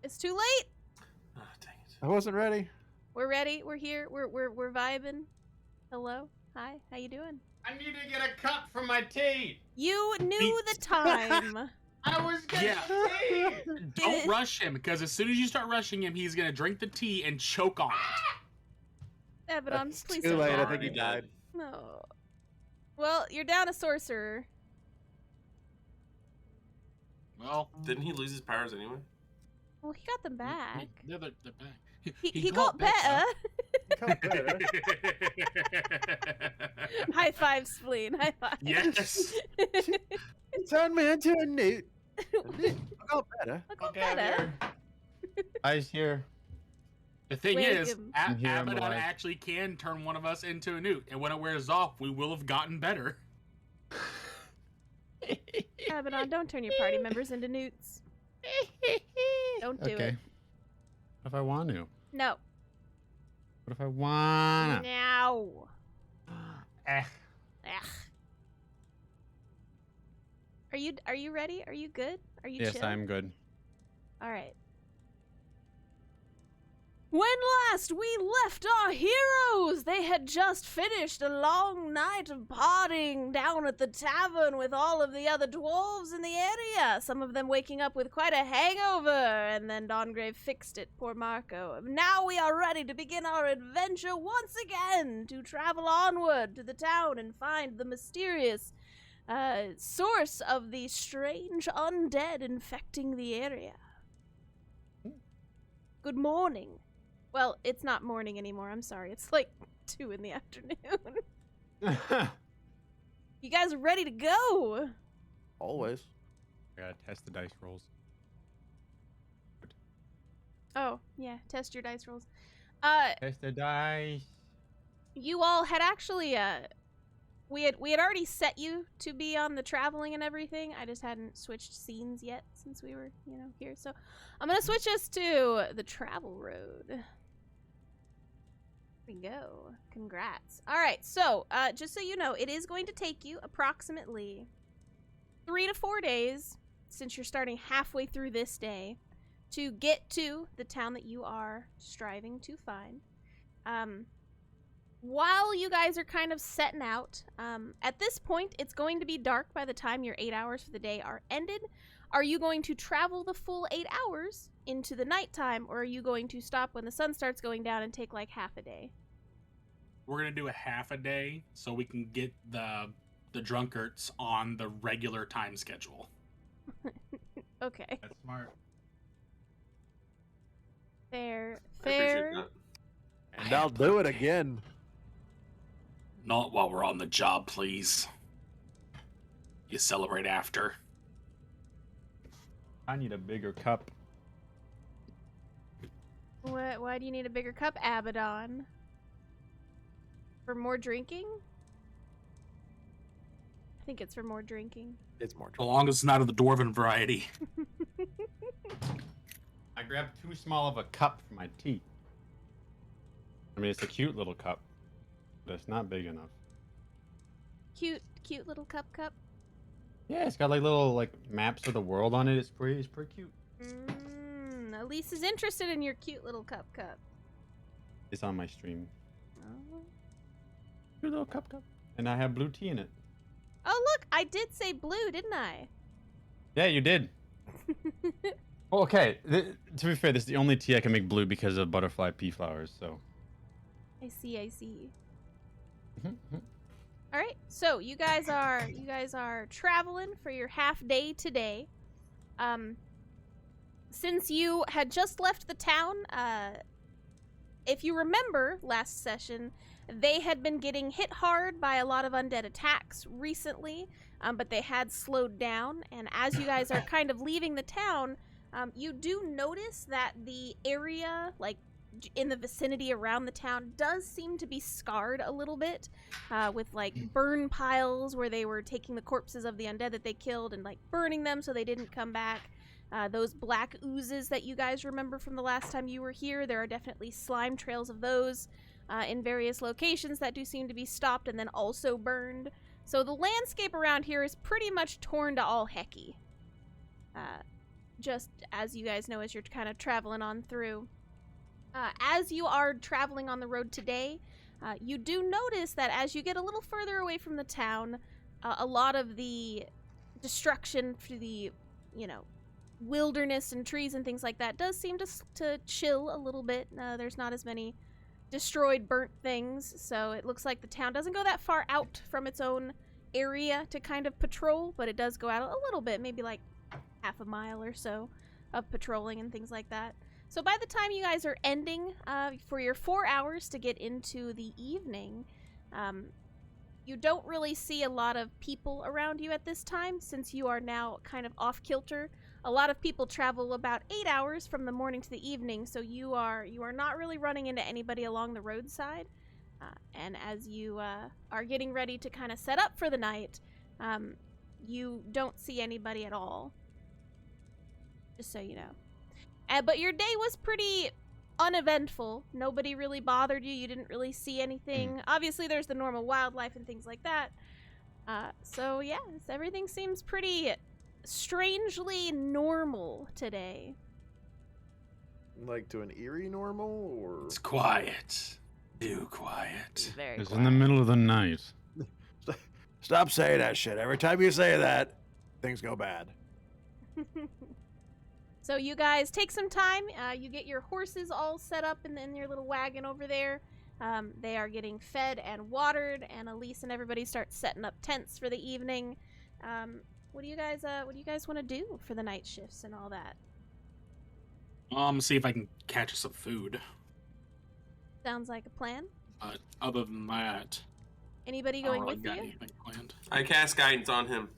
It's too late. Oh, dang it. I wasn't ready. We're ready. We're here. We're vibing. Hello. Hi. How you doing? I need to get a cup for my tea. You knew the time. I was getting tea. Don't rush him, because as soon as you start rushing him, he's gonna drink the tea and choke on it. Abaddon, It's please too don't. late. I die. think he died. No. Well, you're down a sorcerer. Well, Didn't he lose his powers anyway? Well, he got them back. they're back. He got better. High five, Spleen. High five. Yes. Turn me into a newt. I got better. I got Okay, I'm better. here. I's here. The thing Wake is, him. I'm here, I'm Abaddon alive. actually can turn one of us into a newt, and when it wears off, we will have gotten better. Abaddon, don't turn your party members into newts. Don't do Okay. it. What if I want to? No. What if I wanna? Now. Eh. Ugh. Are you ready? Are you good? Are you Yes, chill? I'm good. All right. When last we left our heroes, they had just finished a long night of partying down at the tavern with all of the other dwarves in the area, some of them waking up with quite a hangover, and then Dawngrave fixed it, poor Marco. Now we are ready to begin our adventure once again, to travel onward to the town and find the mysterious source of the strange undead infecting the area. Good morning. Well, it's not morning anymore. I'm sorry. It's like 2 in the afternoon. You guys are ready to go? Always. I gotta test the dice rolls. Oh, yeah. Test your dice rolls. Test the dice. You all had actually we had already set you to be on the traveling and everything. I just hadn't switched scenes yet since we were, here. So I'm gonna switch us to the travel road. There we go. Congrats. All right. So just so you know, it is going to take you approximately 3 to 4 days, since you're starting halfway through this day, to get to the town that you are striving to find. While you guys are kind of setting out, at this point, it's going to be dark by the time your 8 hours for the day are ended. Are you going to travel the full 8 hours into the nighttime, or are you going to stop when the sun starts going down and take like half a day? We're gonna do a half a day so we can get the drunkards on the regular time schedule. Okay. That's smart. Fair. I appreciate Fair. that. And I'll do it again. Not while we're on the job, please. You celebrate after. I need a bigger cup. Why do you need a bigger cup, Abaddon? For more drinking? I think it's for more drinking. It's more As trouble. long as it's not of the dwarven variety. I grabbed too small of a cup for my tea. I mean, it's a cute little cup, but it's not big enough. Cute little cup. Yeah, it's got like little maps of the world on it. It's pretty cute. Elise is interested in your cute little cup. It's on my stream. Oh. Cute little cup. And I have blue tea in it. Oh, look, I did say blue, didn't I? Yeah, you did. Well, okay, to be fair, this is the only tea I can make blue because of butterfly pea flowers, so. I see. All right, so you guys are traveling for your half day today. Since you had just left the town, if you remember last session, they had been getting hit hard by a lot of undead attacks recently, but they had slowed down. And as you guys are kind of leaving the town, you do notice that the area, in the vicinity around the town, does seem to be scarred a little bit, with burn piles where they were taking the corpses of the undead that they killed and burning them so they didn't come back. Those black oozes that you guys remember from the last time you were here, there are definitely slime trails of those in various locations that do seem to be stopped and then also burned. So the landscape around here is pretty much torn to all hecky. just as you guys know, as you're kind of traveling on through. As you are traveling on the road today, you do notice that as you get a little further away from the town, a lot of the destruction for the, wilderness and trees and things like that does seem to chill a little bit. There's not as many destroyed, burnt things, so it looks like the town doesn't go that far out from its own area to kind of patrol, but it does go out a little bit, maybe like half a mile or so of patrolling and things like that. So by the time you guys are ending for your 4 hours to get into the evening, you don't really see a lot of people around you at this time, since you are now kind of off kilter. A lot of people travel about 8 hours from the morning to the evening, so you are not really running into anybody along the roadside. And as you are getting ready to kind of set up for the night, you don't see anybody at all. Just so you know. But your day was pretty uneventful. Nobody really bothered you. You didn't really see anything. Obviously, there's the normal wildlife and things like that. So, yeah, everything seems pretty strangely normal today. Like to an eerie normal, or It's quiet. Too quiet. Very It's in the middle of the night. stop saying that shit. Every time you say that, things go bad. So you guys take some time. You get your horses all set up in your little wagon over there. They are getting fed and watered, and Elise and everybody start setting up tents for the evening. What do you guys want to do for the night shifts and all that? See if I can catch us some food. Sounds like a plan. Other than that, Anybody I don't going really with got you? anything planned. I cast guidance on him.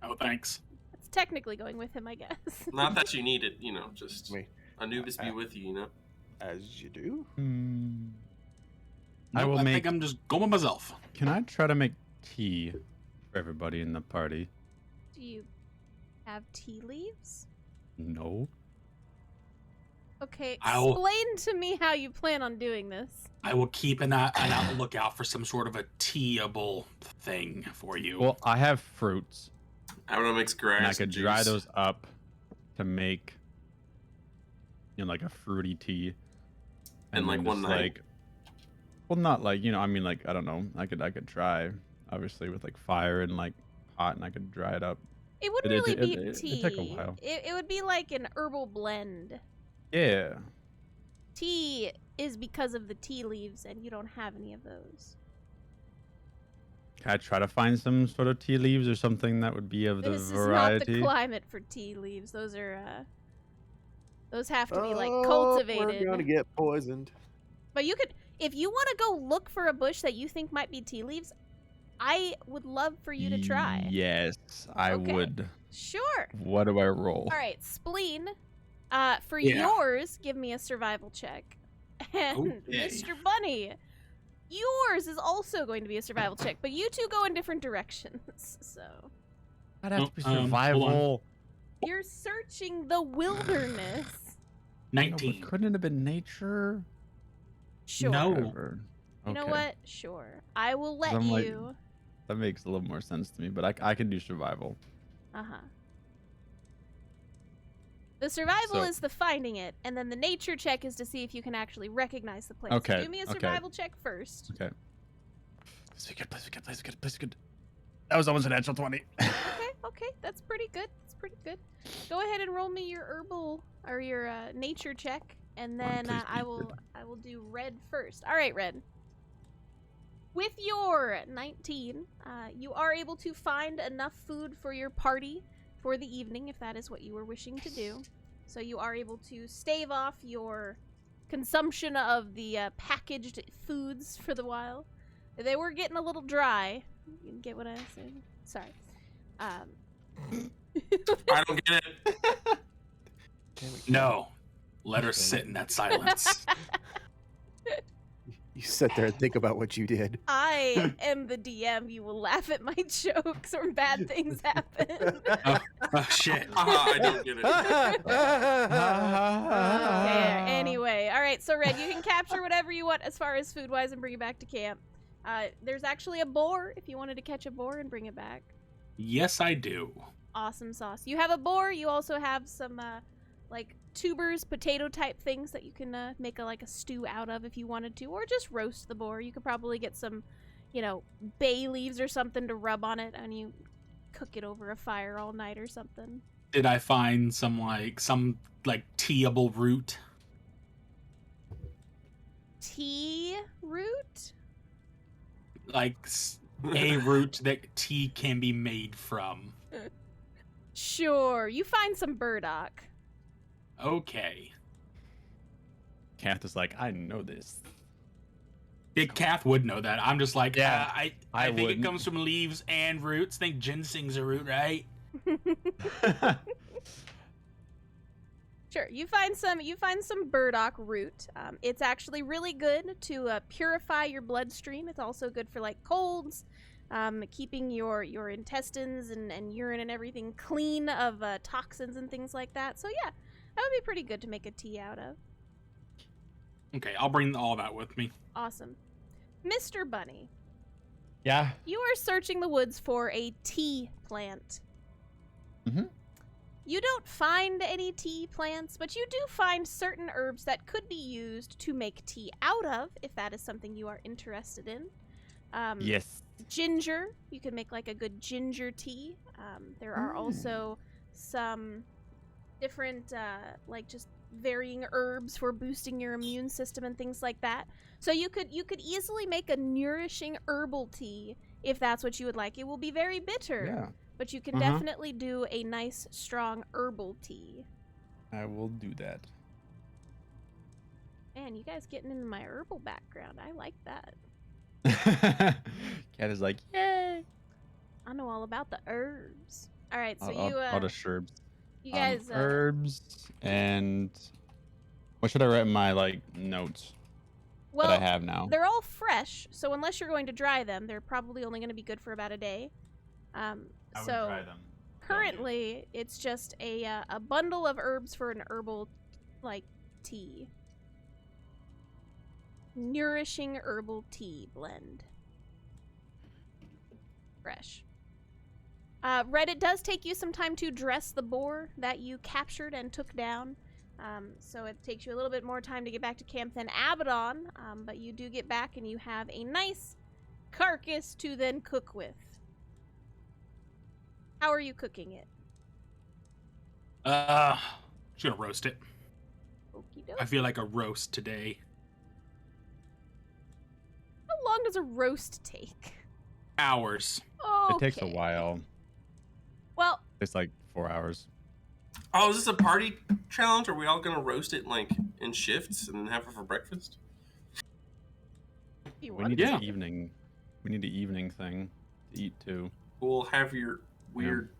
Oh, thanks. It's technically going with him, I guess. Not that you need it, just Me. Anubis be with you, As you do. I will think I'm just going myself. Can I try to make tea for everybody in the party? Do you have tea leaves? No. Okay, I'll- explain to me how you plan on doing this. I will keep an lookout for some sort of a teable thing for you. Well, I have fruits, I want to mix grass. and I could dry juice. those up to make, like a fruity tea. In, like, then one just, night? well, not like, I don't know. I could try, obviously, with like fire and like hot, and I could dry it up. It wouldn't It- really it- be it- tea. it'd take a while. It would be like an herbal blend. Yeah. Tea is because of the tea leaves, and you don't have any of those. Can I try to find some sort of tea leaves or something that would be of the This is not variety? the climate for tea leaves. Those are those have to be like Oh, cultivated. We're gonna get poisoned. But you could, if you want to go look for a bush that you think might be tea leaves, I would love for you to try. Yes, I Okay. would. Sure. What do I roll? All right, spleen. For Yeah. yours, give me a survival check. And Okay. Mr. Bunny, yours is also going to be a survival check, but you two go in different directions. So I'd have to be hold on. survival. you're searching the wilderness. No, 19. but couldn't it have been nature? Sure. No. Whatever. You know Okay. what? Sure. I will let I'm like- you. That makes a little more sense to me, but I can do survival. Uh-huh. The survival So- is the finding it, and then the nature check is to see if you can actually recognize the place. Okay, Do me a okay. survival check first. Okay. Please be good, please be good, please be good, please be good. That was almost a natural 20. Okay, that's pretty good. That's pretty good. Go ahead and roll me your herbal or your nature check, and then please I be will good. I will do Red first. All right, Red. With your 19, you are able to find enough food for your party for the evening, if that is what you were wishing to do. So you are able to stave off your consumption of the packaged foods for the while. They were getting a little dry. You get what I said? Sorry. I don't get it. No. Let her sit in that silence. You sit there and think about what you did. I am the DM. You will laugh at my jokes or bad things happen. Oh, shit. I don't get it. Okay, anyway. All right, so Red, you can capture whatever you want as far as food-wise and bring it back to camp. There's actually a boar if you wanted to catch a boar and bring it back. Yes, I do. Awesome sauce. You have a boar. You also have some like tubers, potato type things that you can make a stew out of if you wanted to, or just roast the boar. You could probably get some, bay leaves or something to rub on it, and you cook it over a fire all night or something. Did I find some teable root? Tea root? Like a root that tea can be made from. Sure. You find some burdock. Okay. Kath is like, I know this. Kath would know that. I'm just like, Yeah, I I think it wouldn't. comes from leaves and roots. Think ginseng's a root, right? Sure. You find some burdock root. It's actually really good to purify your bloodstream. It's also good for like colds, keeping your intestines and urine and everything clean of toxins and things like that. So yeah, that would be pretty good to make a tea out of. Okay, I'll bring all that with me. Awesome. Mr. Bunny, Yeah. you are searching the woods for a tea plant. Mhm. You don't find any tea plants, but you do find certain herbs that could be used to make tea out of, if that is something you are interested in. Yes. Ginger. You can make like a good ginger tea. There are also some different, like just varying herbs for boosting your immune system and things like that. So you could easily make a nourishing herbal tea if that's what you would like. It will be very bitter. Yeah. But you can definitely do a nice, strong herbal tea. I will do that. Man, you guys getting into my herbal background. I like that. Cat is like, yay. I know all about the herbs. All right, so All the sherbs. you guys, herbs and what should I write in my notes well, that I have now? they're all fresh, so unless you're going to dry them, they're probably only going to be good for about a day. So them. currently, it's just a bundle of herbs for an herbal, tea. Nourishing herbal tea blend. Fresh. Red, it does take you some time to dress the boar that you captured and took down. So it takes you a little bit more time to get back to camp than Abaddon, but you do get back and you have a nice carcass to then cook with. How are you cooking it? Just gonna roast it. Okie I doke. feel like a roast today. How long does a roast take? Hours. Okay. It takes a while. Well, It's like 4 hours. Oh, is this a party challenge? Are we all gonna roast it in shifts and then have it for breakfast? if you We want need to. Yeah. the evening. We need the evening thing to eat too. We'll have your weird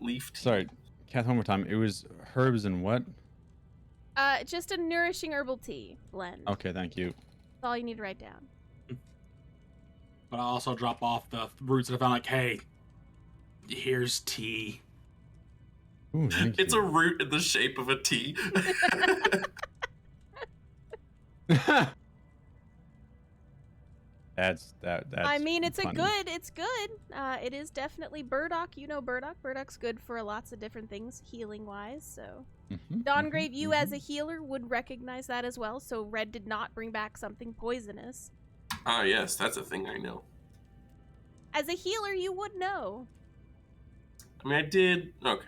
leaf tea. Sorry, Kath, one more time. It was herbs and what? Just a nourishing herbal tea blend. Okay, thank you. That's all you need to write down. But I'll also drop off the roots that I found, like, hey, here's tea. Ooh, thank It's you. a root in the shape of a tea. That's I mean, it's funny. it's good. It is definitely burdock. You know burdock. Burdock's good for lots of different things, healing-wise, so. Mhm, Dawngrave, mhm, you mhm. as a healer would recognize that as well, so Red did not bring back something poisonous. Ah, yes, that's a thing I know. As a healer, you would know. I mean, I did. Okay,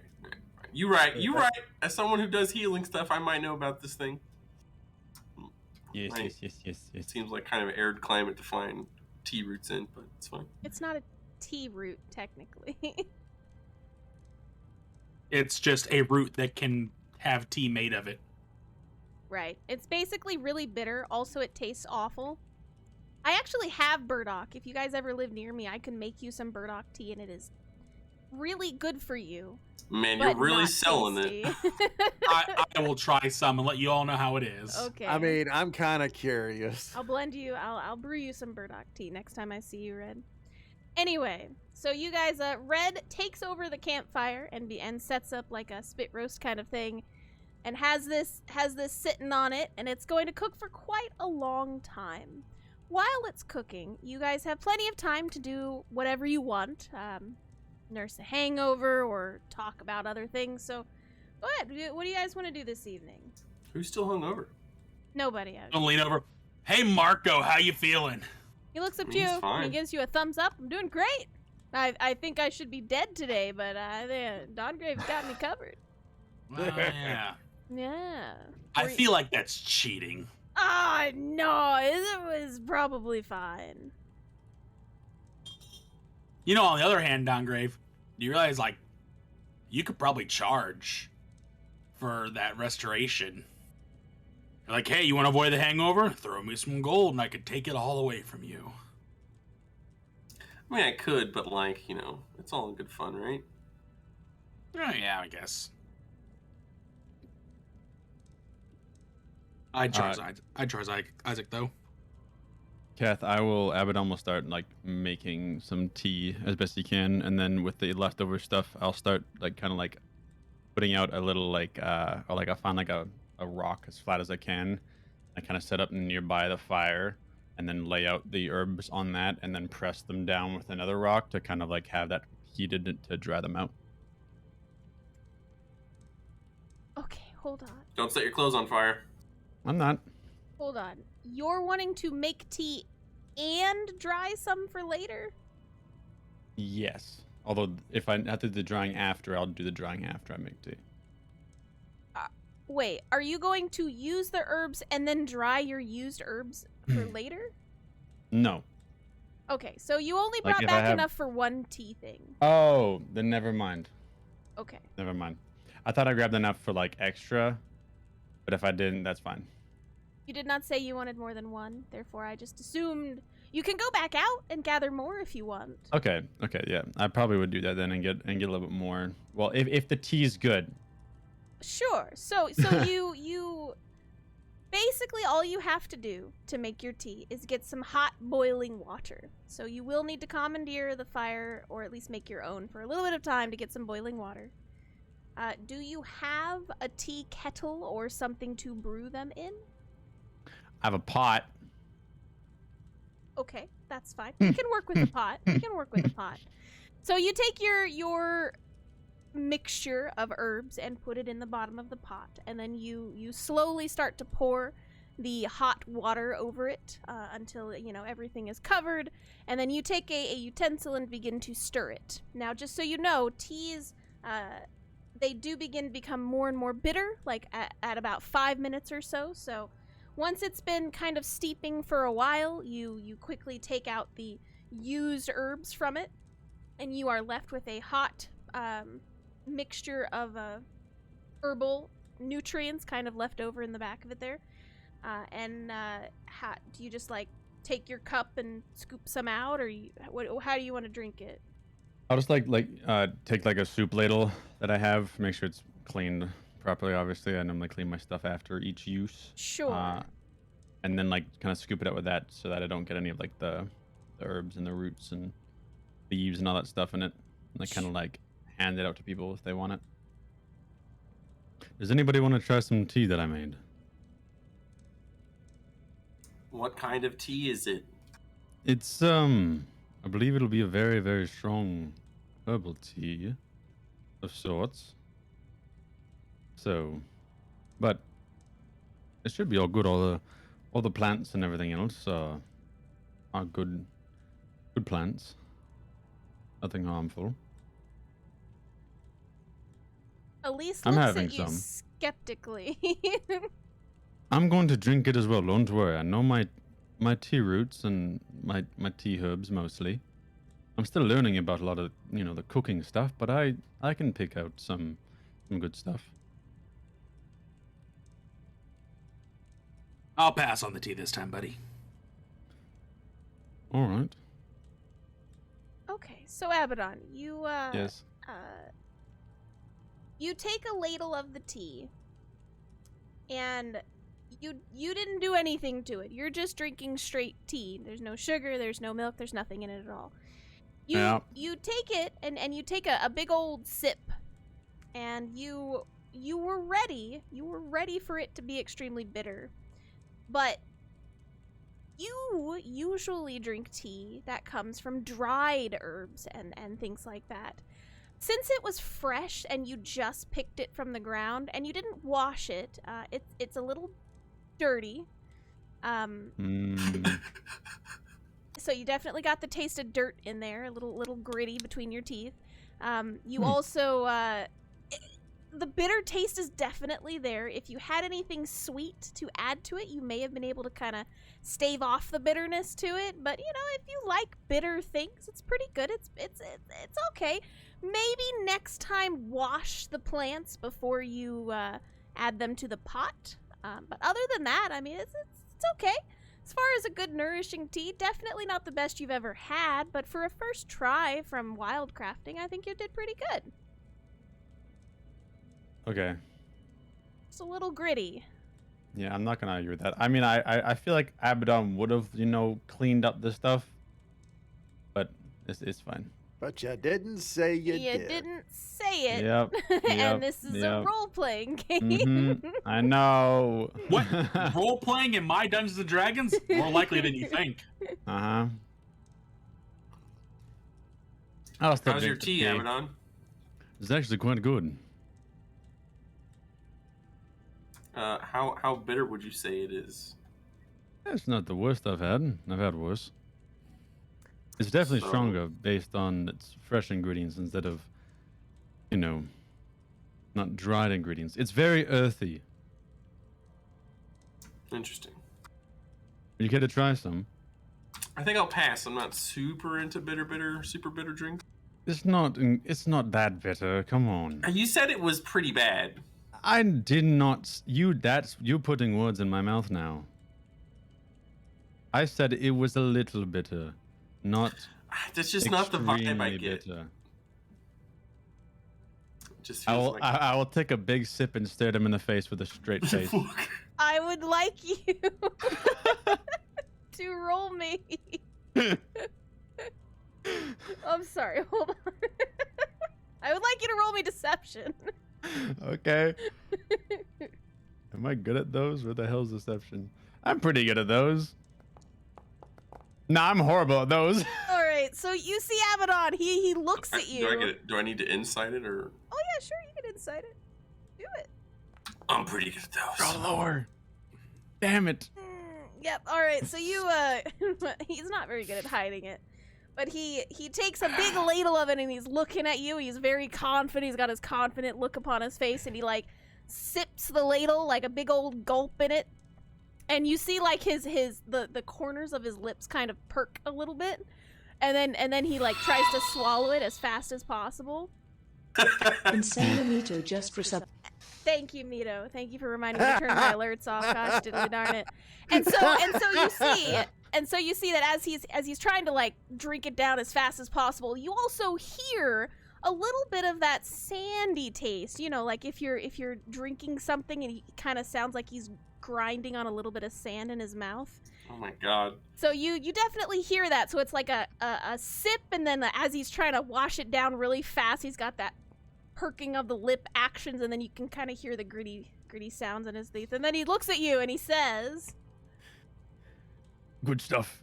you right. You right. As someone who does healing stuff, I might know about this thing. Yes, Right. yes. It seems like kind of an arid climate to find tea roots in, but it's fine. It's not a tea root, technically. It's just a root that can have tea made of it. Right. It's basically really bitter. Also, it tastes awful. I actually have burdock. If you guys ever live near me, I can make you some burdock tea, and it is really good for you. Man, but you're really not selling tasty. it. I will try some and let you all know how it is. Okay. I mean, I'm kind of curious. I'll blend you. I'll brew you some burdock tea next time I see you, Red. Anyway, so you guys, Red takes over the campfire and sets up like a spit roast kind of thing, and has this sitting on it, and it's going to cook for quite a long time. While it's cooking, you guys have plenty of time to do whatever you want. nurse a hangover or talk about other things. So go ahead. What do you guys want to do this evening? Who's still hungover? Nobody. I'll lean over. Hey, Marco, how you feeling? He looks up to He's you and he fine. gives you a thumbs up. I'm doing great. I think I should be dead today, but Dongrave's got me covered. Well, yeah. Yeah. I feel like that's cheating. Ah, no, it was probably fine. You know, on the other hand, Dongrave, you realize, like, you could probably charge for that restoration. You're like, hey, you want to avoid the hangover? Throw me some gold and I could take it all away from you. I mean, I could, but like, it's all in good fun, right? Oh, yeah, I guess. I'd charge Isaac, though. Kath, Abaddon will start like making some tea as best he can, and then with the leftover stuff, I'll start like kind of like putting out a little like or like I'll find like a rock as flat as I can. I kind of set up nearby the fire, and then lay out the herbs on that, and then press them down with another rock to kind of like have that heated to dry them out. Okay, hold on. Don't set your clothes on fire. I'm not. Hold on. You're wanting to make tea and dry some for later? Yes. Although if I have to do the drying after, I'll do the drying after I make tea. Wait, are you going to use the herbs and then dry your used herbs for later? No. Okay, so you only Like, brought if I back have- enough for one tea thing. Oh, then never mind. Okay. Never mind. I thought I grabbed enough for like extra, but if I didn't, that's fine. You did not say you wanted more than one, therefore I just assumed you can go back out and gather more if you want. Okay, yeah. I probably would do that then and get a little bit more. Well, if the tea's good. Sure. So you basically all you have to do to make your tea is get some hot boiling water. So you will need to commandeer the fire or at least make your own for a little bit of time to get some boiling water. Do you have a tea kettle or something to brew them in? I have a pot. Okay, that's fine. We can work with the pot. We can work with the pot. So you take your mixture of herbs and put it in the bottom of the pot, and then you slowly start to pour the hot water over it until everything is covered, and then you take a utensil and begin to stir it. Now, just so you know, teas they do begin to become more and more bitter, like at about 5 minutes or so. So once it's been kind of steeping for a while, you quickly take out the used herbs from it, and you are left with a hot mixture of herbal nutrients kind of left over in the back of it there. Do you just like take your cup and scoop some out, or how do you want to drink it? I'll just take like a soup ladle that I have, make sure it's cleaned properly, obviously, and I'm like clean my stuff after each use. Sure. And then like kind of scoop it out with that so that I don't get any of like the herbs and the roots and leaves and all that stuff in it. And I kind of like hand it out to people if they want it. Does anybody want to try some tea that I made? What kind of tea is it? It's I believe it'll be a very, very strong herbal tea of sorts. So, but it should be all good. All the plants and everything else are good plants. Nothing harmful. Elise I'm looks having at you some. skeptically. I'm going to drink it as well. Don't worry. I know my tea roots and my tea herbs mostly. I'm still learning about a lot of the cooking stuff, but I can pick out some good stuff. I'll pass on the tea this time, buddy. All right. Okay, so Abaddon, you Yes. You take a ladle of the tea, and you didn't do anything to it. You're just drinking straight tea. There's no sugar, there's no milk, there's nothing in it at all. You take it and you take a big old sip, and you were ready. You were ready for it to be extremely bitter. But you usually drink tea that comes from dried herbs and things like that. Since it was fresh and you just picked it from the ground and you didn't wash it, it's a little dirty. So you definitely got the taste of dirt in there, a little gritty between your teeth. You also the bitter taste is definitely there. If you had anything sweet to add to it, you may have been able to kind of stave off the bitterness to it. But you know, if you like bitter things, it's pretty good. It's okay. Maybe next time wash the plants before you add them to the pot. But other than that, I mean, it's okay. As far as a good nourishing tea, definitely not the best you've ever had, but for a first try from wildcrafting, I think you did pretty good. Okay. It's a little gritty. Yeah, I'm not gonna argue with that. I mean, I feel like Abaddon would have, cleaned up this stuff, but it's fine. But you didn't say you did. Didn't say it. Yep. And this is a role-playing game. Mm-hmm. I know. What? Role playing in my Dungeons and Dragons? More likely than you think. Uh-huh. How's your tea, Abaddon? It's actually quite good. How bitter would you say it is? It's not the worst I've had. I've had worse. It's definitely stronger based on its fresh ingredients instead of, not dried ingredients. It's very earthy. Interesting. You care to try some? I think I'll pass. I'm not super into super bitter drinks. It's not that bitter. Come on. You said it was pretty bad. I did not. You putting words in my mouth now. I said it was a little bitter, not. That's just not the vibe I get. Bitter. Just feels like... I will take a big sip and stare them in the face with a straight face. I would like you to roll me. I'm sorry, hold on. I would like you to roll me deception. Okay. Am I good at those? What the hell's deception? I'm pretty good at those. Nah, I'm horrible at those. All right, so you see Abaddon. He looks at you. Do I need to insight it or? Oh yeah, sure. You can insight it. Do it. I'm pretty good at those. Go lower. Damn it. Yep. All right. So you he's not very good at hiding it, but he takes a big ladle of it and he's looking at you. He's very confident. He's got his confident look upon his face, and he like sips the ladle, like a big old gulp in it. And you see like the corners of his lips kind of perk a little bit. And then he like tries to swallow it as fast as possible. And send a Mito just for sub. Thank you, Mito. Thank you for reminding me to turn my alerts off. Gosh, diddly darn it. And so you see that as he's trying to like drink it down as fast as possible, you also hear a little bit of that sandy taste. You know, like if you're drinking something and he kind of sounds like he's grinding on a little bit of sand in his mouth. Oh my god. So you definitely hear that. So it's like a sip, and then as he's trying to wash it down really fast, he's got that perking of the lip actions, and then you can kind of hear the gritty sounds in his teeth. And then he looks at you and he says, Good stuff.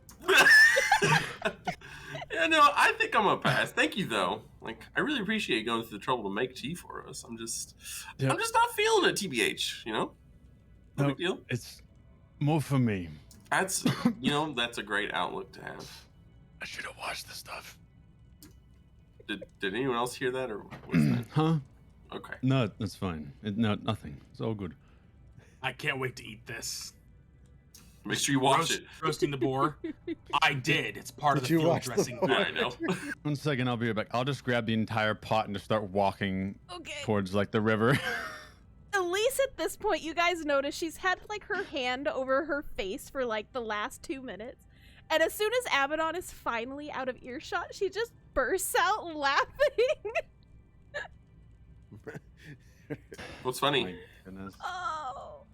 Yeah, no, I think I'm gonna pass. Thank you though. Like, I really appreciate you going through the trouble to make tea for us. I'm just not feeling it, TBH, No big deal. It's more for me. That's that's a great outlook to have. I should have washed the stuff. Did anyone else hear that, or was that? Huh? Okay. No, that's fine. No, nothing. It's all good. I can't wait to eat this. Make sure you wash it. Roasting the boar. I did. It's part of the Did you field wash the dressing. boar? Yeah, I know. 1 second, I'll be right back. I'll just grab the entire pot and just start walking okay. towards like the river. Elise, at this point, you guys notice she's had like her hand over her face for like the last 2 minutes. And as soon as Abaddon is finally out of earshot, she just bursts out laughing. What's funny? My goodness. Oh.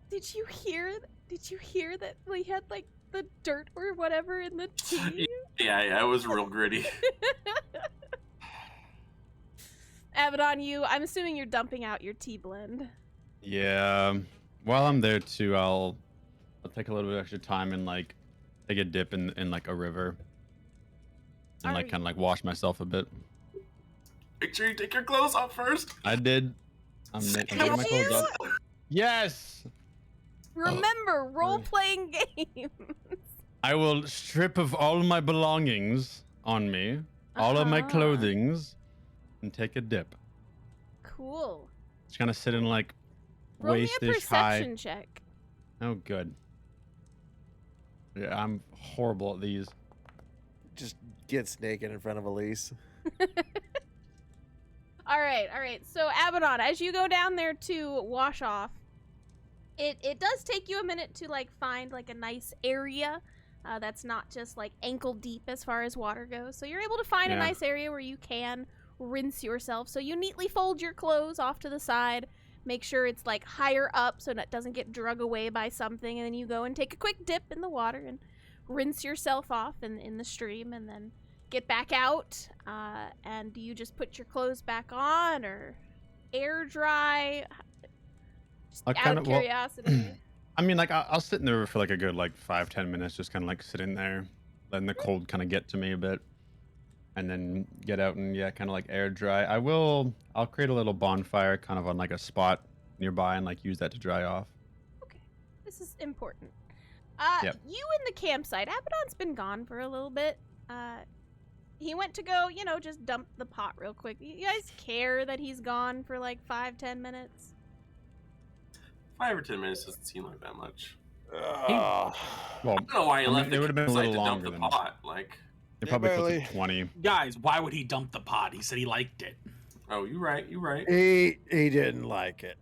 Did you hear that we had like the dirt or whatever in the tea? Yeah, it was real gritty. Abaddon, I'm assuming you're dumping out your tea blend. Yeah. While I'm there too, I'll take a little bit of extra time and like take a dip in like a river and like kind of like wash myself a bit. Make sure you take your clothes off first. I did. I'm taking my Did clothes you? off. Yes. Remember, role-playing game. I will strip of all my belongings on me, all of my Uh-huh. clothings, and take a dip. Cool. Just kind of sit in like Roll me a waist-ish high. perception check. Oh, good. Yeah, I'm horrible at these. Just get naked in front of Elise. All right. So Abaddon, as you go down there to wash off, it does take you a minute to like find like a nice area that's not just like ankle deep as far as water goes. So you're able to find a Yeah. nice area where you can rinse yourself. So you neatly fold your clothes off to the side, make sure it's like higher up so that it doesn't get drug away by something, and then you go and take a quick dip in the water and rinse yourself off in the stream, and then get back out. And do you just put your clothes back on or air dry? Just I out kind of of- well, curiosity. I mean, like, I'll sit in the river for like a good like 5-10 minutes, just kind of like sitting there, letting the cold kind of get to me a bit, and then get out and kind of like air dry. I'll create a little bonfire kind of on like a spot nearby and like use that to dry off. Okay, this is important. Yep. You in the campsite. Abaddon's been gone for a little bit. He went to go, just dump the pot real quick. You guys care that he's gone for like 5-10 minutes? 5 or 10 minutes doesn't seem like that much. Well, I don't know why he I mean, left it the would have been a campsite little to dump longer the than pot. Like, it probably took barely- like 20. Guys, why would he dump the pot? He said he liked it. oh, you're right. He didn't like it.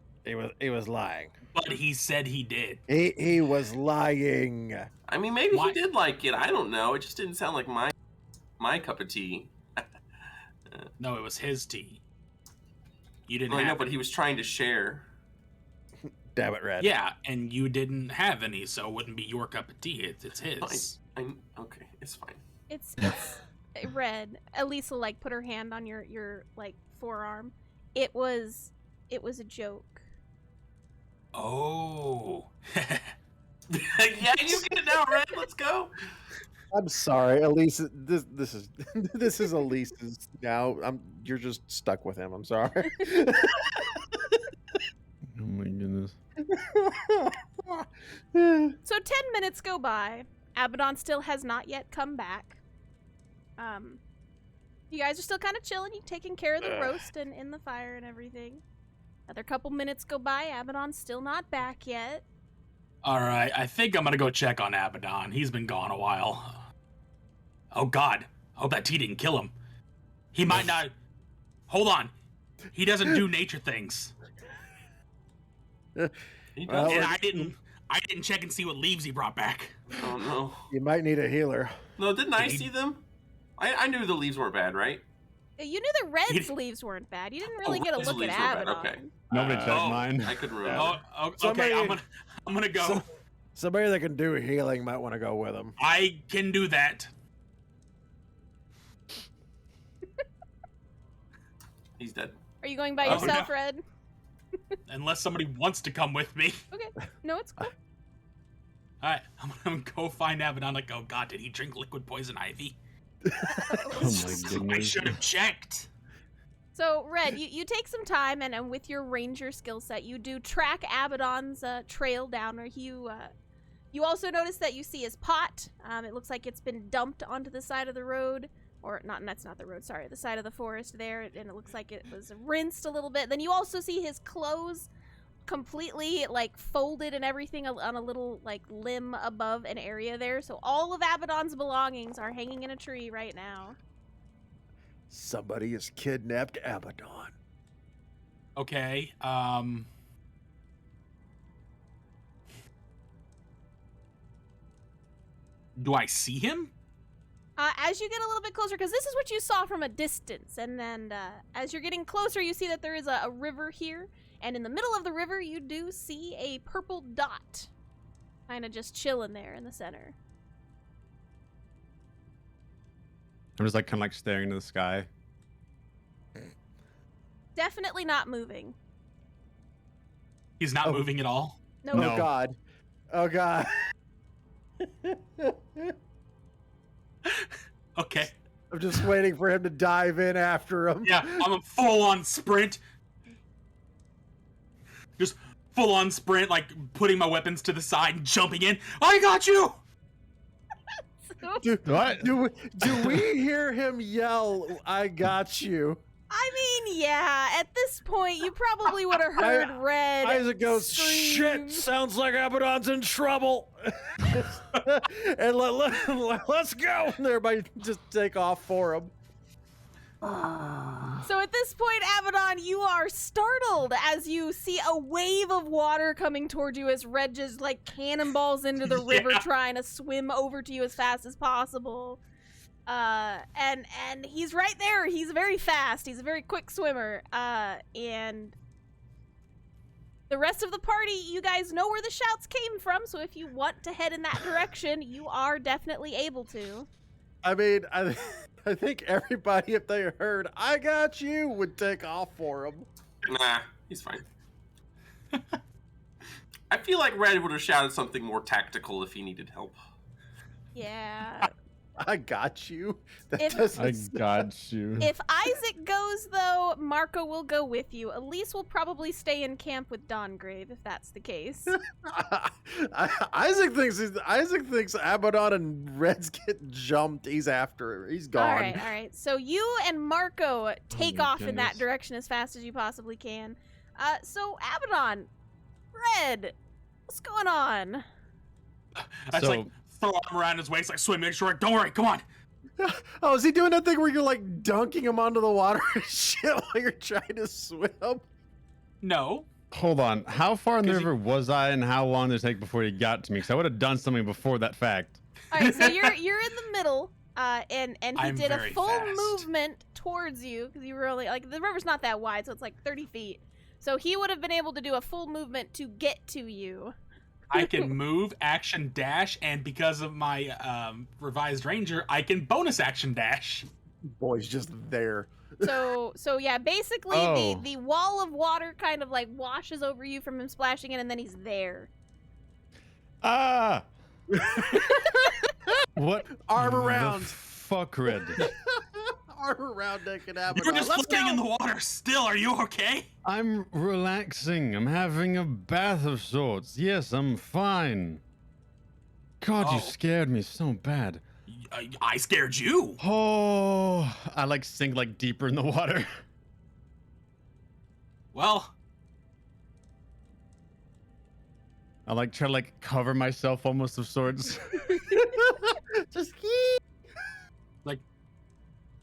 He was lying. But he said he did. He was lying. I mean, maybe Why- he did like it. I don't know. It just didn't sound like my cup of tea. No, it was his tea. You didn't Well, I know, have but any. he was trying to share. Damn it, Red. Yeah, and you didn't have any, so it wouldn't be your cup of tea. It's his. Okay, it's fine. It's red. Elisa like put her hand on your like forearm. It was a joke. Oh. Yeah, you get it now, Red. Let's go. I'm sorry, Elise. This is this is Elise's now. You're just stuck with him. I'm sorry. Oh my goodness. So 10 minutes go by. Abaddon still has not yet come back. You guys are still kind of chilling. You taking care of the roast and in the fire and everything. Another couple minutes go by. Abaddon's still not back yet. All right, I think I'm gonna go check on Abaddon. He's been gone a while. Oh God, I hope that tea didn't kill him. He might not. Hold on, he doesn't do nature things, He Well, does. and I didn't check and see what leaves he brought back. Oh no. You might need a healer. No, didn't I Did he- see them? I knew the leaves weren't bad, right? You knew the Red's leaves weren't bad. You didn't really Oh, get a Red's look at leaves were bad, Abaddon. okay. Nobody checked Oh. mine. I couldn't remember. Okay, Somebody- I'm gonna go. So- Somebody that can do healing might want to go with him. I can do that. He's dead. Are you going by Oh, yourself, no. Red? Unless somebody wants to come with me. Okay. No, it's cool. All right, I'm gonna go find Abaddon. Like, oh God, did he drink liquid poison ivy? Oh my I goodness. should have checked. So, Red, you take some time, and with your ranger skill set, you do track Abaddon's trail down, or you also notice that you see his pot. It looks like it's been dumped onto the side of the road, or not, that's not the road, sorry, the side of the forest there, and it looks like it was rinsed a little bit. Then you also see his clothes completely, like, folded and everything on a little, like, limb above an area there. So all of Abaddon's belongings are hanging in a tree right now. Somebody has kidnapped Abaddon. Okay. Do I see him? As you get a little bit closer, because this is what you saw from a distance, and then as you're getting closer, you see that there is a river here, and in the middle of the river, you do see a purple dot, kind of just chilling there in the center. I'm just like kind of like staring into the sky. Definitely not moving. He's not Oh. moving at all. No. No. Oh God. Oh God. Okay. I'm just waiting for him to dive in after him. Yeah, I'm a full-on sprint. Just full-on sprint, like putting my weapons to the side and jumping in. I got you! Do, What? do we hear him yell, "I got you"? I mean, yeah, at this point, you probably would have heard Red Isaac goes, scream. "Shit, sounds like Abaddon's in trouble." And let's go. And everybody just take off for him. So at this point, Abaddon, you are startled as you see a wave of water coming toward you as Red just like cannonballs into the river trying to swim over to you as fast as possible. And he's right there. He's very fast. He's a very quick swimmer. And the rest of the party, you guys know where the shouts came from, so if you want to head in that direction, you are definitely able to. I mean, I think everybody, if they heard "I got you," would take off for him. Nah, he's fine. I feel like Red would have shouted something more tactical if he needed help. Yeah. I got you. That If- doesn't I sound- got you. If Isaac goes, though, Marco will go with you. Elise will probably stay in camp with Dongrave, if that's the case. Isaac thinks Abaddon and Red's get jumped. He's after her. He's gone. All right. So you and Marco take my off in that goodness. direction as fast as you possibly can. So Abaddon, Red, what's going on? That's So- like throw arm around his waist, like swim in short. Don't worry, come on. Oh, is he doing that thing where you're like dunking him onto the water and shit while you're trying to swim? No. Hold on. How far in the 'Cause you- river was I, and how long did it take before he got to me? Because I would have done something before that fact. All right, so you're in the middle, and he I'm did a very full fast. movement towards you because you were only like the river's not that wide, so it's like 30 feet. So he would have been able to do a full movement to get to you. I can move, action, dash, and because of my revised ranger, I can bonus action dash. Boy's just there. So yeah, basically Oh. the wall of water kind of like washes over you from him splashing in, and then he's there. Ah! What? Arm the around. Fuck, Red. Arm around naked You're Abaddon. just Let's floating go. in the water still. Are you okay? I'm relaxing. I'm having a bath of sorts. Yes, I'm fine. God, Oh. you scared me so bad. I scared you. Oh, I like sink like deeper in the water. Well, I like try to like cover myself almost of sorts. Just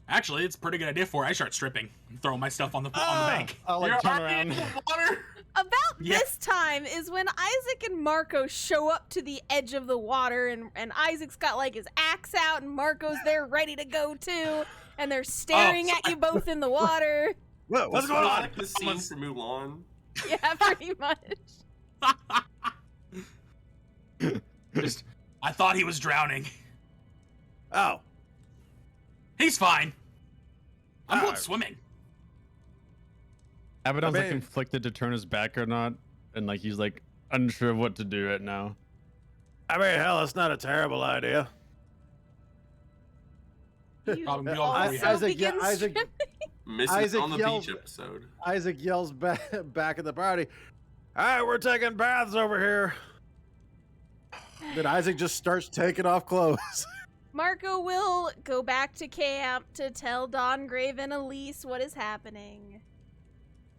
actually, it's a pretty good idea for it. I start stripping and throwing my stuff on the bank. I like You're turn already in around. the water. About Yeah. this time is when Isaac and Marco show up to the edge of the water, and Isaac's got like his axe out, and Marco's there ready to go too, and they're staring at you both in the water. Whoa, what's It's going on? like the scene from Mulan. Yeah, pretty much. Just, I thought he was drowning. Oh, He's fine. I'm going Ah. swimming. Abaddon's I like mean- conflicted to turn his back or not, and like he's like unsure of what to do right now. I mean, hell, it's not a terrible idea. You Probably all also three have. Isaac, yeah, begin Isaac- swimming. Missing Isaac on the yells- beach episode. Isaac yells back at the party. All right, we're taking baths over here. Then Isaac just starts taking off clothes. Marco will go back to camp to tell Dongrave and Elise what is happening.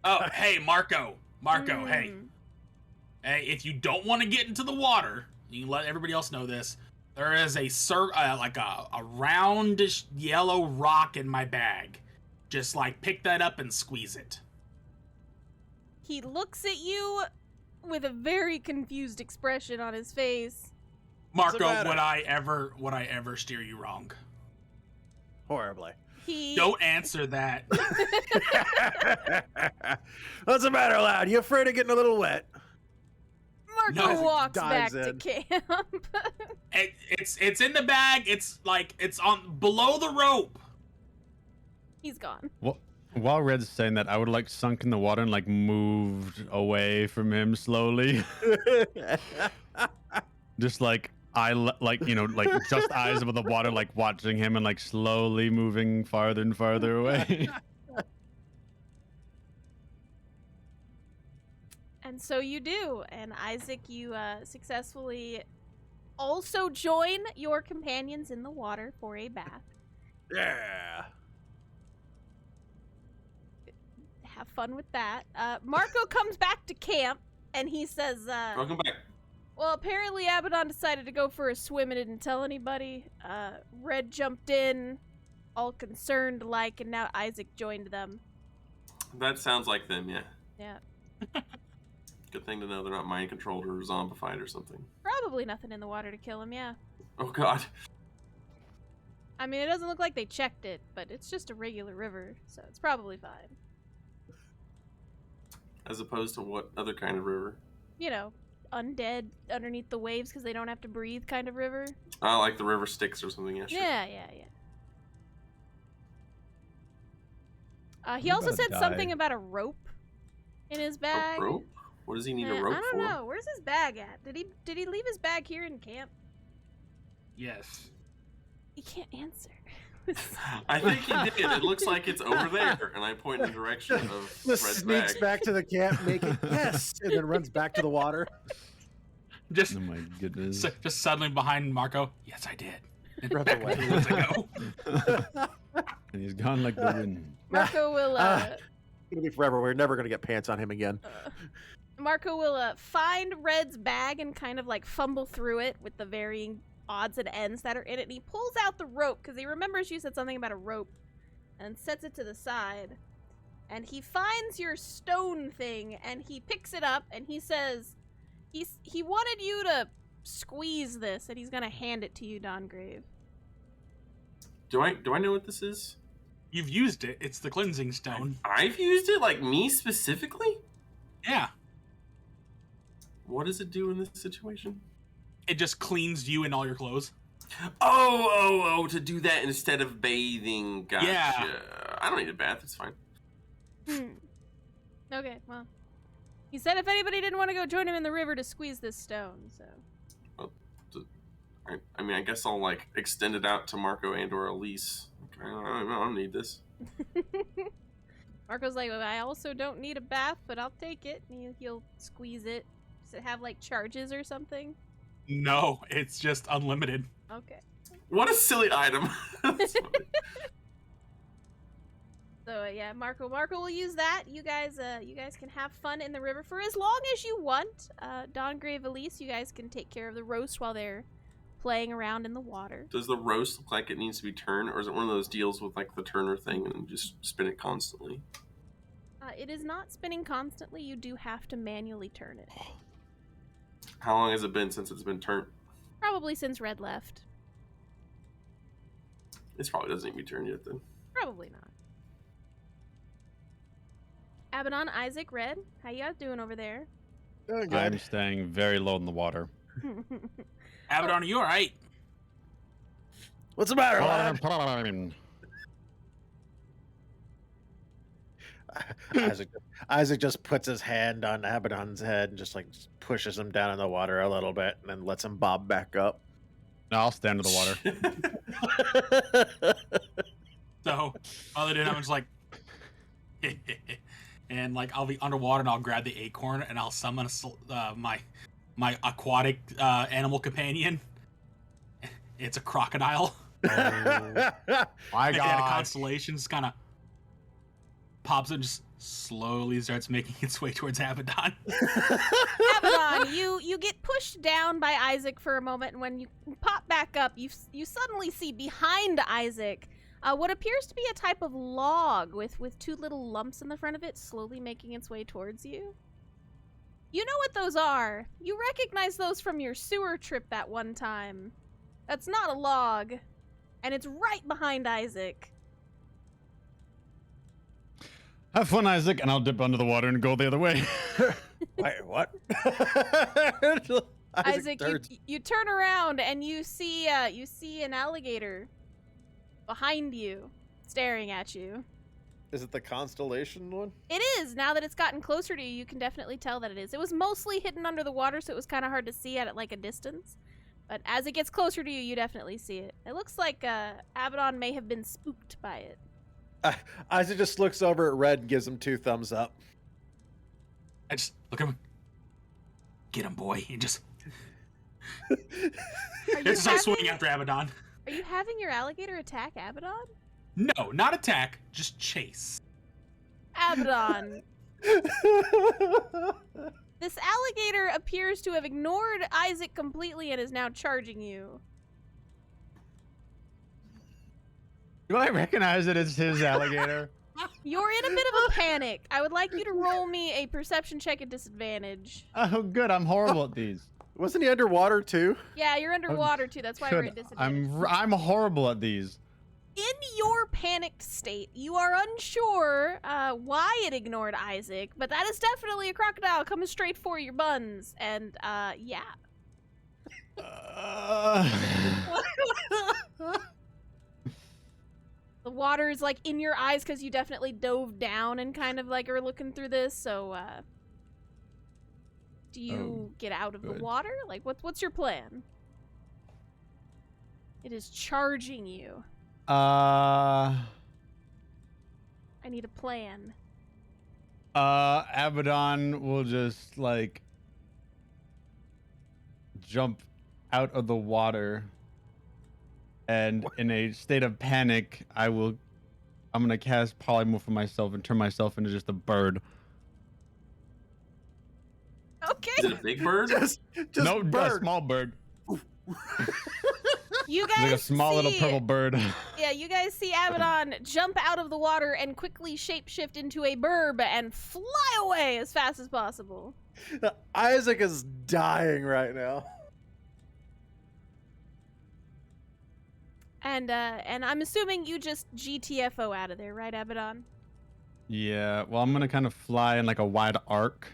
Oh, hey, Marco. Marco, hey. Mm. Hey, if you don't want to get into the water, you can let everybody else know this. There is a like a roundish yellow rock in my bag. Just like pick that up and squeeze it. He looks at you with a very confused expression on his face. What's the Marco, matter? would I ever steer you wrong? Horribly. He Don't answer that. What's the matter, lad? You afraid of getting a little wet? Marco No. walks back Dives to in. camp. It's in the bag. It's on below the rope. He's gone. While Red's saying that, I would like sunk in the water and like moved away from him slowly. Just like like just eyes above the water, like watching him and like slowly moving farther and farther away. And so you do, and Isaac, you successfully also join your companions in the water for a bath. Yeah. Have fun with that. Marco comes back to camp, and he says, Welcome back. well, apparently Abaddon decided to go for a swim and didn't tell anybody. Red jumped in, all concerned like, and now Isaac joined them. That sounds like them, yeah. Yeah. Good thing to know they're not mind controlled or zombified or something. Probably nothing in the water to kill him, yeah. Oh god. I mean, it doesn't look like they checked it, but it's just a regular river, so it's probably fine. As opposed to what other kind of river? You know, undead underneath the waves because they don't have to breathe kind of river. Oh, like the river Styx or something, yeah, sure. Yeah. He I'm also about to said die. something about a rope in his bag. A rope? What does he need Yeah, a rope I don't for? know. Where's his bag at? Did he leave his bag here in camp? Yes. He can't answer. I think he did. It looks like it's over there, and I point in the direction of Just Red's sneaks bag. back to the camp, naked. Yes, and then runs back to the water. Just, Oh my goodness. just suddenly behind Marco. Yes, I did. And Runs back away. to where to go. And he's gone like the wind. Marco will It'll be forever. We're never gonna get pants on him again. find Red's bag and kind of like fumble through it with the varying odds and ends that are in it. And he pulls out the rope because he remembers you said something about a rope, and sets it to the side. And he finds your stone thing and he picks it up and he says, he wanted you to squeeze this and he's gonna hand it to you, Dongrave. Do I know what this is? You've used it. It's the cleansing stone. I've used it? Like me specifically? Yeah. What does it do in this situation? It just cleans you and all your clothes. Oh, to do that instead of bathing. Gotcha. Yeah. I don't need a bath, it's fine. Okay, well. He said if anybody didn't want to go join him in the river to squeeze this stone, so. I mean, I guess I'll like extend it out to Marco and or Elise. Okay, I don't need this. Marco's like, well, I also don't need a bath, but I'll take it. And he'll squeeze it. Does it have like charges or something? No, it's just unlimited. Okay. What a silly item. That's funny. So yeah, Marco will use that. You guys can have fun in the river for as long as you want. Dongrave, Elise, you guys can take care of the roast while they're playing around in the water. Does the roast look like it needs to be turned, or is it one of those deals with like the turner thing and just spin it constantly? It is not spinning constantly. You do have to manually turn it. How long has it been since it's been turned? Probably since Red left. This probably doesn't need to be turned yet then. Probably not. Abaddon, Isaac, Red, how you guys doing over there? Doing I'm good. staying very low in the water. Abaddon, are you alright? What's the matter, lad? Isaac just puts his hand on Abaddon's head and just like pushes him down in the water a little bit and then lets him bob back up. No, I'll stand in the water. So, while they're doing that, I'm just like, and like I'll be underwater and I'll grab the acorn and I'll summon my aquatic animal companion. It's a crocodile. My And a God. constellation just kind of pops and just slowly starts making its way towards Abaddon. Abaddon, you get pushed down by Isaac for a moment, and when you pop back up, you suddenly see behind Isaac what appears to be a type of log with two little lumps in the front of it, slowly making its way towards you. You know what those are. You recognize those from your sewer trip that one time. That's not a log, and it's right behind Isaac. Have fun, Isaac, and I'll dip under the water and go the other way. Wait, what? Isaac, you turn around and you see an alligator behind you, staring at you. Is it the constellation one? It is. Now that it's gotten closer to you, you can definitely tell that it is. It was mostly hidden under the water, so it was kind of hard to see at like a distance. But as it gets closer to you, you definitely see it. It looks like Abaddon may have been spooked by it. Isaac just looks over at Red and gives him 2 thumbs up. I just look at him. Get him, boy. He just start swinging after Abaddon. Are you having your alligator attack Abaddon? No, not attack, just chase. Abaddon. This alligator appears to have ignored Isaac completely and is now charging you. Do I recognize it as his alligator? You're in a bit of a panic. I would like you to roll me a perception check at disadvantage. Oh, good. I'm horrible at these. Wasn't he underwater too? Yeah, you're underwater too. That's why we're at Good. disadvantage. I'm horrible at these. In your panicked state, you are unsure why it ignored Isaac, but that is definitely a crocodile coming straight for your buns. And, yeah. The water is, like, in your eyes because you definitely dove down and kind of, like, are looking through this, so, do you get out of the water? Like, what's your plan? It is charging you. I need a plan. Abaddon will just like jump out of the water, and in a state of panic, I'm gonna cast polymorph on myself and turn myself into just a bird. Okay. Is it a big bird? Just No, bird. a small bird. You guys Like a small little see- purple bird. Yeah, you guys see Abaddon jump out of the water and quickly shapeshift into a burb and fly away as fast as possible. Isaac is dying right now. And I'm assuming you just GTFO out of there, right, Abaddon? Yeah, well, I'm gonna kind of fly in like a wide arc.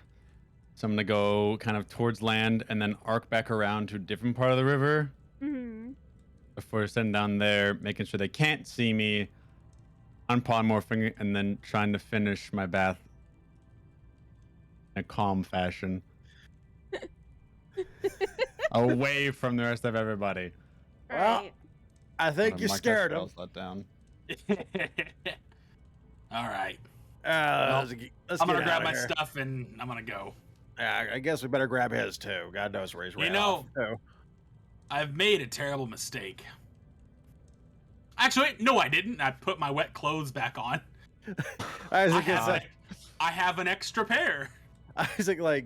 So I'm gonna go kind of towards land and then arc back around to a different part of the river Mm-hmm. before sitting down there, making sure they can't see me, unpolymorphing, and then trying to finish my bath in a calm fashion. Away from the rest of everybody. Well, Right. I think I'm you gonna mark that scared spell him. slot down. All right. Let's I'm gonna get grab outta my here. stuff and I'm gonna go. I guess we better grab his too. God knows where he's ran know- off to. I've made a terrible mistake. Actually, no, I didn't. I put my wet clothes back on. Isaac gets I have an extra pair. Isaac like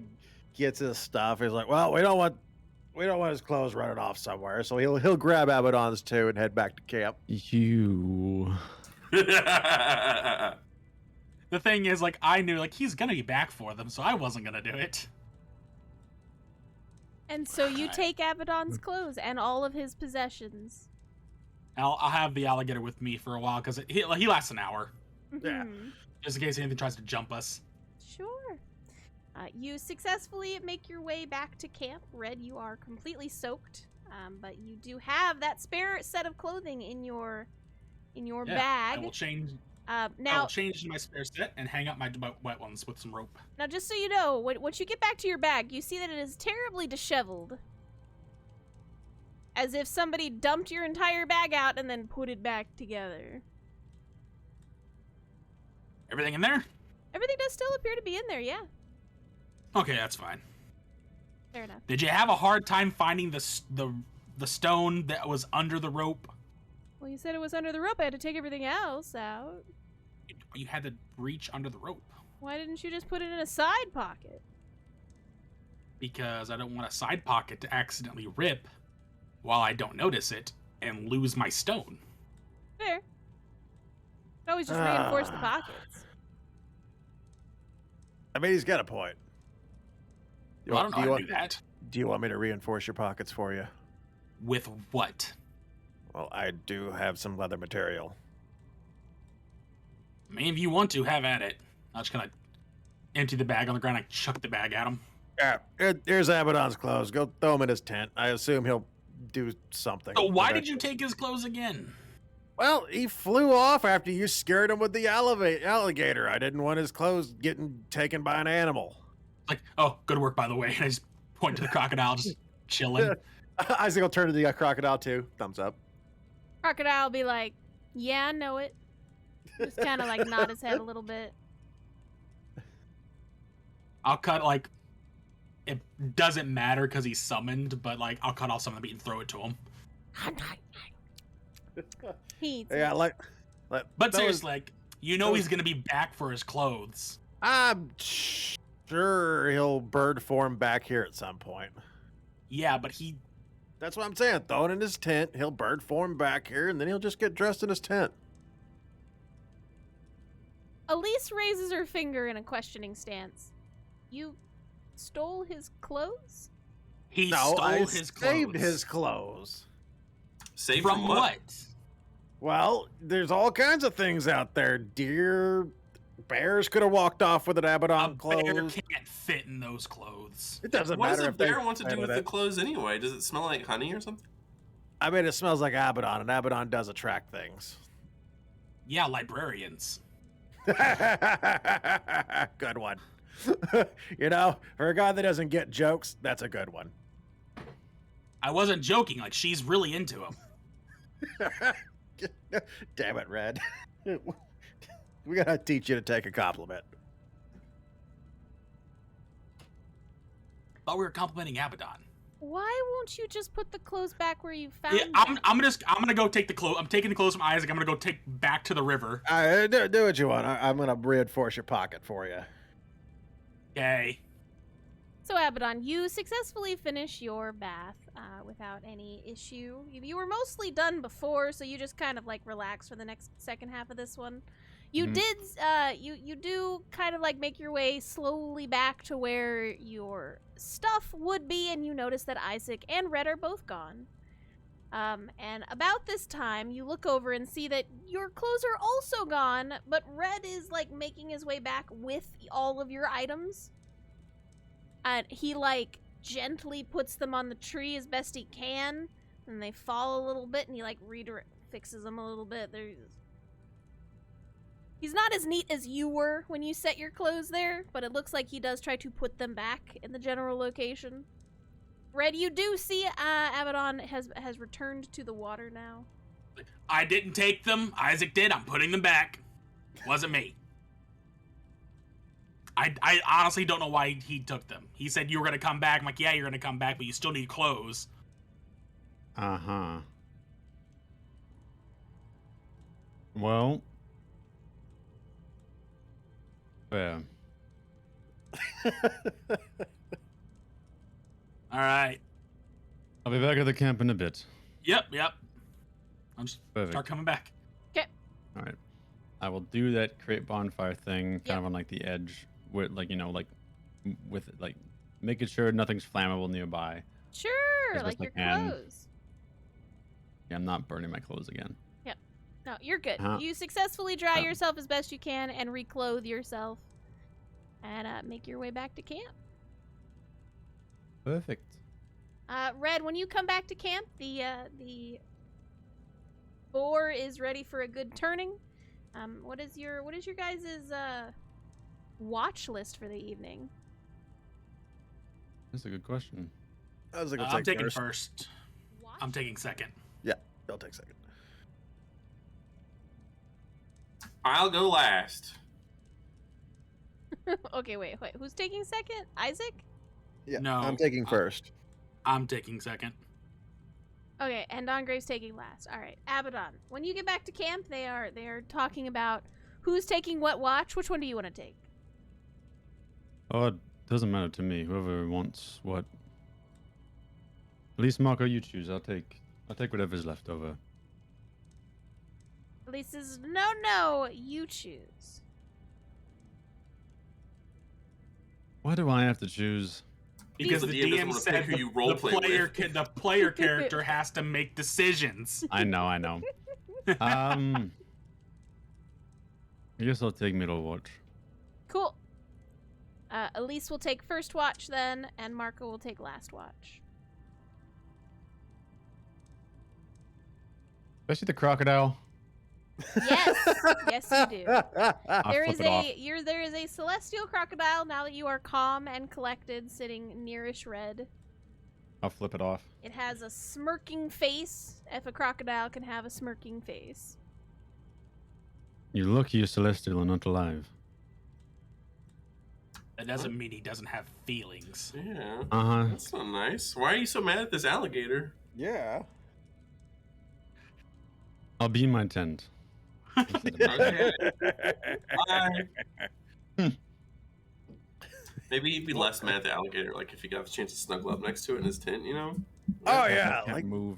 gets his stuff. He's like, well, we don't want his clothes running off somewhere, so he'll grab Abaddon's too and head back to camp. You. The thing is, like, I knew, like, he's gonna be back for them, so I wasn't gonna do it. And so you take Abaddon's clothes and all of his possessions. I'll have the alligator with me for a while because he lasts an hour, Yeah. Mhm. just in case anything tries to jump us. Sure. You successfully make your way back to camp. Red, you are completely soaked, but you do have that spare set of clothing in your bag. I will change. I Now, will change my spare set and hang up my wet ones with some rope. now, just so you know, once you get back to your bag, you see that it is terribly disheveled, as if somebody dumped your entire bag out and then put it back together. Everything in there? Everything does still appear to be in there, yeah. Okay, that's fine. Fair enough. Did you have a hard time finding the stone that was under the rope? Well, you said it was under the rope. I had to take everything else out. You had to reach under the rope Why didn't you just put it in a side pocket? because I don't want a side pocket to accidentally rip while I don't notice it and lose my stone. Fair. You could always just reinforce the pockets. I mean, he's got a point. Well, I don't know how to do that. Do you want me to reinforce your pockets for you? With what? Well, I do have some leather material. I mean, if you want to, have at it. I'm just gonna empty the bag on the ground. I chuck the bag at him. Yeah, here's Abaddon's clothes. Go throw him in his tent. I assume he'll do something. So why did you take his clothes again? Well, he flew off after you scared him with the alligator. I didn't want his clothes getting taken by an animal. Like, oh, good work, by the way. And I just point to the crocodile, just chilling. Isaac will turn to the crocodile too. Thumbs up. Crocodile will be like, yeah, I know it. Just kind of like nod his head a little bit. I'll cut like it doesn't matter because he's summoned, but like I'll cut off some of the meat and throw it to him. He eats Yeah, it. like But that seriously, was- like you know he's gonna be back for his clothes. I'm sure he'll bird form back here at some point. Yeah, but he That's what I'm saying. Throw it in his tent. He'll bird form back here, and then he'll just get dressed in his tent. Elise raises her finger in a questioning stance. You stole his clothes? he No, stole I his clothes. saved his clothes. Save From what? Well, there's all kinds of things out there. Deer, bears could have walked off with an A Abaddon bear clothes. can't fit in those clothes. It doesn't What does matter a if they bear want to play do with the it. clothes anyway? Does it smell like honey or something? I mean, it smells like Abaddon, and Abaddon does attract things. Yeah, librarians. Good one. You know, for a guy that doesn't get jokes, that's a good one. I wasn't joking. Like she's really into him. Damn it, Red. We gotta teach you to take a compliment. Thought we were complimenting Abaddon. Why won't you just put the clothes back where you found Yeah, them? I'm gonna go take the clothes. I'm taking the clothes from Isaac. I'm gonna go take back to the river. Do what you want. I'm gonna reinforce your pocket for you. Okay. So, Abaddon, you successfully finish your bath without any issue. You were mostly done before, so you just kind of like relax for the next second half of this one. You you do kind of like make your way slowly back to where your stuff would be, and you notice that Isaac and Red are both gone. And about this time, you look over and see that your clothes are also gone, but Red is like making his way back with all of your items. And he like gently puts them on the tree as best he can, and they fall a little bit, and he like fixes them a little bit. He's not as neat as you were when you set your clothes there, but it looks like he does try to put them back in the general location. Red, you do see Abaddon has returned to the water now. I didn't take them. Isaac did. I'm putting them back. Wasn't me. I honestly don't know why he took them. He said you were gonna come back. I'm like, yeah, you're gonna come back, but you still need clothes. Uh-huh. Well. Yeah. All right. I'll be back at the camp in a bit. Yep. I'm just Perfect. start coming back. All right. I will do that create bonfire thing kind Yep. of on like the edge with like, you know, like with like making sure nothing's flammable nearby. Sure, As like best your I can. clothes. Yeah, I'm not burning my clothes again. No, you're good. Uh-huh. You successfully dry Um, yourself as best you can and reclothe yourself, and make your way back to camp. Perfect. Red, when you come back to camp, the boar is ready for a good turning. What is your guys' watch list for the evening? That's a good question. I was like, I'm taking first. Watch? I'm taking second. I'll take a second. I'll go last. Okay, wait. Who's taking second? Isaac? Yeah, No, I'm taking first. I'm taking second. Okay, and Dongrave's taking last. All right, Abaddon. When you get back to camp, they are talking about who's taking what watch. Which one do you want to take? Oh, it doesn't matter to me. Whoever wants what. At least Marco, you choose. I'll take whatever's left over. Elise says, no, you choose. Why do I have to choose? Because The the DM doesn't DM wanna said pick who you role play with. the player character has to make decisions. I know. I guess I'll take middle watch. Cool. Elise will take first watch then, and Marco will take last watch. Especially the crocodile. Yes, yes, you do. I'll There flip is it off. there is a celestial crocodile now that you are calm and collected, sitting nearish Red. I'll flip it off. It has a smirking face, if a crocodile can have a smirking face. You look, you're celestial and not alive. That doesn't mean he doesn't have feelings. Yeah. Uh-huh. That's not nice. Why are you so mad at this alligator? Yeah. I'll be in my tent. Okay. Bye. Maybe he'd be less mad at the alligator, like if he got the chance to snuggle up next to it in his tent, you know? Oh yeah, Can't like move.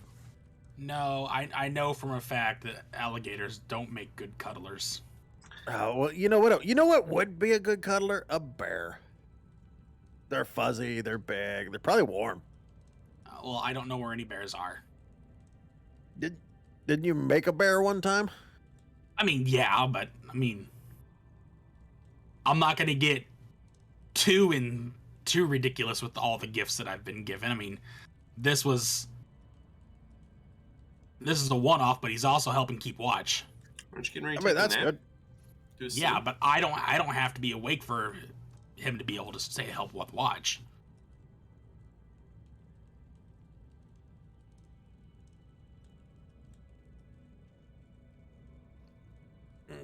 No, I know from a fact that alligators don't make good cuddlers. oh well, you know what? You know what would be a good cuddler? A bear. They're fuzzy. They're big. They're probably warm. Well, I don't know where any bears are. Didn't you make a bear one time? I mean, yeah, but I mean, I'm not gonna get too ridiculous with all the gifts that I've been given. I mean, this is a one-off, but he's also helping keep watch. Aren't you getting ready I to mean, take a that's nap? good. Do a Yeah, sleep? but I don't have to be awake for him to be able to say help with watch.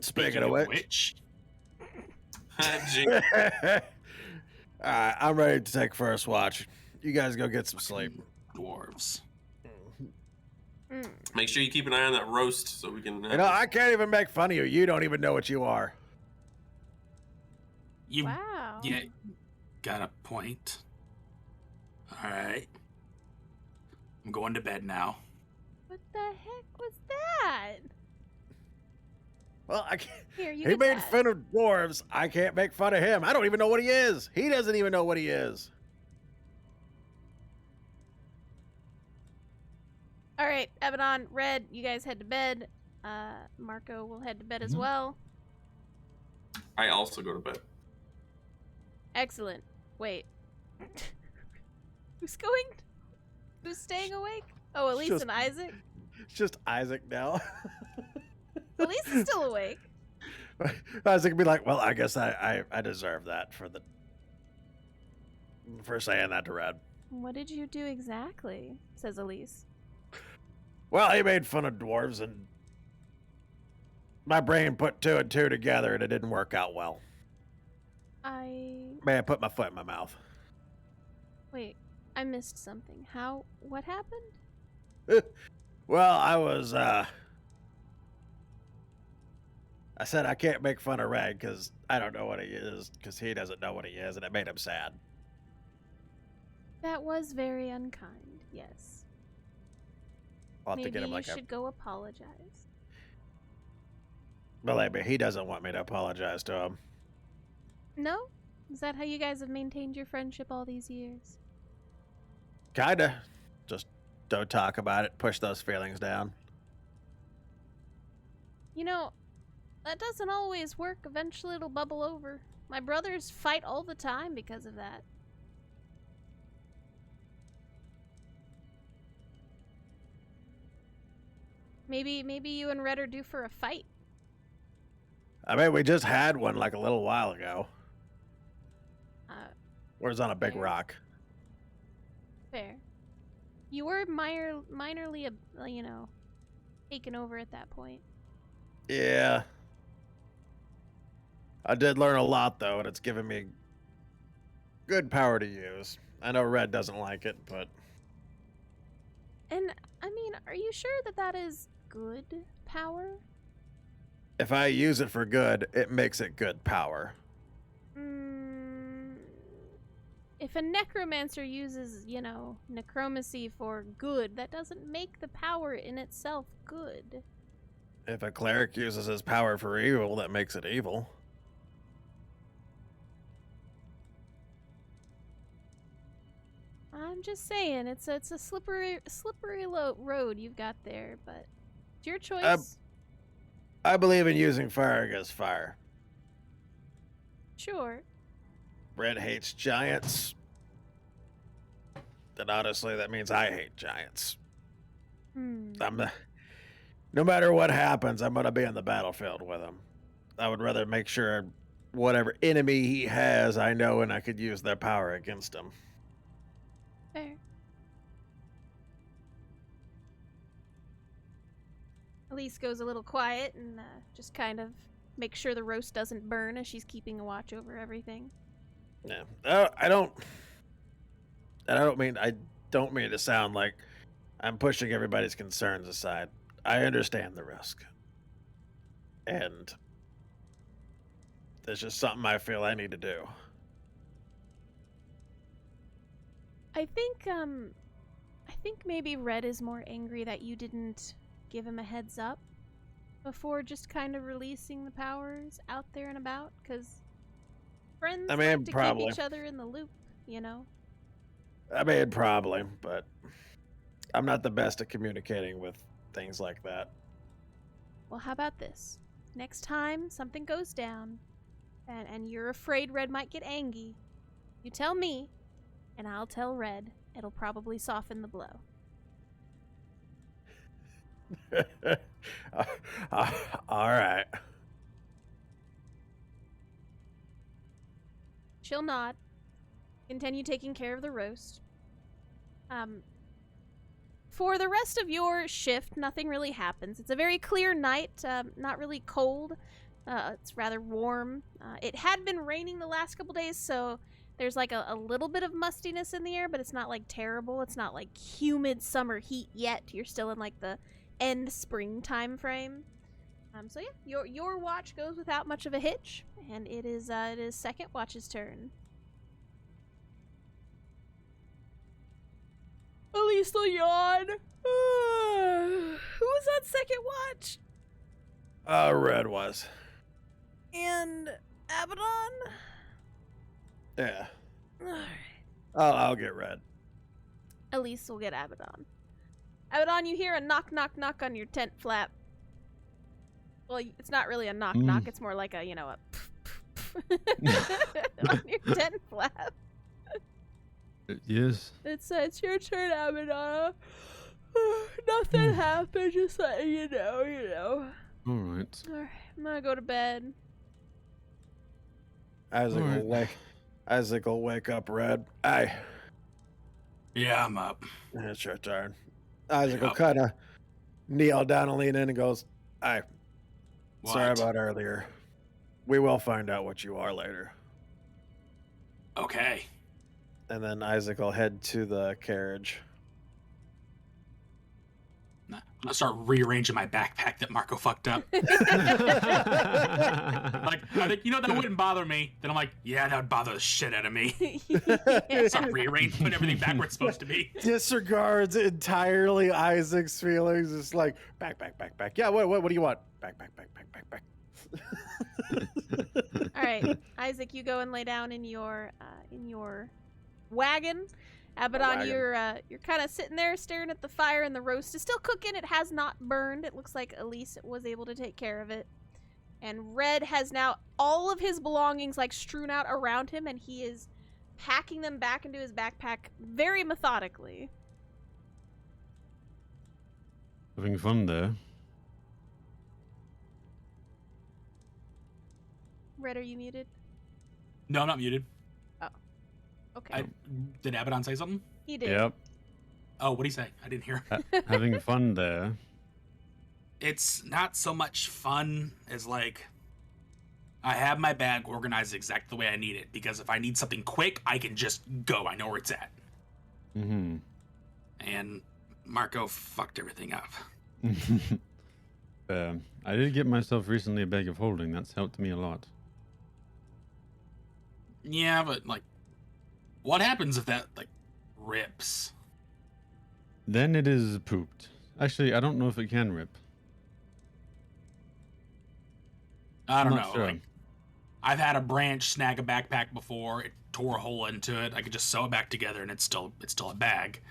Speaking of which, Gee. all right, I'm ready to take first watch. You guys go get some sleep. Dwarves. Mm. Make sure you keep an eye on that roast so we can. You know, I can't even make fun of you. You don't even know what you are. You Wow. yeah, got a point. All right, I'm going to bed now. What the heck was that? Well, I can't. Here, you He get made that. fun of dwarves. I can't make fun of him. I don't even know what he is. He doesn't even know what he is. All right, Abaddon, Red, you guys head to bed. Marco will head to bed as well. I also go to bed. Excellent. Wait. Who's going? Who's staying awake? Oh, Elise Just- and Isaac? It's just Isaac now. Elise is still awake. Isaac would be like, well, I guess I deserve that for saying that to Red. What did you do exactly? Says Elise. Well, he made fun of dwarves, and my brain put two and two together, and it didn't work out well. Man, I put my foot in my mouth. Wait, I missed something. What happened? Well, I said I can't make fun of Red because I don't know what he is, because he doesn't know what he is, and it made him sad. That was very unkind, yes. I'll have to Maybe get him you like should go apologize. Believe me, he doesn't want me to apologize to him. No? Is that how you guys have maintained your friendship all these years? Kinda. Just don't talk about it. Push those feelings down. You know, that doesn't always work. Eventually it'll bubble over. My brothers fight all the time because of that. Maybe you and Red are due for a fight. I mean, we just had one like a little while ago. Uh, Where it was on a big fair. rock. Fair. You were minorly, taken over at that point. Yeah. I did learn a lot, though, and it's given me good power to use. I know Red doesn't like it, but And, I mean, are you sure that that is good power? if I use it for good, it makes it good power. If a necromancer uses, necromancy for good, that doesn't make the power in itself good. If a cleric uses his power for evil, that makes it evil. I'm just saying, it's a slippery road you've got there, but it's your choice. I believe in using fire against fire. Sure. Red hates giants. Then honestly, that means I hate giants. No matter what happens, I'm gonna be on the battlefield with him. I would rather make sure whatever enemy he has, I know, and I could use their power against him. Fair. Elise goes a little quiet and just kind of makes sure the roast doesn't burn as she's keeping a watch over everything. Yeah. I don't mean to sound like I'm pushing everybody's concerns aside. I understand the risk. And there's just something I feel I need to do. I think maybe Red is more angry that you didn't give him a heads up before just kind of releasing the powers out there and about, because friends like to probably. keep each other in the loop, you know? Probably, but I'm not the best at communicating with things like that. Well, how about this? Next time something goes down and you're afraid Red might get angry, you tell me, and I'll tell Red. It'll probably soften the blow. All right. She'll nod. Continue taking care of the roast. For the rest of your shift, nothing really happens. It's a very clear night, not really cold. It's rather warm. It had been raining the last couple days, so there's like a little bit of mustiness in the air, but it's not like terrible. It's not like humid summer heat yet. You're still in like the end spring time frame. So yeah, your watch goes without much of a hitch, and it is second watch's turn. Elise will yawn. Who was on second watch? Red was. And Abaddon? Yeah. Alright. I'll get Red. Elise will get Abaddon. Abaddon, you hear a knock, knock, knock on your tent flap. Well, it's not really a knock, knock. It's more like a, a on your tent flap. Yes. It's your turn, Abaddon. Nothing happened, just letting you know. All right. Alright, I'm gonna go to bed. Isaac will wake up Red. Aye. Yeah, I'm up. It's your turn. Isaac will kind of kneel down and lean in and goes, aye. What? Sorry about earlier. We will find out what you are later. Okay. And then Isaac will head to the carriage. I'll start rearranging my backpack that Marco fucked up. Like, I think, that wouldn't bother me. Then I'm like, yeah, that would bother the shit out of me. Start rearranging, put everything back where it's supposed to be. Disregards entirely Isaac's feelings. It's like, back. Yeah, what do you want? Back. All right, Isaac, you go and lay down in your wagon. Abaddon, you're kind of sitting there staring at the fire, and the roast is still cooking. It has not burned. It looks like Elise was able to take care of it. And Red has now all of his belongings like strewn out around him, and he is packing them back into his backpack very methodically. Having fun there. Red, are you muted? No, I'm not muted. Okay. Did Abaddon say something? He did. Yep. Oh, what'd he say? I didn't hear. Having fun there. It's not so much fun as like, I have my bag organized exactly the way I need it, because if I need something quick, I can just go. I know where it's at. Mm-hmm. And Marco fucked everything up. I did get myself recently a bag of holding. That's helped me a lot. Yeah, but like, what happens if that like rips? Then it is pooped. Actually, I don't know if it can rip. I don't I'm know. not sure. Like, I've had a branch snag a backpack before. It tore a hole into it. I could just sew it back together, and it's still a bag.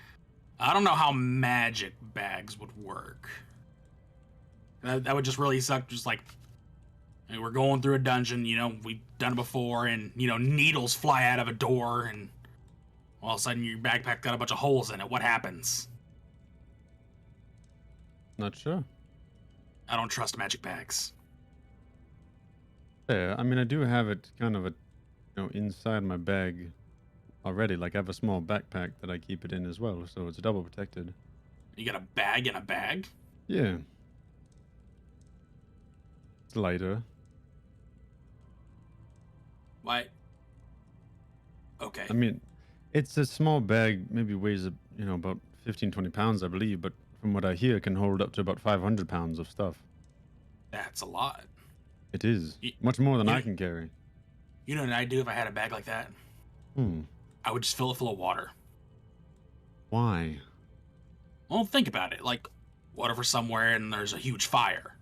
I don't know how magic bags would work. That would just really suck. Just like, we're going through a dungeon, we've done it before, and needles fly out of a door, and all of a sudden your backpack got a bunch of holes in it. What happens? Not sure. I don't trust magic bags. Yeah, I mean, I do have it kind of inside my bag already. Like, I have a small backpack that I keep it in as well, so it's double protected. You got a bag in a bag? Yeah. It's lighter. Why? Okay. I mean, it's a small bag, maybe weighs, about 15, 20 pounds, I believe, but from what I hear, it can hold up to about 500 pounds of stuff. That's a lot. It is. Y- Much more than you- I can carry. You know what I'd do if I had a bag like that? Hmm. I would just fill it full of water. Why? Well, think about it. Like, what if we're somewhere and there's a huge fire?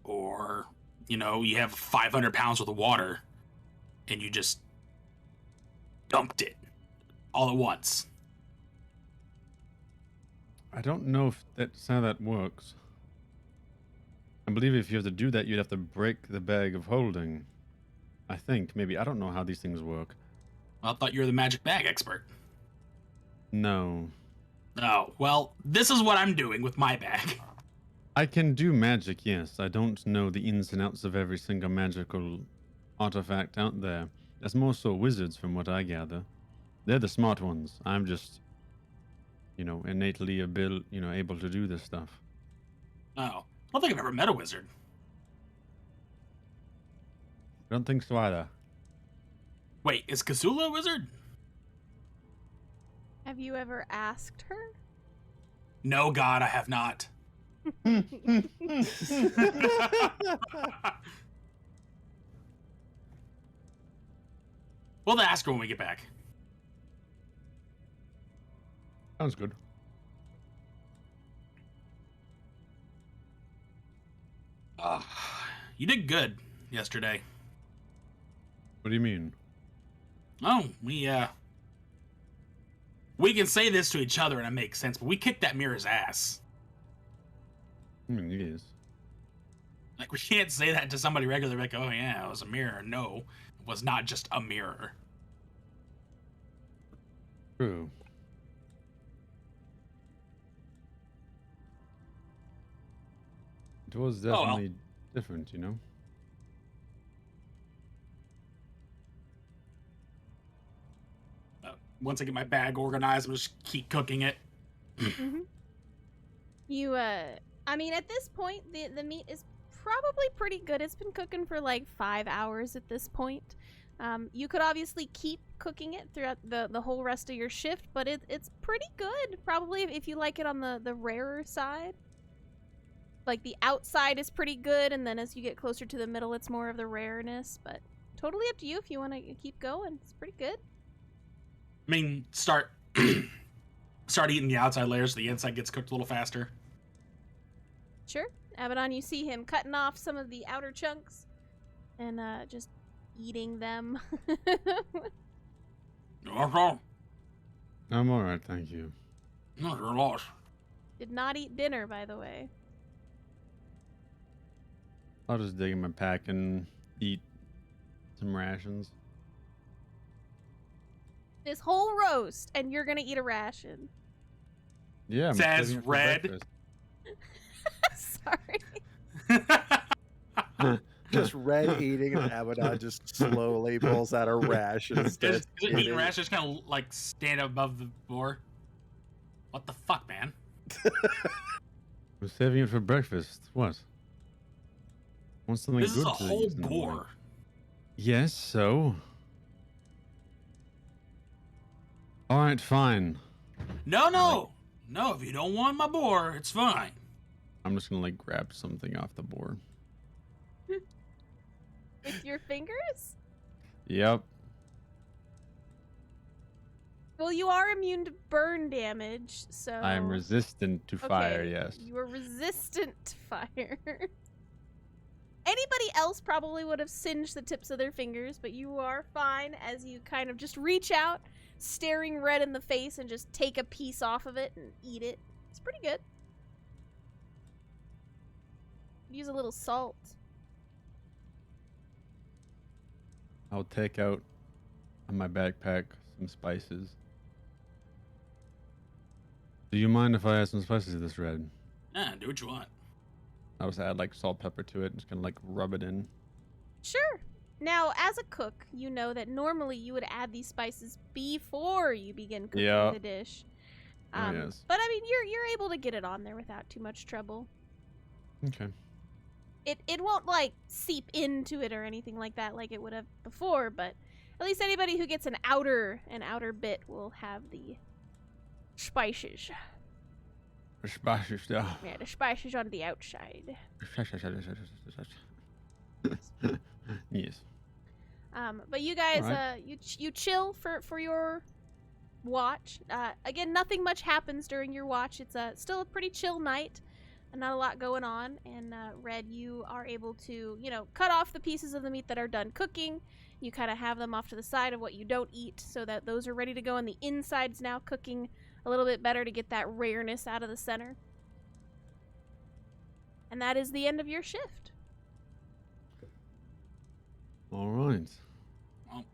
Or, you have 500 pounds worth of water and you just dumped it all at once. I don't know if that's how that works. I believe if you have to do that, you'd have to break the bag of holding. I think, maybe. I don't know how these things work. I thought you were the magic bag expert. No. Oh, well, this is what I'm doing with my bag. I can do magic, yes. I don't know the ins and outs of every single magical artifact out there. That's more so wizards, from what I gather. They're the smart ones. I'm just, innately able to do this stuff. Oh, I don't think I've ever met a wizard. I don't think so either. Wait, is Kazula a wizard? Have you ever asked her? No, God, I have not. We'll ask her when we get back. Sounds good. You did good yesterday. What do you mean? Oh, we can say this to each other and it makes sense, but we kicked that mirror's ass. I mean, yes. Like, we can't say that to somebody regular, like, oh yeah, it was a mirror. No, it was not just a mirror. True. It was well. definitely different, Once I get my bag organized, I'm just keep cooking it. Mm-hmm. You, I mean, at this point, the meat is probably pretty good. It's been cooking for like 5 hours at this point. You could obviously keep cooking it throughout the whole rest of your shift, but it's pretty good. Probably if you like it on the rarer side. Like, the outside is pretty good, and then as you get closer to the middle, it's more of the rareness. But totally up to you if you want to keep going. It's pretty good. I mean, start eating the outside layers so the inside gets cooked a little faster. Sure. Abaddon, you see him cutting off some of the outer chunks and just eating them. No, I'm alright, thank you. you're lost. Did not eat dinner, by the way. I'll just dig in my pack and eat some rations. This whole roast, and you're gonna eat a ration. Yeah, I'm Says saving it for red. breakfast. Sorry. Just red eating, and Abaddon just slowly pulls out a ration. Just eating rash, just kind of like stand above the boar. What the fuck, man? I'm saving it for breakfast. What? Want something This good is a to whole eat in the morning. boar. Yes, so. Alright, fine. No. If you don't want my boar, it's fine. I'm just gonna grab something off the board. With your fingers? Yep. Well, you are immune to burn damage, so... I am resistant to fire, yes. You are resistant to fire. Anybody else probably would have singed the tips of their fingers, but you are fine as you kind of just reach out, staring red in the face, and just take a piece off of it and eat it. It's pretty good. Use a little salt. I'll take out on my backpack some spices. Do you mind if I add some spices to this red? Yeah, do what you want. I'll just add salt, pepper to it, and just gonna rub it in. Sure. Now, as a cook, you know that normally you would add these spices before you begin cooking Yeah. the dish. Yes. But I mean, you're able to get it on there without too much trouble. Okay. It won't like seep into it or anything like that like it would have before, but at least anybody who gets an outer bit will have the spices. Yeah. Yeah, the spices on the outside. Yes. But you guys, Alright. you chill for your watch. Again, nothing much happens during your watch. It's still a pretty chill night, and not a lot going on. And Red, you are able to, cut off the pieces of the meat that are done cooking. You kind of have them off to the side of what you don't eat, so that those are ready to go, and the inside's now cooking a little bit better to get that rareness out of the center. And that is the end of your shift. All right. Well.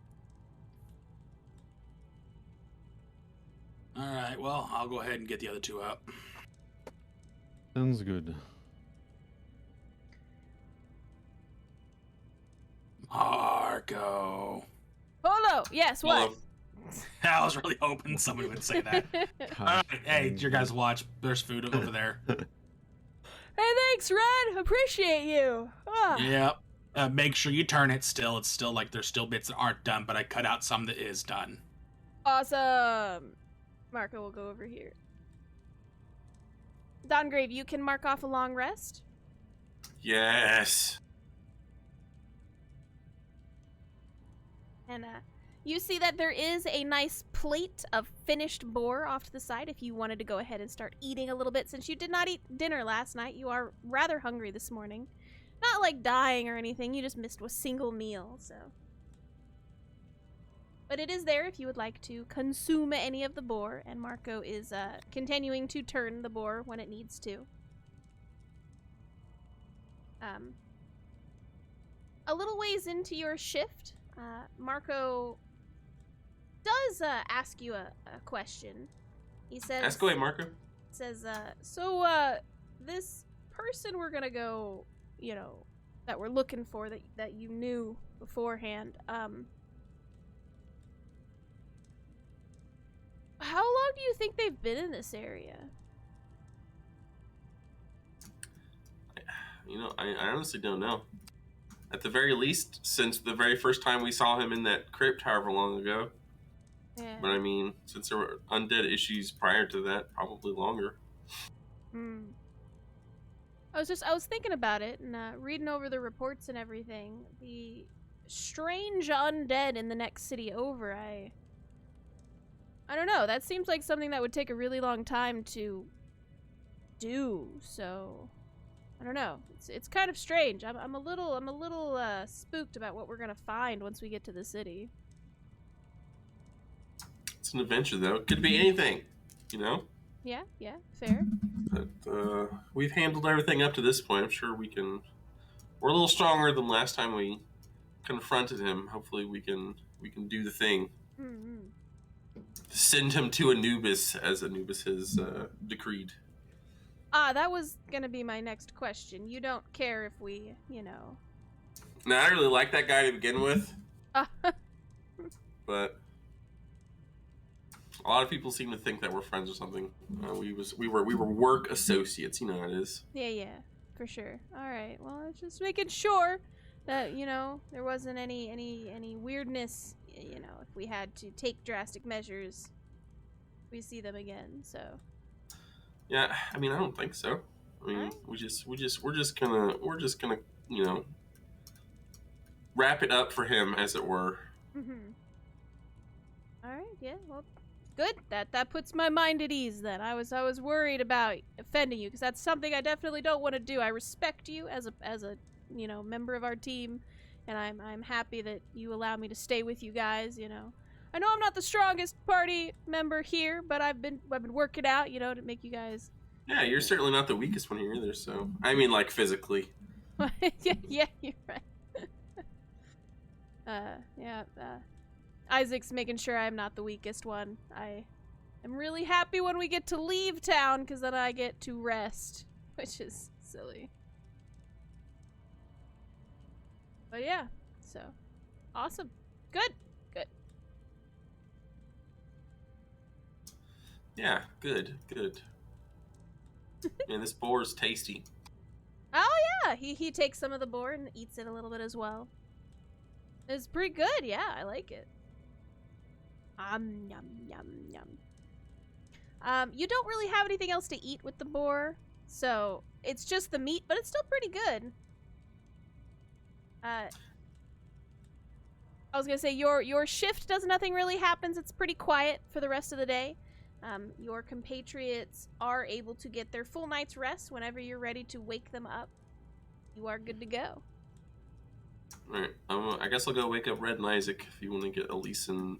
All right. Well, I'll go ahead and get the other two out. Sounds good. Marco. Polo, yes, what? I was really hoping somebody would say that. All right. Hey, it's your guys' watch. There's food over there. Hey, thanks, Red. Appreciate you. Ah. Yep. Make sure you turn it still. It's still like there's still bits that aren't done, but I cut out some that is done. Awesome. Marco will go over here. Dongrave, you can mark off a long rest. Yes. And you see that there is a nice plate of finished boar off to the side if you wanted to go ahead and start eating a little bit. Since you did not eat dinner last night, you are rather hungry this morning. Not like dying or anything, you just missed a single meal, so. But it is there if you would like to consume any of the boar, and Marco is continuing to turn the boar when it needs to. A little ways into your shift, Marco does ask you a question. He says, Ask away, Marco. Says, this person we're gonna go, that we're looking for, that you knew beforehand, how long do you think they've been in this area? I honestly don't know. At the very least, since the very first time we saw him in that crypt however long ago. Yeah. But I mean, since there were undead issues prior to that, probably longer. I was thinking about it and reading over the reports and everything. The strange undead in the next city over, I don't know. That seems like something that would take a really long time to do. So I don't know. It's kind of strange. I'm a little spooked about what we're gonna find once we get to the city. It's an adventure, though. It could be anything, Yeah, fair. But we've handled everything up to this point. I'm sure we can. We're a little stronger than last time we confronted him. Hopefully, we can do the thing. Mm-hmm. Send him to Anubis, as Anubis has decreed. That was gonna be my next question. You don't care if we, Now, I really like that guy to begin with, but a lot of people seem to think that we're friends or something. We were work associates. You know how it is. Yeah, for sure. All right. Well, I was just making sure that there wasn't any weirdness. If we had to take drastic measures, we see them again. So. Yeah, I mean, I don't think so. I mean, Right. we're just gonna wrap it up for him, as it were. Mm-hmm. All right. Yeah. Well, good. That puts my mind at ease. Then I was worried about offending you, because that's something I definitely don't want to do. I respect you as a member of our team, and I'm happy that you allow me to stay with you guys. I know I'm not the strongest party member here, but I've been working out, to make you guys. Yeah, you're certainly not the weakest one here either. So I mean, like, physically. yeah, you're right. Isaac's making sure I'm not the weakest one. I am really happy when we get to leave town, because then I get to rest, which is silly. But yeah, so awesome. Good. Yeah, good, good. Man, this boar is tasty. Oh yeah, he takes some of the boar and eats it a little bit as well. It's pretty good. Yeah, I like it. Yum yum yum. You don't really have anything else to eat with the boar, so it's just the meat, but it's still pretty good. I was gonna say your shift does nothing really happens. It's pretty quiet for the rest of the day. Your compatriots are able to get their full night's rest whenever you're ready to wake them up. You are good to go. Alright, I guess I'll go wake up Red and Isaac if you want to get Elise and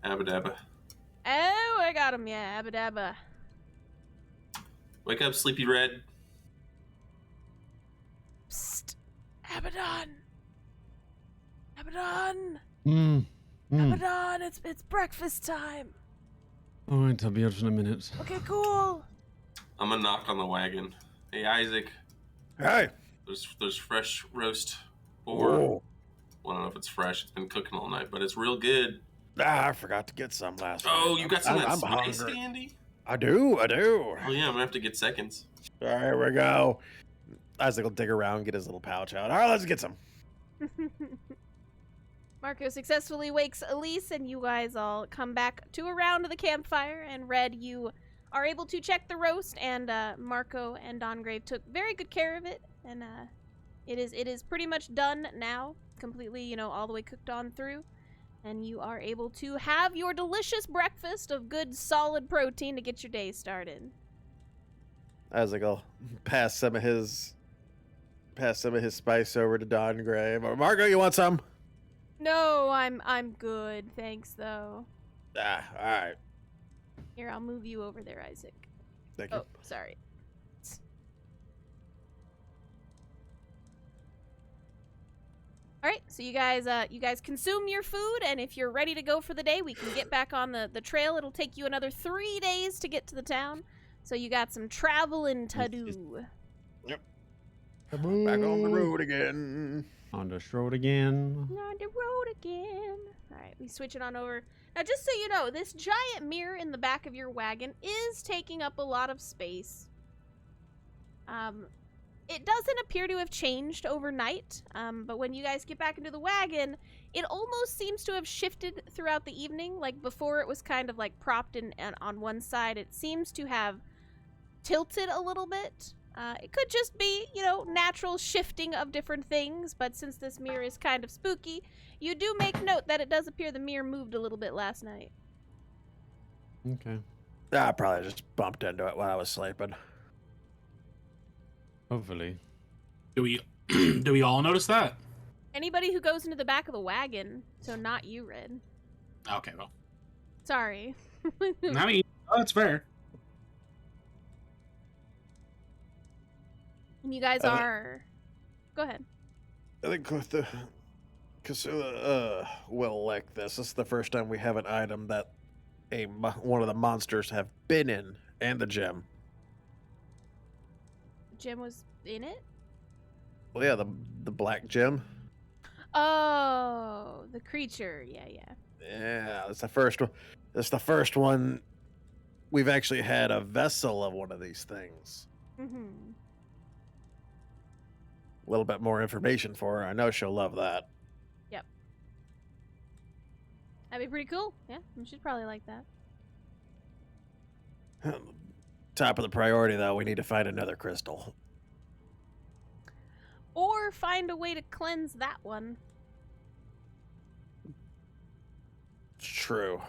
Abadabba. Oh, I got him, yeah, Abadabba. Wake up, Sleepy Red. Psst, Abaddon. Abaddon. Abaddon, it's breakfast time. All right, I'll be out in a minute. Okay, cool. I'm gonna knock on the wagon. Hey, Isaac. Hey. There's fresh roast boar. Oh. Well, I don't know if it's fresh. It's been cooking all night, but it's real good. I forgot to get some last night. Oh, you got some of that I'm spice, hungry. Andy? I do. Oh yeah, I'm gonna have to get seconds. All right, here we go. Isaac will dig around, get his little pouch out. All right, let's get some. Marco successfully wakes Elise, and you guys all come back to a round of the campfire. And Red, you are able to check the roast, and Marco and Dongrave took very good care of it, and it is pretty much done now, completely, all the way cooked on through, and you are able to have your delicious breakfast of good solid protein to get your day started. Isaac will pass some of his spice over to Dongrave. Or Margo, you want some? No, I'm good, thanks though. All right. Here, I'll move you over there, Isaac. Thank you. Oh, sorry. All right, so you guys consume your food, and if you're ready to go for the day, we can get back on the trail. It'll take you another 3 days to get to the town, so you got some traveling to do. Yep. Back on the road again. On the road again. On the road again. All right, we switch it on over. Now, just so you know, this giant mirror in the back of your wagon is taking up a lot of space. It doesn't appear to have changed overnight, but when you guys get back into the wagon, it almost seems to have shifted throughout the evening. Like, before it was kind of like propped in on one side, it seems to have tilted a little bit. It could just be, natural shifting of different things, but since this mirror is kind of spooky, you do make note that it does appear the mirror moved a little bit last night. Okay. I probably just bumped into it while I was sleeping. Hopefully. Do we all notice that? Anybody who goes into the back of the wagon, so not you, Red. Okay, well. Sorry. I mean, that's fair. And you guys are... Go ahead. I think Kasula will like this. This is the first time we have an item that one of the monsters have been in, and the gem. Jim was in it? Well, yeah, the black gem. Oh, the creature. Yeah. Yeah, that's the first one. That's the first one we've actually had a vessel of one of these things. Mm-hmm. A little bit more information for her. I know she'll love that. Yep. That'd be pretty cool. Yeah, she'd probably like that. Top of the priority, though, we need to find another crystal. Or find a way to cleanse that one. It's true.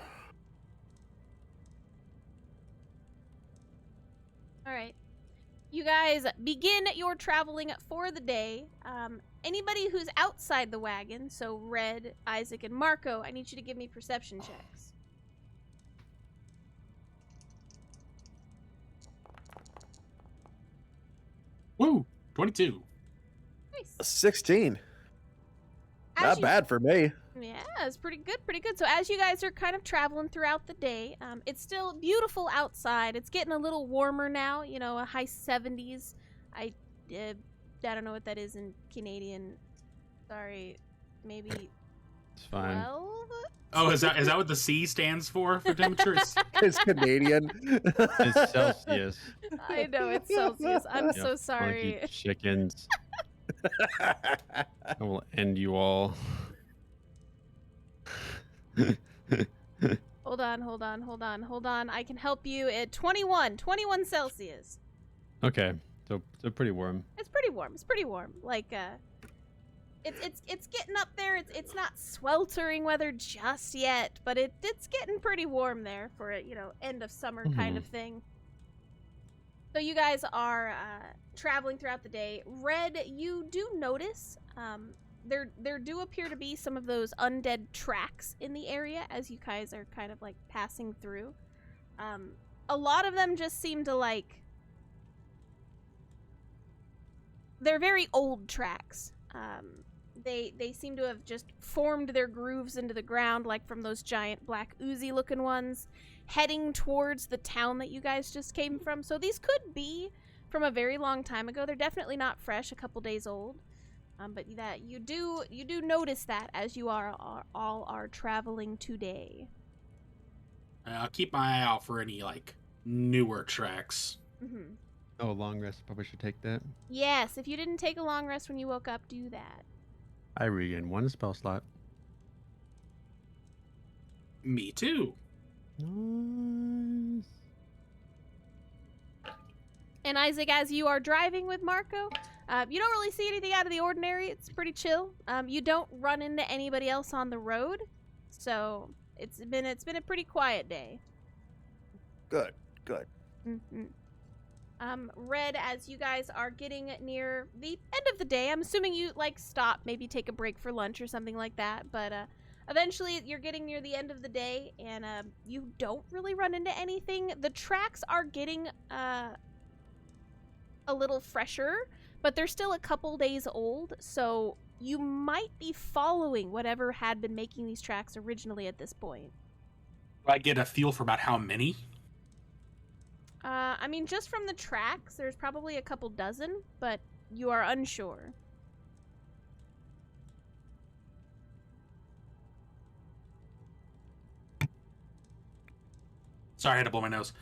All right. You guys begin your traveling for the day. Anybody who's outside the wagon, so Red, Isaac, and Marco, I need you to give me perception checks. Woo! 22. Nice. 16. As Not you- bad for me. Yeah, it's pretty good. So as you guys are kind of traveling throughout the day, it's still beautiful outside. It's getting a little warmer now, a high 70s. I don't know what that is in Canadian. Sorry, maybe It's fine. 12? Oh, is that what the C stands for temperature? It's Canadian. It's Celsius. I know it's Celsius. I'm You so funky sorry. chickens. I will end you all. Hold on. I can help you at 21 Celsius. Okay, so pretty warm. It's pretty warm. Like it's getting up there. It's not sweltering weather just yet, but it's getting pretty warm there for a, end of summer kind of thing. So you guys are traveling throughout the day. Red, you do notice there do appear to be some of those undead tracks in the area as you guys are kind of like passing through. A lot of them just seem to like they're very old tracks. They seem to have just formed their grooves into the ground, like from those giant black oozy looking ones, heading towards the town that you guys just came from. So these could be from a very long time ago. They're definitely not fresh, a couple days old. But that you do notice that as you all are traveling today. I'll keep my eye out for any like newer tracks. Mm-hmm. Oh, long rest. Probably should take that. Yes, if you didn't take a long rest when you woke up, do that. I regain 1 spell slot. Me too. Nice. And Isaac, as you are driving with Marco, you don't really see anything out of the ordinary. It's pretty chill. You don't run into anybody else on the road, so it's been a pretty quiet day. Good. Mm-hmm. Red, as you guys are getting near the end of the day, I'm assuming you like stop, maybe take a break for lunch or something like that. But eventually, you're getting near the end of the day, and you don't really run into anything. The tracks are getting a little fresher, but they're still a couple days old, so you might be following whatever had been making these tracks originally at this point. Do I get a feel for about how many? I mean, just from the tracks, there's probably a couple dozen, but you are unsure. Sorry, I had to blow my nose.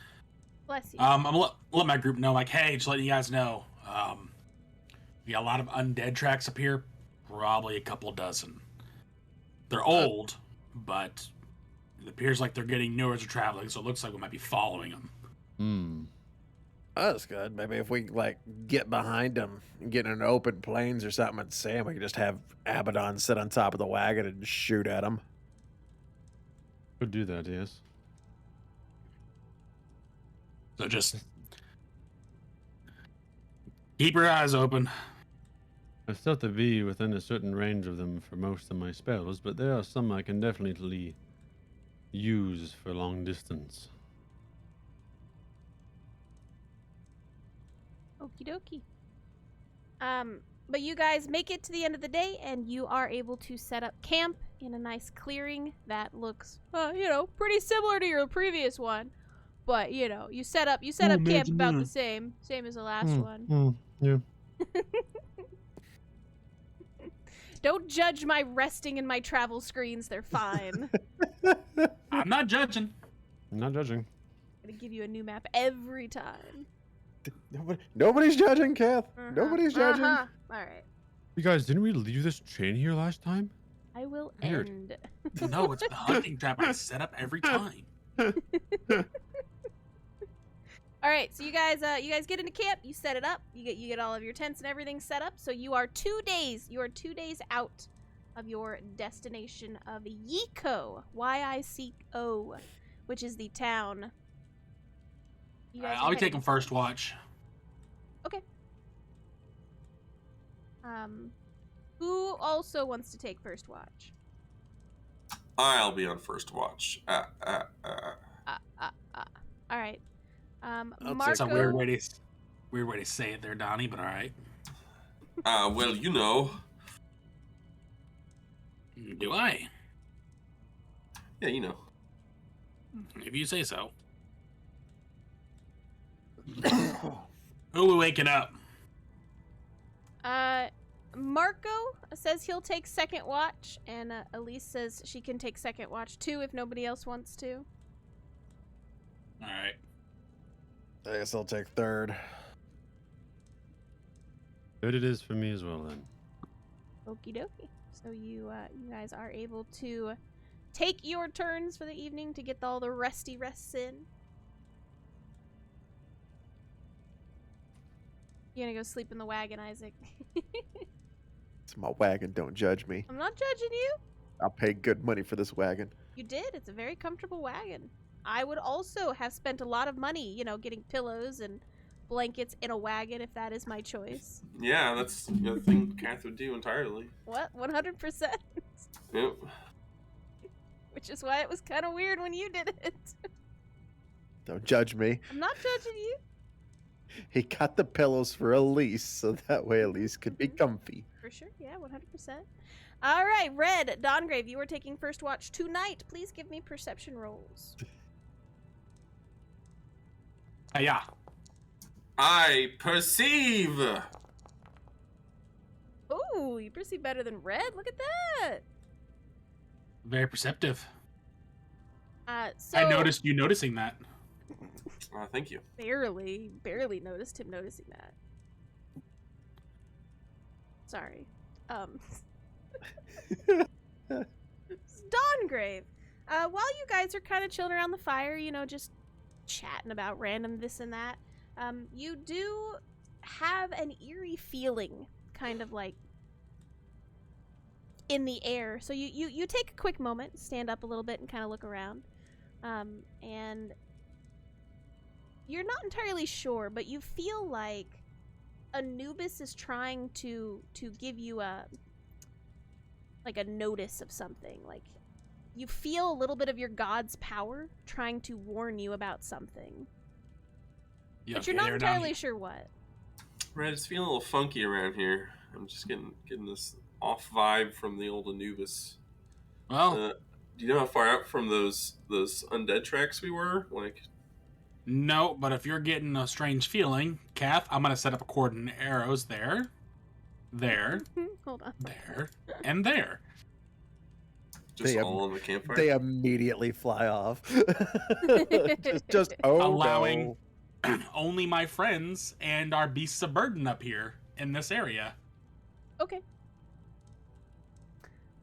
Bless you. I'm gonna let my group know, like, hey, just letting you guys know, we got a lot of undead tracks up here, probably a couple dozen. They're old, but it appears like they're getting newer as they're traveling, so it looks like we might be following them. That's good. Maybe if we like get behind them and get in an open plains or something and Sam, we can just have Abaddon sit on top of the wagon and shoot at them. Could do that, yes. So just keep your eyes open. I still have to be within a certain range of them for most of my spells, but there are some I can definitely use for long distance. Okie dokie. But you guys make it to the end of the day, and you are able to set up camp in a nice clearing that looks, pretty similar to your previous one. But you set up camp about the same as the last one. Yeah. Don't judge my resting in my travel screens; they're fine. I'm not judging. I'm not judging. I'm gonna give you a new map every time. Nobody's judging, Kath. Nobody's judging. All right. You guys, didn't we leave this chain here last time? I will Weird. end. No, it's the hunting trap I set up every time. All right, so you guys get into camp. You set it up. You get all of your tents and everything set up. So you are 2 days. You are 2 days out of your destination of Yico, Y-I-C-O, which is the town. You guys I'll are be taking first watch. Okay. Who also wants to take first watch? I'll be on first watch. All right. Marco. That's a weird way to say it there, Donnie, but all right. Well, you know. Do I? Yeah, you know. If you say so. Who are we waking up? Marco says he'll take second watch, and Elise says she can take second watch too if nobody else wants to. All right. I guess I'll take third. Good it is for me as well then. Okie dokie. So you guys are able to take your turns for the evening to get all the resty rests in. You gonna go sleep in the wagon, Isaac? It's my wagon. Don't judge me. I'm not judging you. I'll pay good money for this wagon. You did. It's a very comfortable wagon. I would also have spent a lot of money, getting pillows and blankets in a wagon if that is my choice. Yeah, that's the thing Kath would do entirely. What? 100%? Yep. Which is why it was kind of weird when you did it. Don't judge me. I'm not judging you. He got the pillows for Elise, so that way Elise could be comfy. For sure, yeah, 100%. All right, Red, Dawngrave, you are taking first watch tonight. Please give me perception rolls. Yeah. I perceive. Ooh, you perceive better than Red. Look at that. Very perceptive. So I noticed you noticing that. Thank you. barely noticed him noticing that. Sorry. Dawngrave. While you guys are kind of chilling around the fire, just chatting about random this and that, you do have an eerie feeling, kind of like in the air. So you take a quick moment, stand up a little bit, and kind of look around, and you're not entirely sure, but you feel like Anubis is trying to give you a notice of something. Like, you feel a little bit of your god's power trying to warn you about something. But you're not entirely sure what. Red, it's feeling a little funky around here. I'm just getting this off vibe from the old Anubis. Well, Do you know how far out from those undead tracks we were? Like, no, but if you're getting a strange feeling, Kath, I'm gonna set up a coordinate arrows there, Hold on. there, and there. just all on the campfire. They immediately fly off. just Allowing no. only my friends and our beasts of burden up here in this area. Okay.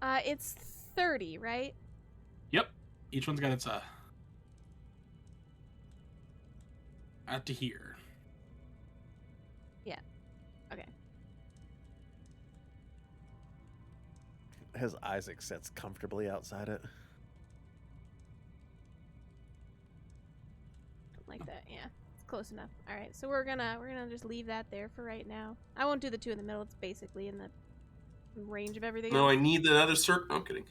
It's 30, right? Yep. Each one's got its out to here. Yeah. Okay. As Isaac sits comfortably outside it. Like that, yeah. It's close enough. All right, so we're gonna just leave that there for right now. I won't do the two in the middle. It's basically in the range of everything. No, else. I need the other circle. No, I'm kidding.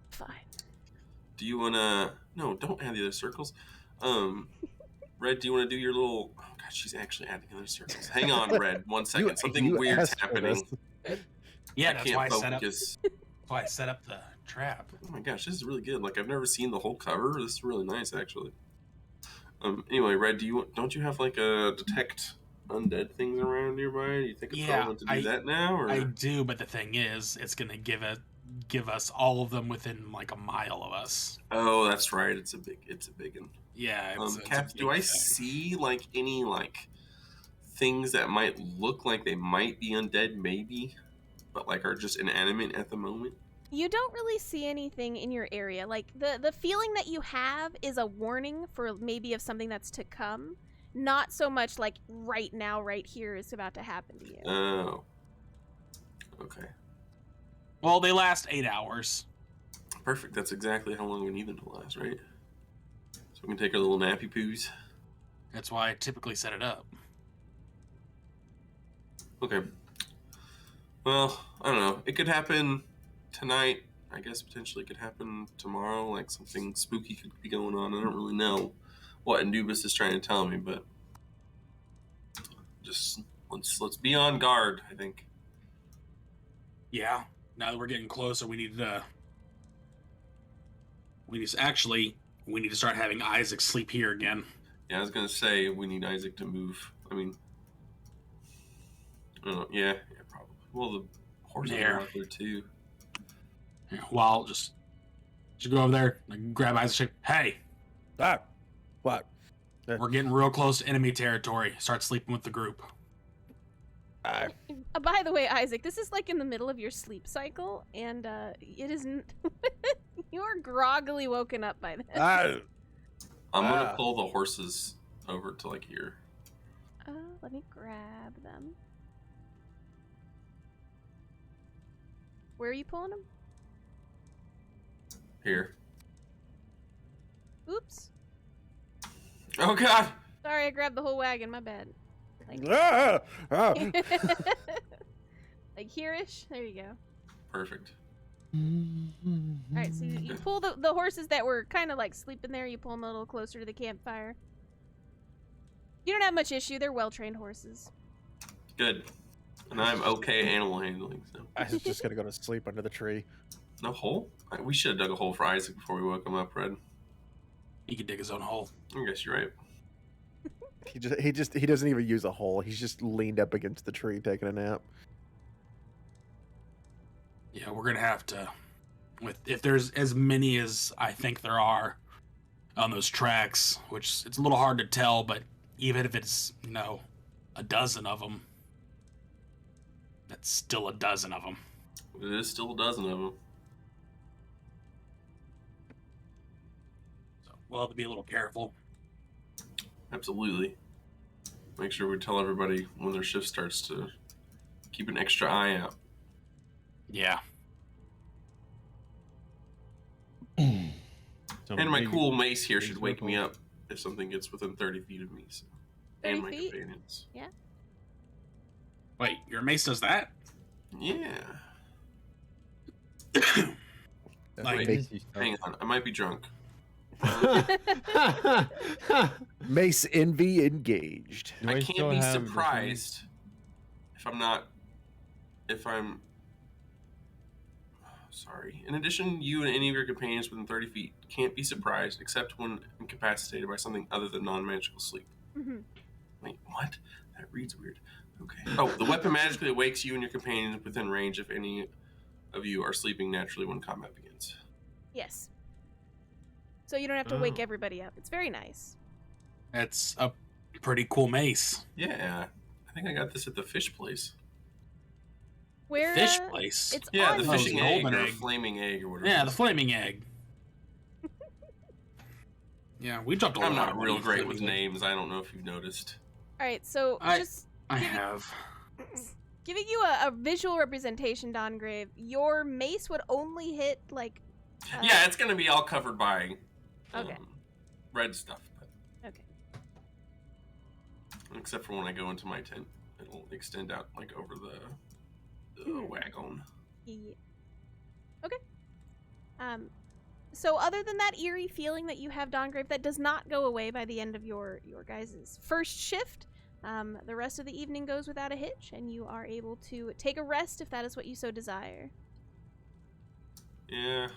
Fine. Do you wanna? No, don't add the other circles. Red, do you want to do your little? Oh God, she's actually adding other circles. Hang on, Red. 1 second. Something you weird's asked for happening. Yeah, I that's can't why focus. I set up the trap. Oh my gosh, this is really good. Like, I've never seen the whole cover. This is really nice, actually. Anyway, Red, don't you have like a detect undead things around nearby? Do you think it's relevant to do that now? Or? I do, but the thing is, it's gonna give us all of them within like a mile of us. Oh, that's right. It's a big one. Yeah. Kath, do I thing. see like any like things that might look like they might be undead, maybe, but like are just inanimate at the moment? You don't really see anything in your area. Like, the feeling that you have is a warning for maybe of something that's to come. Not so much like right now, right here is about to happen to you. Oh. Okay. Well, they last 8 hours. Perfect. That's exactly how long we need them to last, right? So we can take our little nappy poos. That's why I typically set it up. Okay. Well, I don't know. It could happen tonight. I guess potentially it could happen tomorrow. Like something spooky could be going on. I don't really know what Anubis is trying to tell me, but just let's be on guard, I think. Yeah. Now that we're getting closer, we need to start having Isaac sleep here again. Yeah, I was gonna say we need Isaac to move. I mean, Oh, yeah, probably. Well, the horses There. are out there too. Yeah, well, just go over there, like, grab Isaac. Hey, Ah, what? we're getting real close to enemy territory. Start sleeping with the group. By the way, Isaac, this is like in the middle of your sleep cycle, and it isn't. You are groggily woken up by this. I'm gonna Ah. pull the horses over to like here. Let me grab them. Where are you pulling them? Here. Oops. Oh God! Sorry, I grabbed the whole wagon. My bad. Like, Ah, ah. like here-ish. There you go. Perfect. Alright, so you pull the horses that were kind of like sleeping there, you pull them a little closer to the campfire. You don't have much issue, they're well-trained horses. Good. And I'm okay animal handling, so. I was just gonna go to sleep under the tree. No hole? We should have dug a hole for Isaac before we woke him up, Red. He could dig his own hole. I guess you're right. He doesn't even use a hole. He's just leaned up against the tree taking a nap. Yeah, we're gonna have to. If there's as many as I think there are on those tracks, which it's a little hard to tell, but even if it's, a dozen of them, that's still a dozen of them. It is still a dozen of them. So we'll have to be a little careful. Absolutely. Make sure we tell everybody when their shift starts to keep an extra eye out. Yeah. And my cool mace here should wake me up if something gets within 30 feet of me. So. 30 And my feet? companions. Yeah. Wait, your mace does that? Yeah. Like, Wait, hang on. I might be drunk. Mace envy engaged. I can't be surprised if I'm sorry. In addition, you and any of your companions within 30 feet can't be surprised except when incapacitated by something other than non-magical sleep. Mm-hmm. Wait, what? That reads weird. Okay. Oh, the weapon magically awakes you and your companions within range if any of you are sleeping naturally when combat begins. Yes. So you don't have to wake everybody up. It's very nice. That's a pretty cool mace. Yeah. I think I got this at the fish place. Where Fish place? It's Yeah, on the Oh, fishing the egg golden or egg. flaming egg or whatever. Yeah, the flaming egg. Yeah, we dropped a lot I'm of not money real on great flaming with egg. names. I don't know if you've noticed. All right, so I just have. giving you a visual representation, Dongrave. Your mace would only hit like. Yeah, it's gonna be all covered by Okay. red stuff. But Okay. except for when I go into my tent, it'll extend out like over the wagon. Yeah. Okay. So other than that eerie feeling that you have, Dongrave, that does not go away by the end of your guys' first shift. The rest of the evening goes without a hitch, and you are able to take a rest if that is what you so desire. Yeah.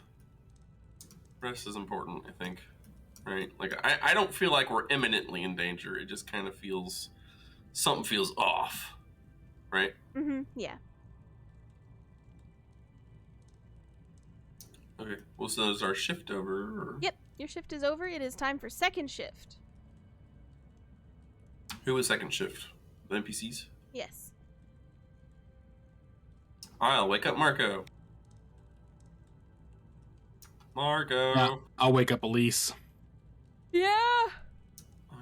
Rest is important, I think. Right? Like, I don't feel like we're imminently in danger. It just kind of feels... Something feels off. Right? Mm-hmm. Yeah. Okay. Well, so is our shift over? Or... Yep. Your shift is over. It is time for second shift. Who was second shift? The NPCs? Yes. I'll wake up Marco. Marco. Yeah, I'll wake up Elise. Yeah. Oh,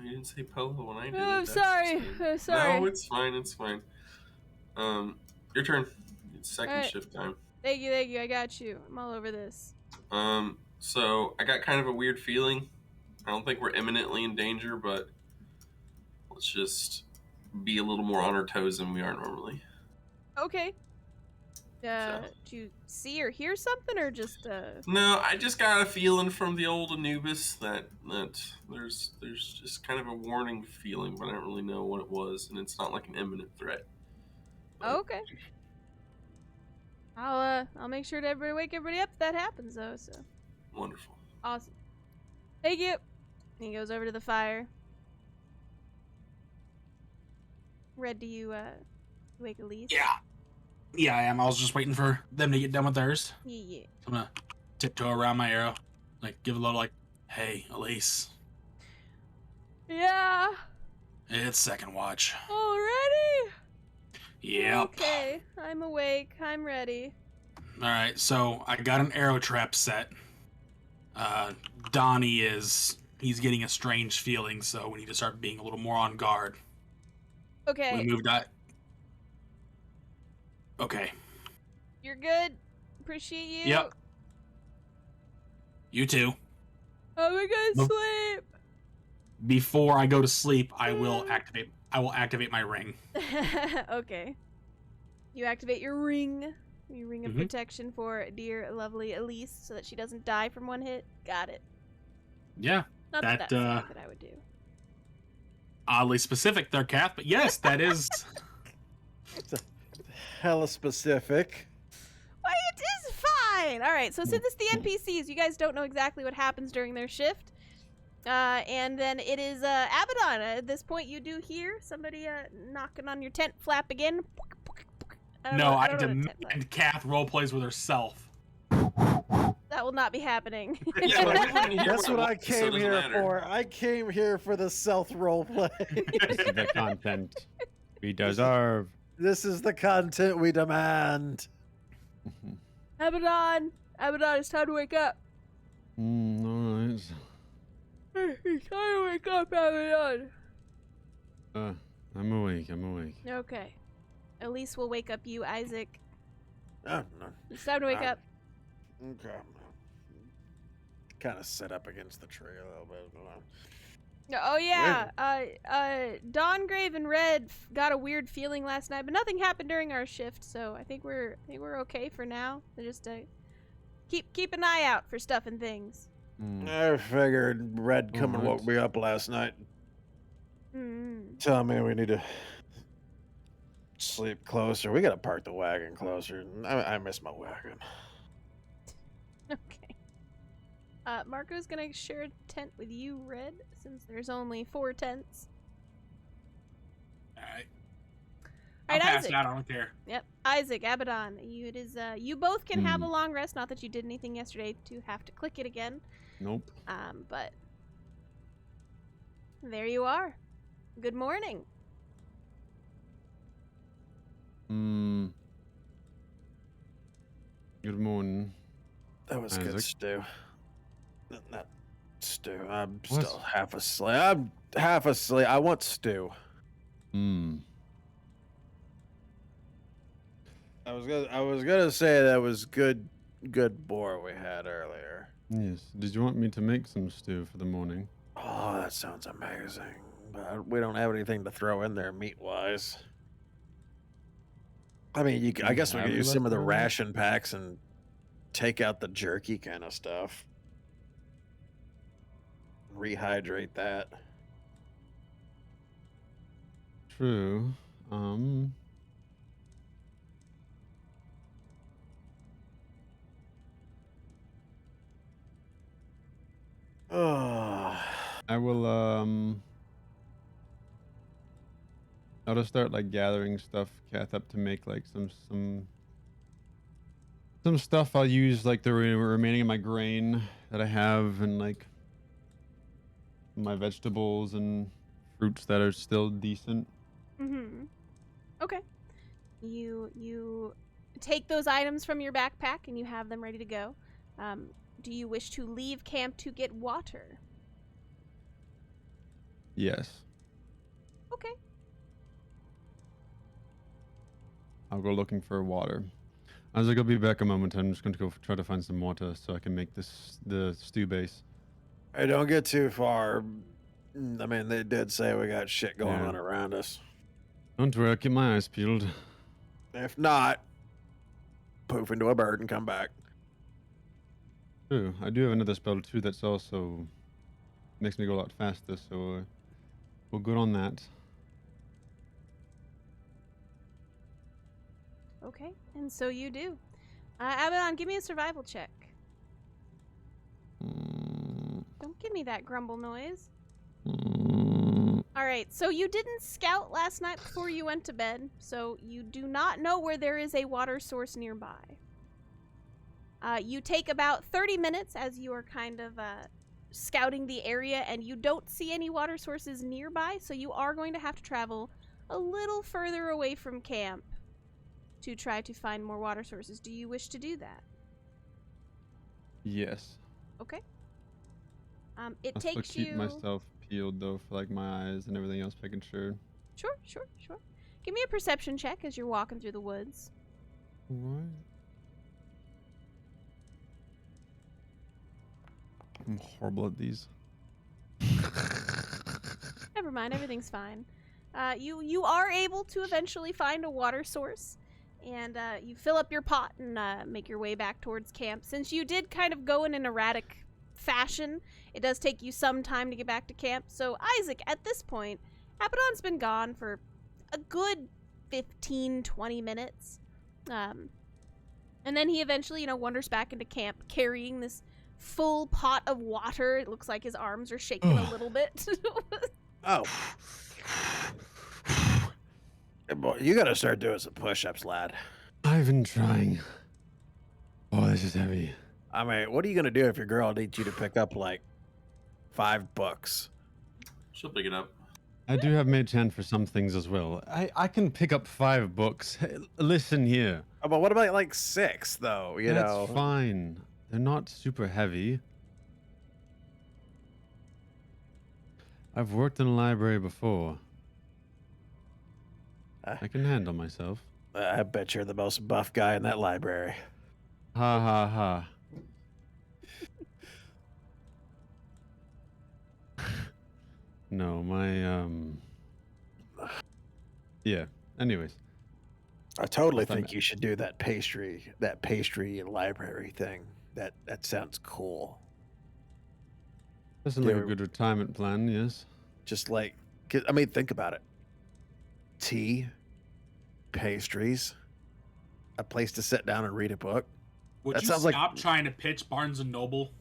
you didn't say Polo when I did. Oh, it. That's sorry. insane. Oh, sorry. No, it's fine. It's fine. Your turn. It's second Alright. shift time. Thank you. I got you. I'm all over this. So I got kind of a weird feeling. I don't think we're imminently in danger, but let's just be a little more on our toes than we are normally. Okay. Do you see or hear something, or just No, I just got a feeling from the old Anubis that there's just kind of a warning feeling, but I don't really know what it was, and it's not like an imminent threat. But Okay. I'll make sure to wake everybody up if that happens, though. So wonderful. awesome. Thank you. And he goes over to the fire. Red, do you Wake Elise? Yeah, I am. I was just waiting for them to get done with theirs. Yeah. I'm gonna tiptoe around my arrow, like give a little like, "Hey, Elise, Yeah. it's second watch." Already? Yep. Okay. I'm awake. I'm ready. All right, so I got an arrow trap set. Donnie he's getting a strange feeling, so we need to start being a little more on guard. Okay. We moved that. Okay. You're good. Appreciate you. Yep. You too. I'm gonna Nope. sleep. Before I go to sleep, I will activate my ring. Okay. You activate your ring. Your ring of Mhm. protection for dear, lovely Elise so that she doesn't die from one hit. Got it. Yeah. Not That, that's something that I would do. Oddly specific there, Kath, but yes, that is. Hella specific. Why, it is fine. All right, so since it's the NPCs, you guys don't know exactly what happens during their shift. And then it is Abaddon. At this point, you do hear somebody knocking on your tent flap again. I No, don't I know what a tent flap- demand Kath roleplays with herself. That will not be happening. Yeah, but we wouldn't hear That's what I so it came doesn't here matter. for. I came here for the stealth roleplay. This is the content we deserve. This is the content we demand. Abaddon, it's time to wake up. All right. It's time to wake up, Abaddon. I'm awake. Okay. Elise will wake up you, Isaac. Oh, no. It's time to wake up. Okay. Kind of set up against the tree a little bit. Oh yeah, Dawngrave and Red got a weird feeling last night, but nothing happened during our shift, so I think we're okay for now. So just keep an eye out for stuff and things. I figured Red come and woke me up last night, telling me we need to sleep closer. We gotta park the wagon closer. I miss my wagon. Okay. Marco's gonna share a tent with you, Red, since there's only 4 tents. Alright. All right, I'm passed Isaac. out, I don't care. Yep, Isaac, Abaddon. You both can have a long rest. Not that you did anything yesterday to have to click it again. Nope. But there you are. Good morning. Good morning. That was good Isaac. stew. Not stew. I'm What? still half asleep. I'm half asleep. I want stew. I was gonna say that was good boar we had earlier. Yes. Did you want me to make some stew for the morning? Oh, that sounds amazing. But we don't have anything to throw in there meat-wise. I mean, I guess we have could use some of the leftovers? ration packs and take out the jerky kind of stuff. Rehydrate that. True. Oh, I will I'll just start like gathering stuff, Kath, up to make like some stuff I'll use like the remaining of my grain that I have and like my vegetables and fruits that are still decent. Okay. You take those items from your backpack and you have them ready to go. Do you wish to leave camp to get water? Yes. Okay. I'll go looking for water. I was like, I'll be back a moment. I'm just going to go try to find some water so I can make the stew base. hey, don't get too far. I mean, they did say we got shit going Yeah. on around us. Don't worry, I'll keep my eyes peeled. If not, poof into a bird and come back. True. I do have another spell too that's also makes me go a lot faster, so we're good on that. Okay. And so you do. Abaddon, give me a survival check. Don't give me that grumble noise. All right, so you didn't scout last night before you went to bed, so you do not know where there is a water source nearby. You take about 30 minutes as you are kind of scouting the area, and you don't see any water sources nearby, so you are going to have to travel a little further away from camp to try to find more water sources. Do you wish to do that? Yes. Okay. It I'll still takes keep you... myself peeled though for like my eyes and everything else, making sure. Sure. Give me a perception check as you're walking through the woods. What? I'm horrible at these. Never mind, everything's fine. You are able to eventually find a water source, and you fill up your pot and make your way back towards camp. Since you did kind of go in an erratic fashion, it does take you some time to get back to camp. So Isaac, at this point, Abaddon's been gone for a good 15-20 minutes. And then he eventually, wanders back into camp carrying this full pot of water. It looks like his arms are shaking a little bit. Oh. Hey, boy, you gotta start doing some push-ups, lad. I've been trying. Oh, this is heavy. I mean, what are you gonna do if your girl needs you to pick up like 5 books? She'll pick it up. I do have mage hand for some things as well. I can pick up 5 books. Hey, listen here. Oh, but what about like 6 though? You That's know. fine. They're not super heavy. I've worked in a library before. I can handle myself. I bet you're the most buff guy in that library. Ha ha ha. No, my yeah. Anyways, I totally Fine. think you should do that pastry and library thing. That sounds cool. doesn't like a Yeah. good retirement plan, yes. Just like, 'cause, I mean, think about it. Tea, pastries, a place to sit down and read a book. Would That you sounds like- stop trying to pitch Barnes and Noble?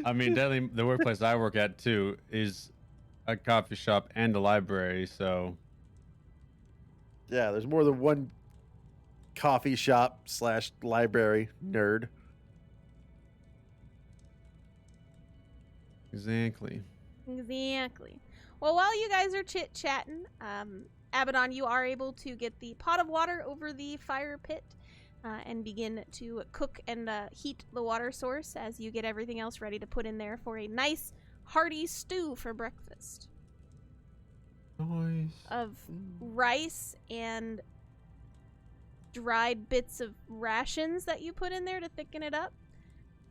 I mean, definitely the workplace I work at too is a coffee shop and a library, so Yeah, there's more than one coffee shop / library nerd. exactly. Exactly. Well, while you guys are chit-chatting, Abaddon, you are able to get the pot of water over the fire pit and begin to cook and heat the water source as you get everything else ready to put in there for a nice, hearty stew for breakfast Nice. of rice and dried bits of rations that you put in there to thicken it up.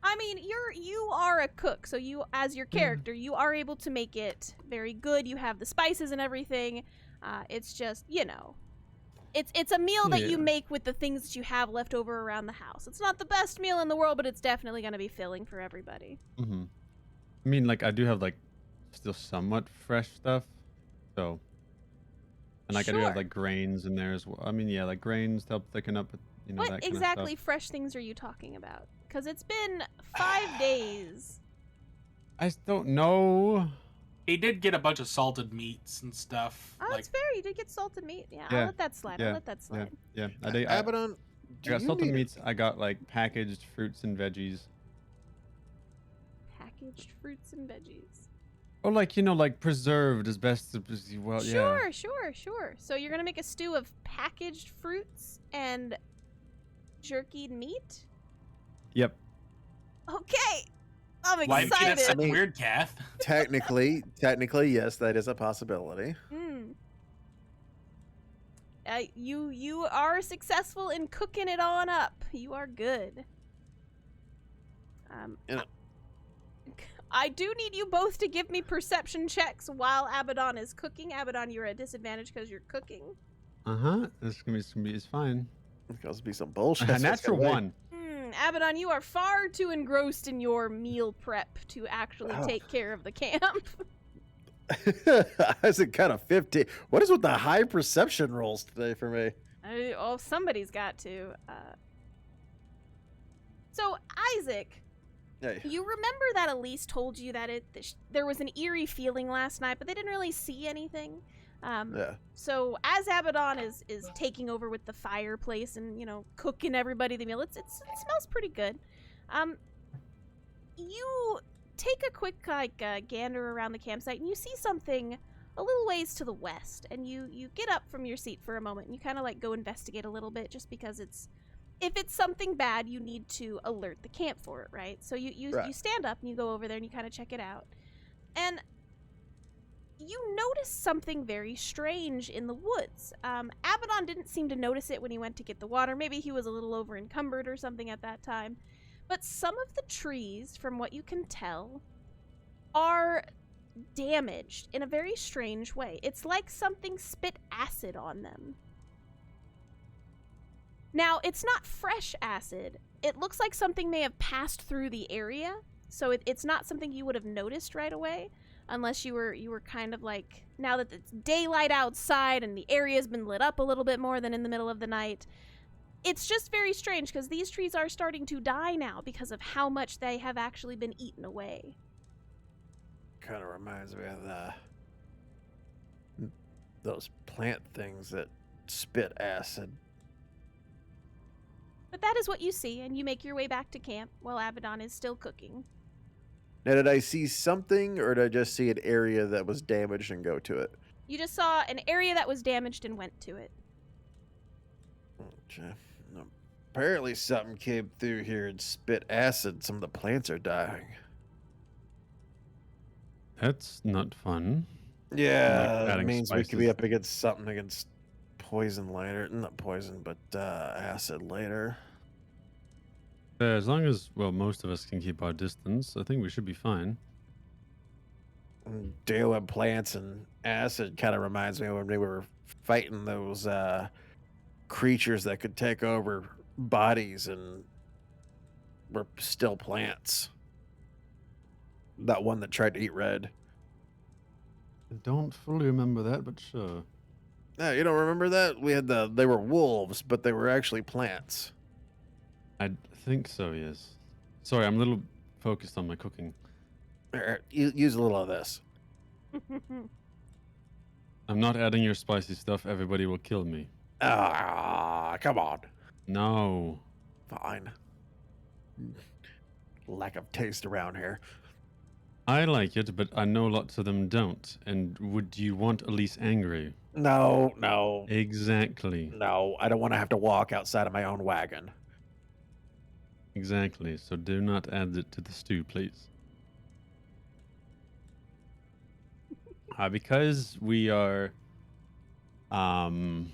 I mean, you are a cook, so you, as your character, you are able to make it very good. You have the spices and everything. It's just, it's a meal that you Yeah. make with the things that you have left over around the house. It's not the best meal in the world, but it's definitely going to be filling for everybody. Mm-hmm. I mean, like I do have like still somewhat fresh stuff, so and like I do Sure. have like grains in there as well. I mean, yeah, like grains to help thicken up, that What kind exactly of stuff. fresh things are you talking about? Because it's been 5 days. I don't know. He did get a bunch of salted meats and stuff. Oh, that's fair. You did get salted meat. Yeah, I'll Yeah, let that slide. yeah, I'll let that slide. Yeah, I did. I Abaddon, do got you salted need- meats. I got like packaged fruits and veggies. Packaged fruits and veggies. Or like like preserved as best as well. Yeah. Sure. So you're gonna make a stew of packaged fruits and jerkied meat? Yep. Okay. I'm Why did that excited. sound mean- weird, Kath? Technically, yes, that is a possibility. You are successful in cooking it on up. You are good. You know- I do need you both to give me perception checks while Abaddon is cooking. Abaddon, you're at disadvantage because you're cooking. It's gonna be. It's fine. It's supposed to be some bullshit. A natural one. Abaddon, you are far too engrossed in your meal prep to actually Oh. take care of the camp. Isaac kind of 50. What is with the high perception rolls today for me? Somebody's got to. So, Isaac, Yeah. You remember that Elise told you that there was an eerie feeling last night, but they didn't really see anything. Yeah. So as Abaddon is taking over with the fireplace and cooking everybody the meal, it smells pretty good. You take a quick gander around the campsite and you see something a little ways to the west, and you get up from your seat for a moment and you kind of go investigate a little bit, just because if it's something bad, you need to alert the camp for it, right? So you stand up and you go over there and you kind of check it out. And you notice something very strange in the woods. Abaddon didn't seem to notice it when he went to get the water. Maybe he was a little over encumbered or something at that time. But some of the trees, from what you can tell, are damaged in a very strange way. It's like something spit acid on them. Now, it's not fresh acid. It looks like something may have passed through the area, so it's not something you would have noticed right away, unless you were kind of now that it's daylight outside and the area's been lit up a little bit more than in the middle of the night. It's just very strange, because these trees are starting to die now because of how much they have actually been eaten away. Kind of reminds me of those plant things that spit acid. But that is what you see, and you make your way back to camp while Abaddon is still cooking. Now, did I see something, or did I just see an area that was damaged and go to it? You just saw an area that was damaged and went to it. Okay. Apparently something came through here and spit acid. Some of the plants are dying. That's not fun. Yeah, that adding means we could be spices. up against something against poison later. Not poison, but acid later. As long as, well, most of us can keep our distance, I think we should be fine. Deal with plants and acid kind of reminds me of when we were fighting those creatures that could take over bodies and were still plants. That one that tried to eat Red. I don't fully remember that, but sure. Yeah, you don't remember that? They were wolves, but they were actually plants. I think so, yes. Sorry, I'm a little focused on my cooking. Here, use a little of this. I'm not adding your spicy stuff. Everybody will kill me. Ah, come on. No. Fine. Lack of taste around here. I like it, but I know lots of them don't. And would you want Elise angry? No. Exactly. No, I don't want to have to walk outside of my own wagon. Exactly. So do not add it to the stew, please. Because we are in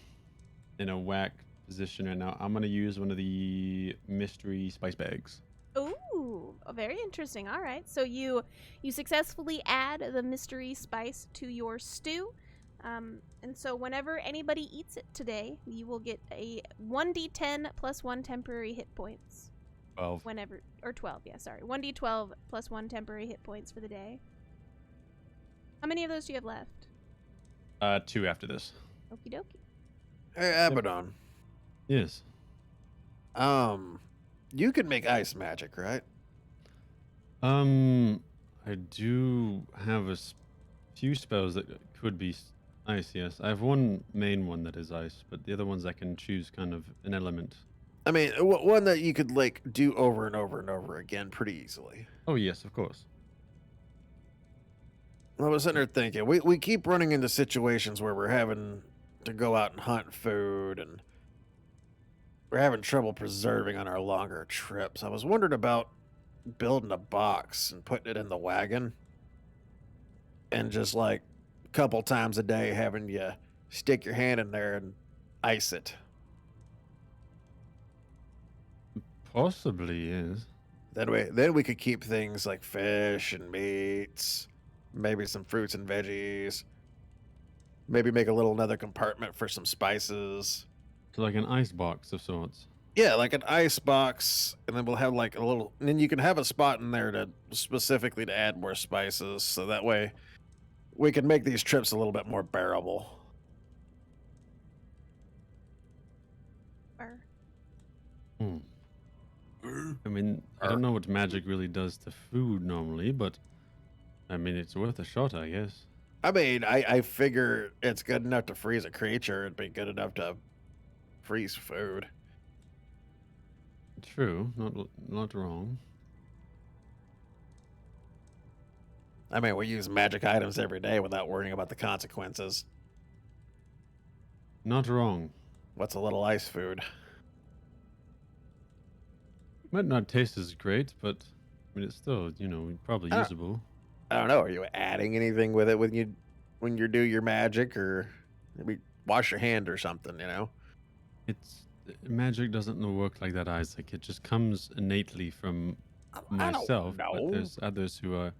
a whack position right now, I'm going to use one of the mystery spice bags. Ooh, very interesting. All right. So you successfully add the mystery spice to your stew. And so whenever anybody eats it today, you will get a 1d10 plus 1 temporary hit points. 12. Whenever, or 12, yeah, sorry. 1d12 plus 1 temporary hit points for the day. How many of those do you have left? 2 after this. Okie dokie. Hey, Abaddon. Yes. You can make ice magic, right? I do have a few spells that could be ice, yes. I have one main one that is ice, but the other ones I can choose kind of an element. I mean, one that you could, do over and over and over again pretty easily. Oh, yes, of course. I was sitting there thinking, we keep running into situations where we're having to go out and hunt food, and we're having trouble preserving on our longer trips. I was wondering about building a box and putting it in the wagon, and just a couple times a day having you stick your hand in there and ice it. Possibly, yes. Then we could keep things like fish and meats, maybe some fruits and veggies. Maybe make another compartment for some spices. So like an ice box of sorts. Yeah, like an ice box, and then we'll have a little. And then you can have a spot in there to specifically to add more spices, so that way we can make these trips a little bit more bearable. I mean, I don't know what magic really does to food normally, but I mean, it's worth a shot, I guess. I mean, I figure it's good enough to freeze a creature. It'd be good enough to freeze food. True, not wrong. I mean, we use magic items every day without worrying about the consequences. Not wrong. What's a little ice food? Might not taste as great, but I mean, it's still, probably Ah. usable. I don't know. Are you adding anything with it when you do your magic, or maybe wash your hand or something? Magic doesn't work like that, Isaac. It just comes innately from myself. I But don't know. there's others who are,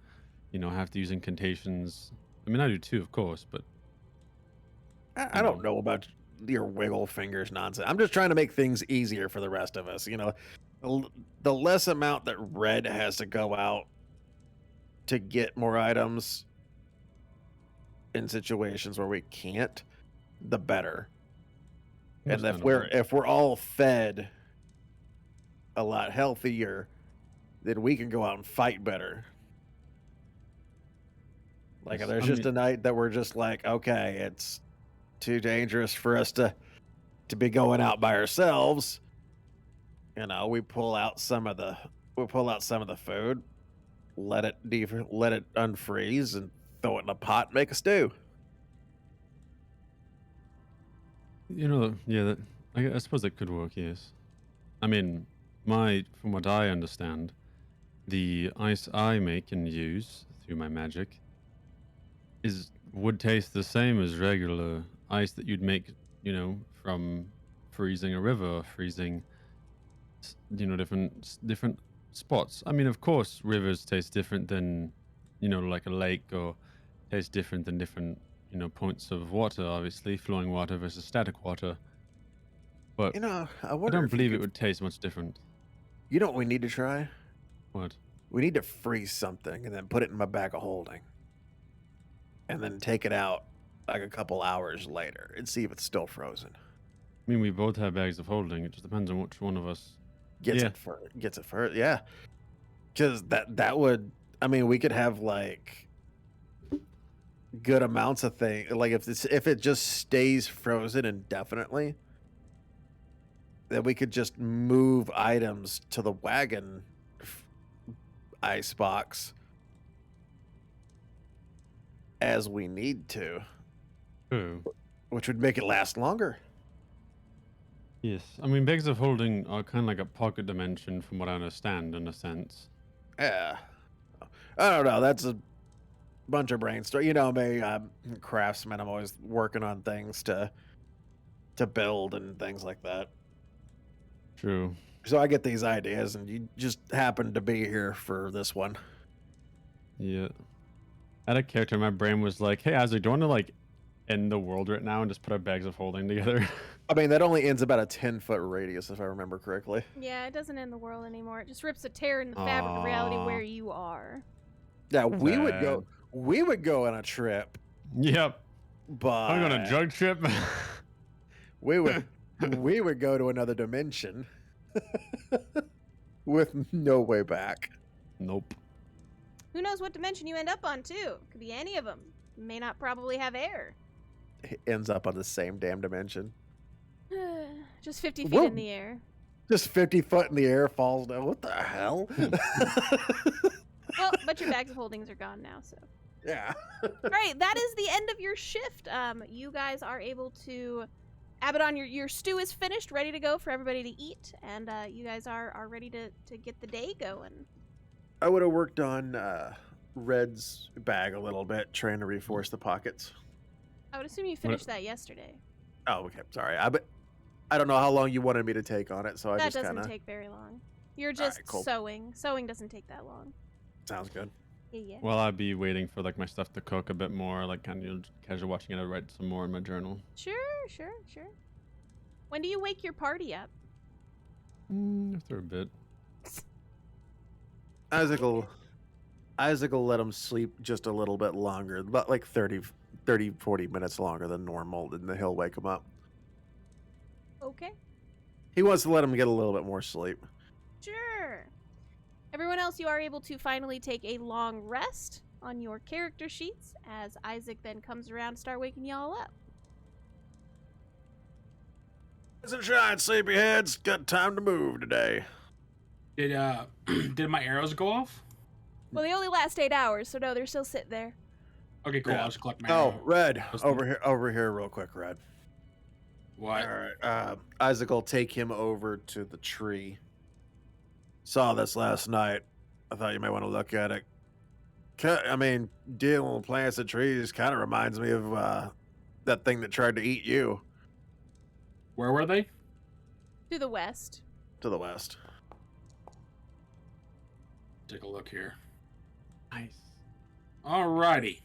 have to use incantations. I mean, I do too, of course, but I don't know about your wiggle fingers nonsense. I'm just trying to make things easier for the rest of us. The less amount that Red has to go out to get more items in situations where we can't, the better. And if we're all fed a lot healthier, then we can go out and fight better. Like, Yes, there's I just mean- a night that we're just like, okay, it's too dangerous for us to be going out by ourselves. We pull out some of the food, let it unfreeze, and throw it in a pot, and make a stew. Yeah, I suppose that could work, yes. I mean, from what I understand, the ice I make and use through my magic would taste the same as regular ice that you'd make, from freezing a river or freezing, different spots. I mean, of course, rivers taste different than, like a lake, or taste different than different, points of water, obviously, flowing water versus static water. But I I wonder don't if believe it would taste much different. You know what we need to try? What? We need to freeze something and then put it in my bag of holding, and then take it out like a couple hours later and see if it's still frozen. I mean, we both have bags of holding. It just depends on which one of us. Gets Yeah. it first, yeah. Because that would, I mean, we could have like good amounts of things. Like if it just stays frozen indefinitely, then we could just move items to the wagon ice box as we need to, True. which would make it last longer. Yes. I mean, bags of holding are kind of like a pocket dimension, from what I understand, in a sense. Yeah. I don't know. That's a bunch of brainstorm. You know me, I'm a craftsman. I'm always working on things to build and things like that. True. So I get these ideas, and you just happen to be here for this one. Yeah. I had a character, my brain was like, hey, Isaac, do you want to, like, end the world right now and just put our bags of holding together? I mean, that only ends about a 10-foot radius, if I remember correctly. Yeah, it doesn't end the world anymore. It just rips a tear in the fabric of reality Aw. where you are. Yeah, we would Sad. go on a trip, Yep. but I'm going on a drug trip. we would go to another dimension with no way back. Nope. Who knows what dimension you end up on, too? Could be any of them. May not probably have air. It ends up on the same damn dimension. Just 50 feet Whoa. in the air. Just 50 foot in the air, falls down. What the hell? Well, but your bags of holdings are gone now, so. Yeah. All right, that is the end of your shift. You guys are able to... Abaddon, your stew is finished, ready to go for everybody to eat, and you guys are ready to get the day going. I would have worked on Red's bag a little bit, trying to reinforce the pockets. I would assume you finished that yesterday. Oh, okay. Sorry. I don't know how long you wanted me to take on it, so I That just doesn't kind of... take very long. You're just right, cool. sewing. Sewing doesn't take that long. Sounds good. Yeah. Well, I'd be waiting for, like, my stuff to cook a bit more, like, kind of casual watching it. I'd write some more in my journal. Sure. When do you wake your party up? After a bit. Isaac will let him sleep just a little bit longer, about like 30, 40 minutes longer than normal, and then he'll wake him up. Okay. He wants to let him get a little bit more sleep. Sure. Everyone else, you are able to finally take a long rest on your character sheets as Isaac then comes around to start waking y'all up. Rise and shine, sleepyheads. Got time to move today. Did did my arrows go off? Well, they only last 8 hours, so no, they're still sitting there. Okay, cool. Yeah. I'll just collect my Oh, arrow. Red, What's over here, real quick, Red. What? All right. Isaac will take him over to the tree. Saw this last night. I thought you might want to look at it. I mean, dealing with plants and trees kind of reminds me of that thing that tried to eat you Where were they? To the west. to the west. Take a look here. Nice. Alrighty.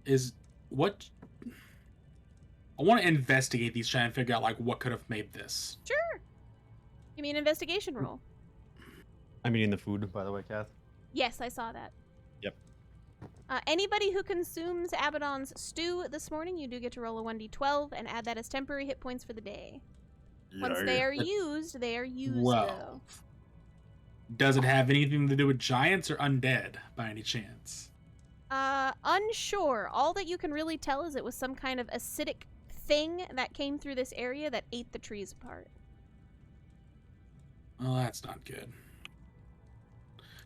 Is what I want to investigate these, try and figure out like what could have made this. Sure. Give me an investigation roll. I'm eating the food, by the way, Kath. Yes, I saw that. Yep. Anybody who consumes Abaddon's stew this morning, you do get to roll a 1d12 and add that as temporary hit points for the day. Once Yeah, they are used, they are used, Well, though. does it have anything to do with giants or undead by any chance? Unsure. All that you can really tell is it was some kind of acidic thing that came through this area that ate the trees apart. Well, that's not good.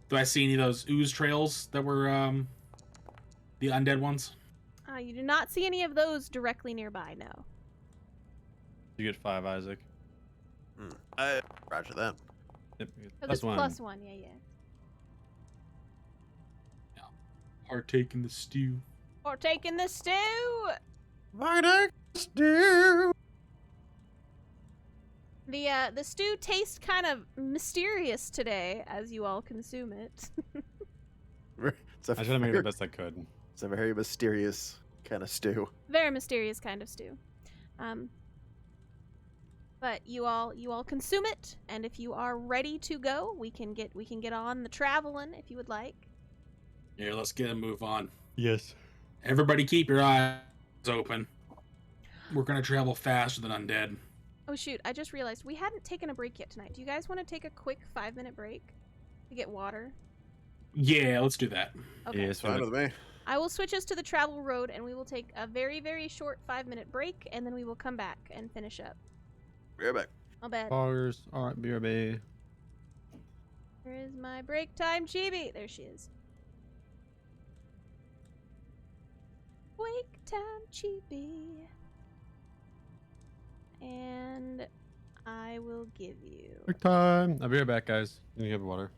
Do I see any of those ooze trails that were the undead ones? You do not see any of those directly nearby, no. You get 5, Isaac. Roger that. Yep. you get So plus this one. +1, yeah. Partake in the stew. Or taking the stew! Mighty stew. The stew tastes kind of mysterious today as you all consume it. It's a I tried to make it very, the best I could. it's a very mysterious kind of stew. Very mysterious kind of stew. But you all consume it, and if you are ready to go, we can get on the traveling if you would like. Here, let's get a move on. Yes. Everybody keep your eyes open. We're gonna travel faster than undead. Oh shoot, I just realized we hadn't taken a break yet tonight. Do you guys want to take a quick 5-minute break to get water? Yeah, let's do that. Okay. Yes, Fine with me. I will switch us to the travel road, and we will take a very, very short 5-minute break, and then we will come back and finish up. Be right back. I'll bet. Bars. All right, BRB. Where is my break time, Chibi? There she is. Wake time, Chibi. And I will give you. Quick time. I'll be right back, guys. You have water.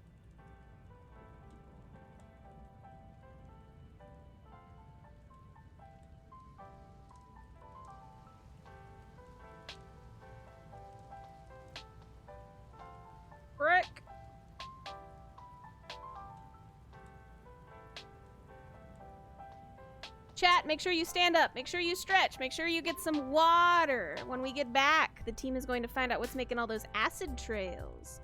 Brick. Chat, make sure you stand up. Make sure you stretch. Make sure you get some water. When we get back, the team is going to find out what's making all those acid trails.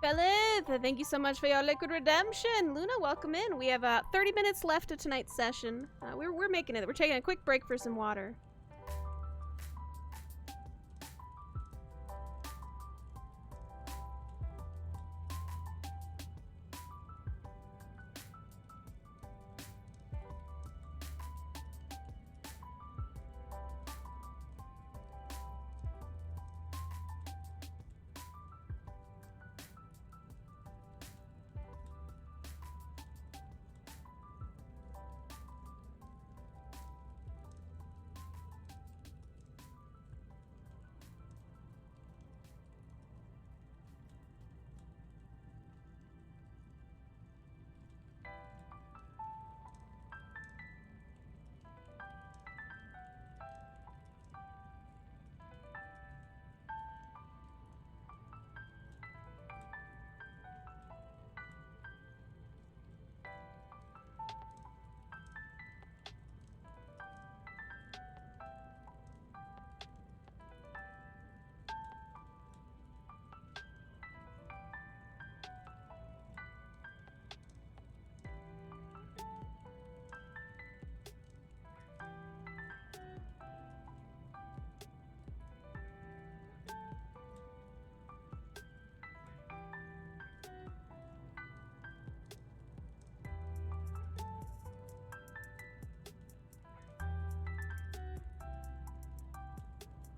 Felith, thank you so much for your liquid redemption. Luna, welcome in. We have 30 minutes left of tonight's session. We're making it. We're taking a quick break for some water.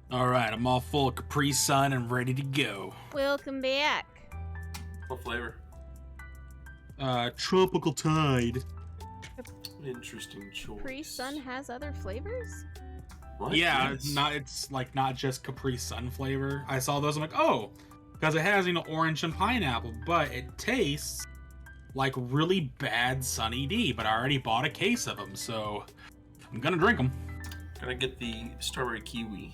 All right, I'm all full of Capri Sun and ready to go. Welcome back. What flavor? Tropical Tide. Interesting choice. Capri Sun has other flavors? What? Yeah, Yes. it's like not just Capri Sun flavor. I saw those. I'm like, oh, because it has orange and pineapple, but it tastes like really bad Sunny D. But I already bought a case of them, so I'm gonna drink them. Gotta get the strawberry kiwi.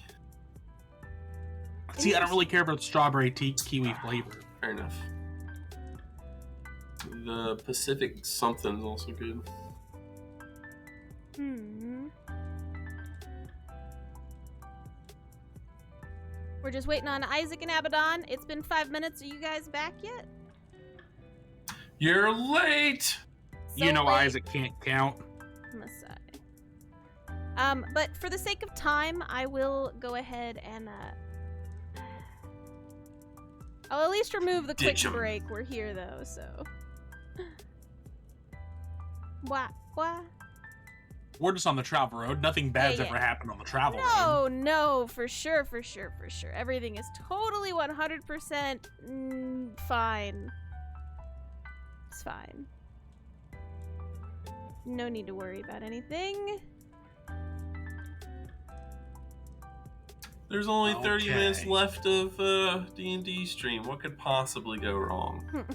See, I don't really care about strawberry kiwi flavor. Fair enough. The Pacific something is also good. We're just waiting on Isaac and Abaddon. It's been 5 minutes. Are you guys back yet? You're late! So You know late. Isaac can't count. Messiah. But for the sake of time, I will go ahead and I'll at least remove the quick Ditch 'em. break. We're here though, so. What? We're just on the travel road. Nothing bad's Yeah. ever happened on the travel road. No, for sure. Everything is totally 100% fine. It's fine. No need to worry about anything. There's only 30 Okay. minutes left of D&D stream. What could possibly go wrong?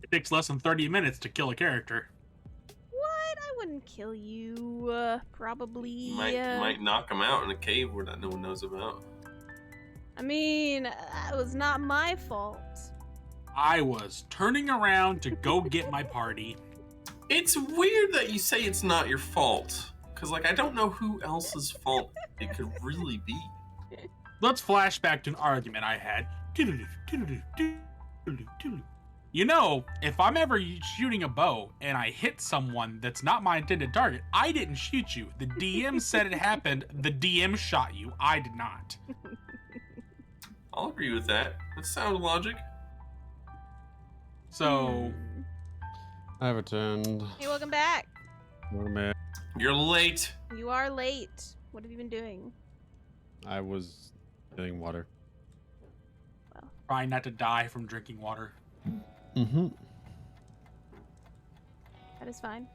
It takes less than 30 minutes to kill a character. What? I wouldn't kill you. Probably. You might knock him out in a cave where that no one knows about. I mean, that was not my fault. I was turning around to go get my party. It's weird that you say it's not your fault. Because, I don't know who else's fault it could really be. Let's flash back to an argument I had. You know, if I'm ever shooting a bow and I hit someone that's not my intended target, I didn't shoot you. The DM said it happened. The DM shot you. I did not. I'll agree with that. That's sound logic. So, I have returned. Hey, welcome back. You're late. You are late. What have you been doing? I was getting water. trying not to die from drinking water. Mm-hmm. That is fine.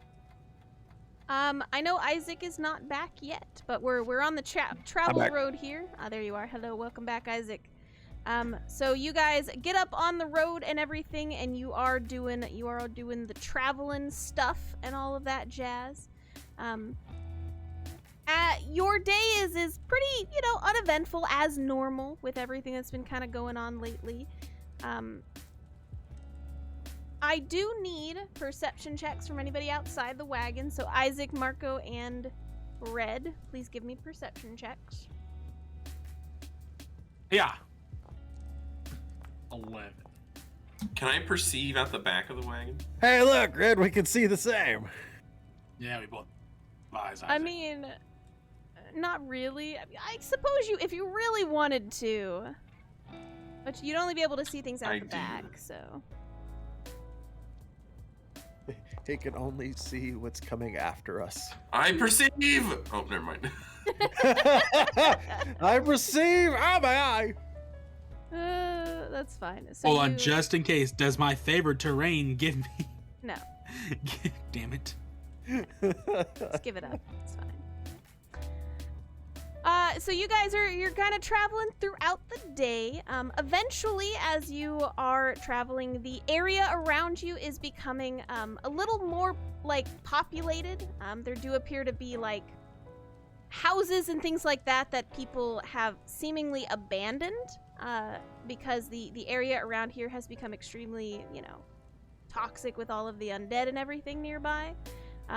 I know Isaac is not back yet, but we're on the travel road here. Ah, there you are. Hello, welcome back, Isaac. So you guys get up on the road and everything, and you are doing the traveling stuff and all of that jazz. Your day is pretty, uneventful as normal with everything that's been kind of going on lately. I do need perception checks from anybody outside the wagon. So Isaac, Marco, and Red, please give me perception checks. Yeah. 11. Can I perceive out the back of the wagon? Hey, look, Red, we can see the same. Yeah, we both have eyes. I mean, not really. I suppose if you really wanted to, but you'd only be able to see things out I the do. back. So He can only see what's coming after us. I perceive. Oh, never mind. I perceive. Oh, my eye. that's fine. So Hold on, you- just in case. Does my favorite terrain give me? No, Damn it. just give it up. It's fine. So you guys you're kind of traveling throughout the day. Eventually, as you are traveling, the area around you is becoming a little more like populated. There do appear to be like houses and things like that people have seemingly abandoned because the area around here has become extremely, toxic with all of the undead and everything nearby.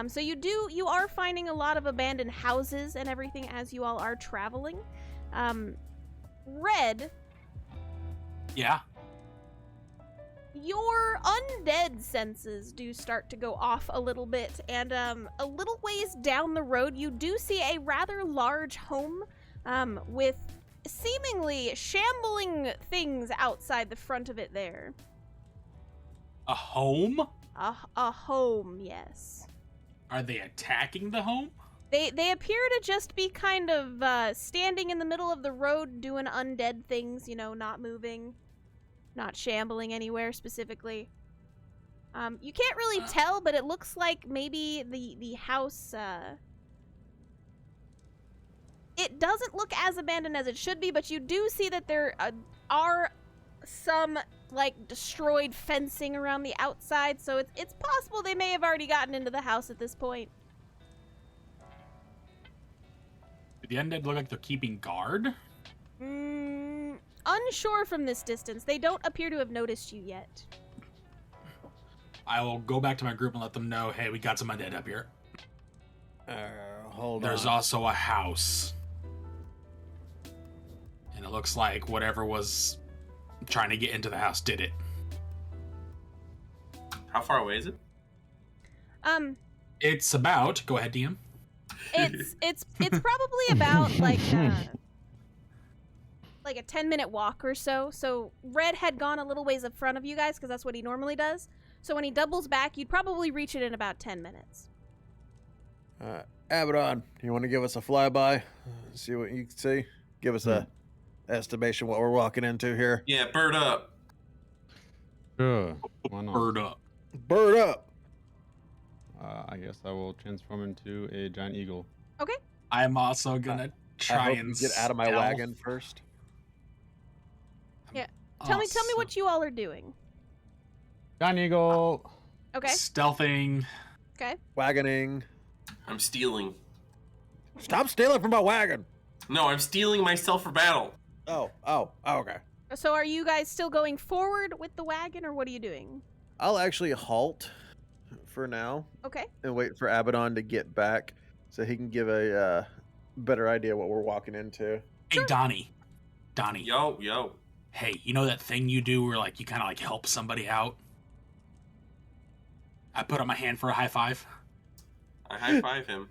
So you are finding a lot of abandoned houses and everything as you all are traveling. Red, Yeah. your undead senses do start to go off a little bit, and a little ways down the road, you do see a rather large home with seemingly shambling things outside the front of it there. A home? A home, yes. Are they attacking the home? They appear to just be kind of standing in the middle of the road doing undead things, not moving, not shambling anywhere specifically. You can't really tell, but it looks like maybe the house, it doesn't look as abandoned as it should be, but you do see that there are some, like, destroyed fencing around the outside, so it's possible they may have already gotten into the house at this point. Do the undead look like they're keeping guard? Unsure from this distance. They don't appear to have noticed you yet. I will go back to my group and let them know, hey, we got some undead up here. Hold There's on. also a house. And it looks like whatever was trying to get into the house did it. How far away is it? It's about, go ahead, DM. It's probably about like a 10-minute walk or so. So Red had gone a little ways in front of you guys because that's what he normally does. So when he doubles back, you'd probably reach it in about 10 minutes. Abaddon, you want to give us a flyby? See what you can see? Give us a estimation what we're walking into here. Yeah, bird up. Sure. Why not? Bird up. Bird up! I guess I will transform into a giant eagle. I'm also gonna try I hope and you get out of my stealth. wagon first. Tell me Also- what you all are doing. Giant eagle! Okay. Stealthing. Okay. Wagoning. I'm stealing. Stop stealing from my wagon! No, I'm stealing myself for battle. Oh, okay. So are you guys still going forward with the wagon, or what are you doing? I'll actually halt for now Okay. and wait for Abaddon to get back so he can give a better idea what we're walking into. Hey, Donnie. Donnie. Yo. Hey, you know that thing you do where like you kind of like help somebody out? I put up my hand for a high five. I high five him.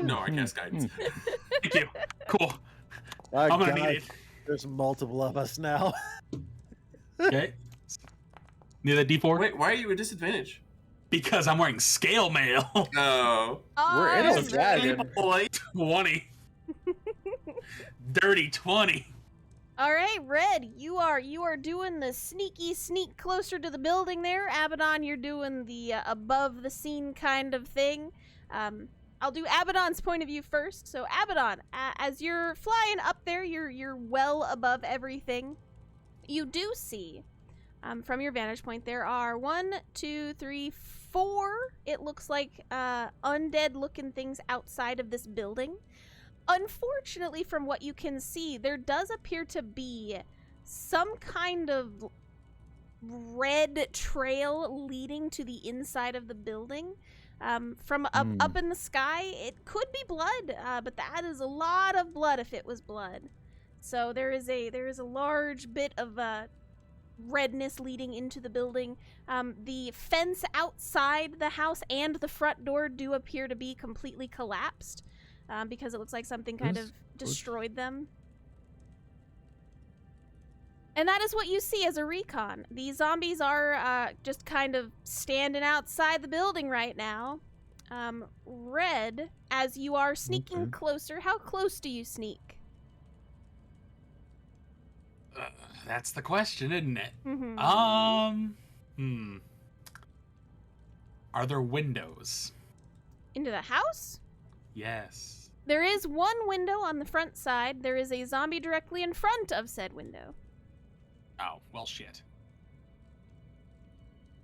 No, I cast guidance. Thank you. Cool. My I'm gonna God, need it. there's multiple of us now. Okay. Need a D4? Wait, why are you at disadvantage? Because I'm wearing scale mail. No. We're in a Alright. wagon. Boy. 20. Dirty 20. All right, Red, you are doing the sneaky sneak closer to the building there. Abaddon, you're doing the above the scene kind of thing. I'll do Abaddon's point of view first. So Abaddon, as you're flying up there, you're well above everything. You do see, from your vantage point, there are 1, 2, 3, 4. It looks like undead-looking things outside of this building. Unfortunately, from what you can see, there does appear to be some kind of red trail leading to the inside of the building. From up in the sky, it could be blood, but that is a lot of blood if it was blood. So there is a large bit of redness leading into the building. The fence outside the house and the front door do appear to be completely collapsed because it looks like something kind of destroyed them. And that is what you see as a recon. These zombies are just kind of standing outside the building right now. Red, as you are sneaking closer, how close do you sneak? That's the question, isn't it? Mm-hmm. Are there windows? Into the house? Yes. There is one window on the front side. There is a zombie directly in front of said window. Oh, well, shit.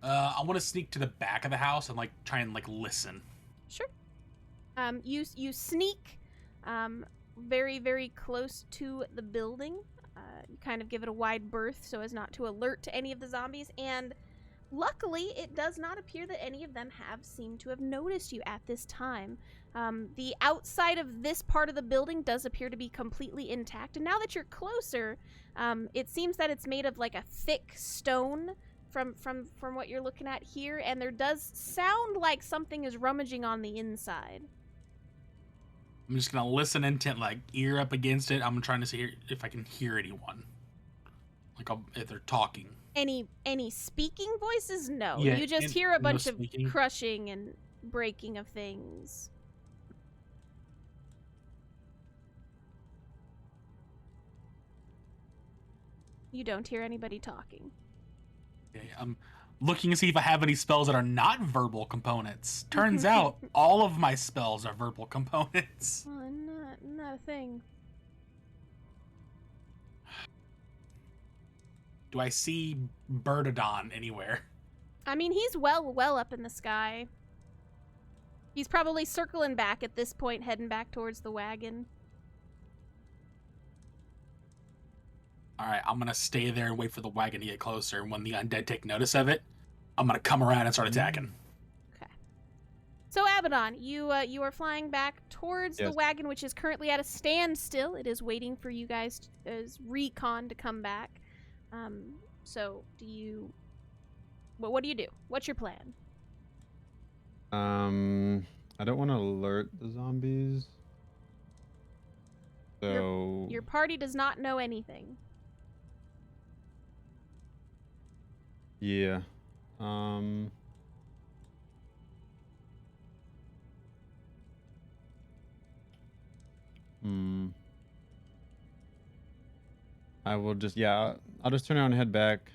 I want to sneak to the back of the house and try and listen. Sure. You sneak, very, very close to the building. You kind of give it a wide berth so as not to alert to any of the zombies, and luckily it does not appear that any of them have seemed to have noticed you at this time. The outside of this part of the building does appear to be completely intact, and now that you're closer, it seems that it's made of a thick stone from what you're looking at here, and there does sound like something is rummaging on the inside. I'm just gonna listen intent, ear up against it. I'm trying to see if I can hear anyone, if they're talking. Any speaking voices? No. Yeah, you just hear a bunch of speaking. crushing and breaking of things. You don't hear anybody talking. Okay, I'm looking to see if I have any spells that are not verbal components. Turns out all of my spells are verbal components. Oh, not a thing. Do I see Bernadon anywhere? I mean, he's well up in the sky. He's probably circling back at this point, heading back towards the wagon. Alright, I'm gonna stay there and wait for the wagon to get closer, and when the undead take notice of it, I'm gonna come around and start attacking. Okay. So, Abaddon, you are flying back towards the wagon, which is currently at a standstill. It is waiting for you guys as recon to come back. So, what do you do? What's your plan? I don't want to alert the zombies. So Your party does not know anything. yeah. I will just I'll just turn around and head back.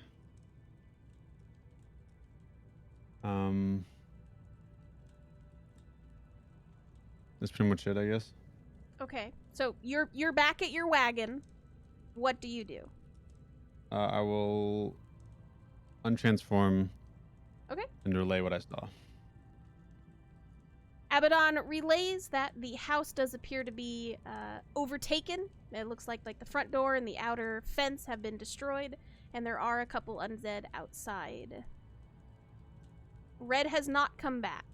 That's pretty much it, I guess. Okay. So, you're back at your wagon. What do you do? I will untransform. Okay. And relay what I saw. Abaddon relays that the house does appear to be overtaken. It looks like the front door and the outer fence have been destroyed, and there are a couple undead outside. Red has not come back.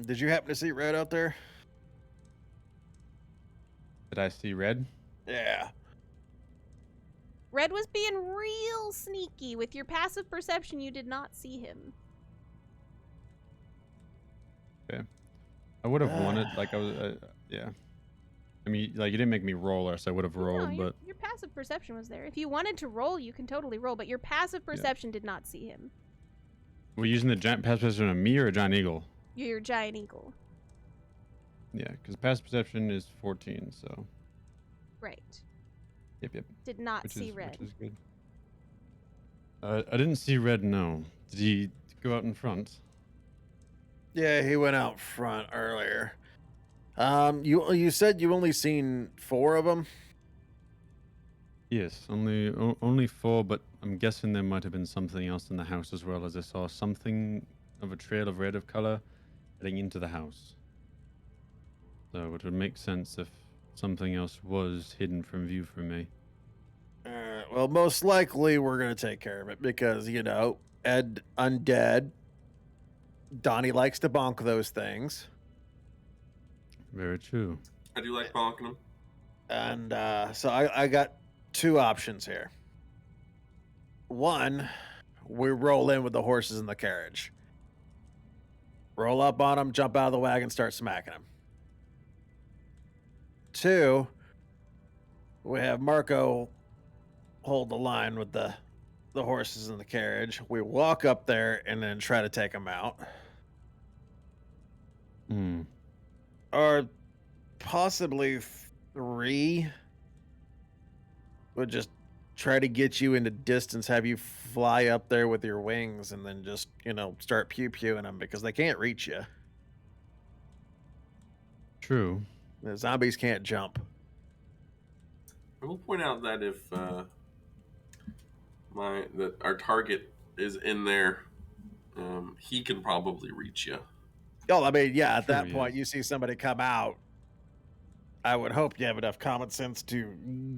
Did you happen to see Red out there? Did I see red? Yeah. Red was being real sneaky. With your passive perception, you did not see him. Okay. I would have wanted, I was, yeah. I mean, you didn't make me roll, or so I would have rolled, No, but... Your passive perception was there. If you wanted to roll, you can totally roll, but your passive perception did not see him. We're using the giant passive perception on me or a giant eagle? You're your giant eagle. Yeah, because passive perception is 14, so... Right. Yep. Did not see Red. Which is good. I didn't see Red, no. Did he go out in front? Yeah, he went out front earlier. You said you only seen 4 of them? Yes, only 4, but I'm guessing there might have been something else in the house as well, as I saw something of a trail of red of color heading into the house. So it would make sense if something else was hidden from view from me. Well, most likely we're going to take care of it because, Ed undead. Donnie likes to bonk those things. Very true. I do like bonking them. And so I got two options here. One, we roll in with the horses in the carriage. Roll up on them, jump out of the wagon, start smacking them. Two, we have Marco hold the line with the horses in the carriage. We walk up there and then try to take them out. Hmm. Or possibly three would just try to get you into distance, have you fly up there with your wings, and then just, start pew-pewing them because they can't reach you. True. The zombies can't jump. I will point out that if our target is in there, he can probably reach you. Oh, I mean, yeah, at Sure, that point, you see somebody come out. I would hope you have enough common sense to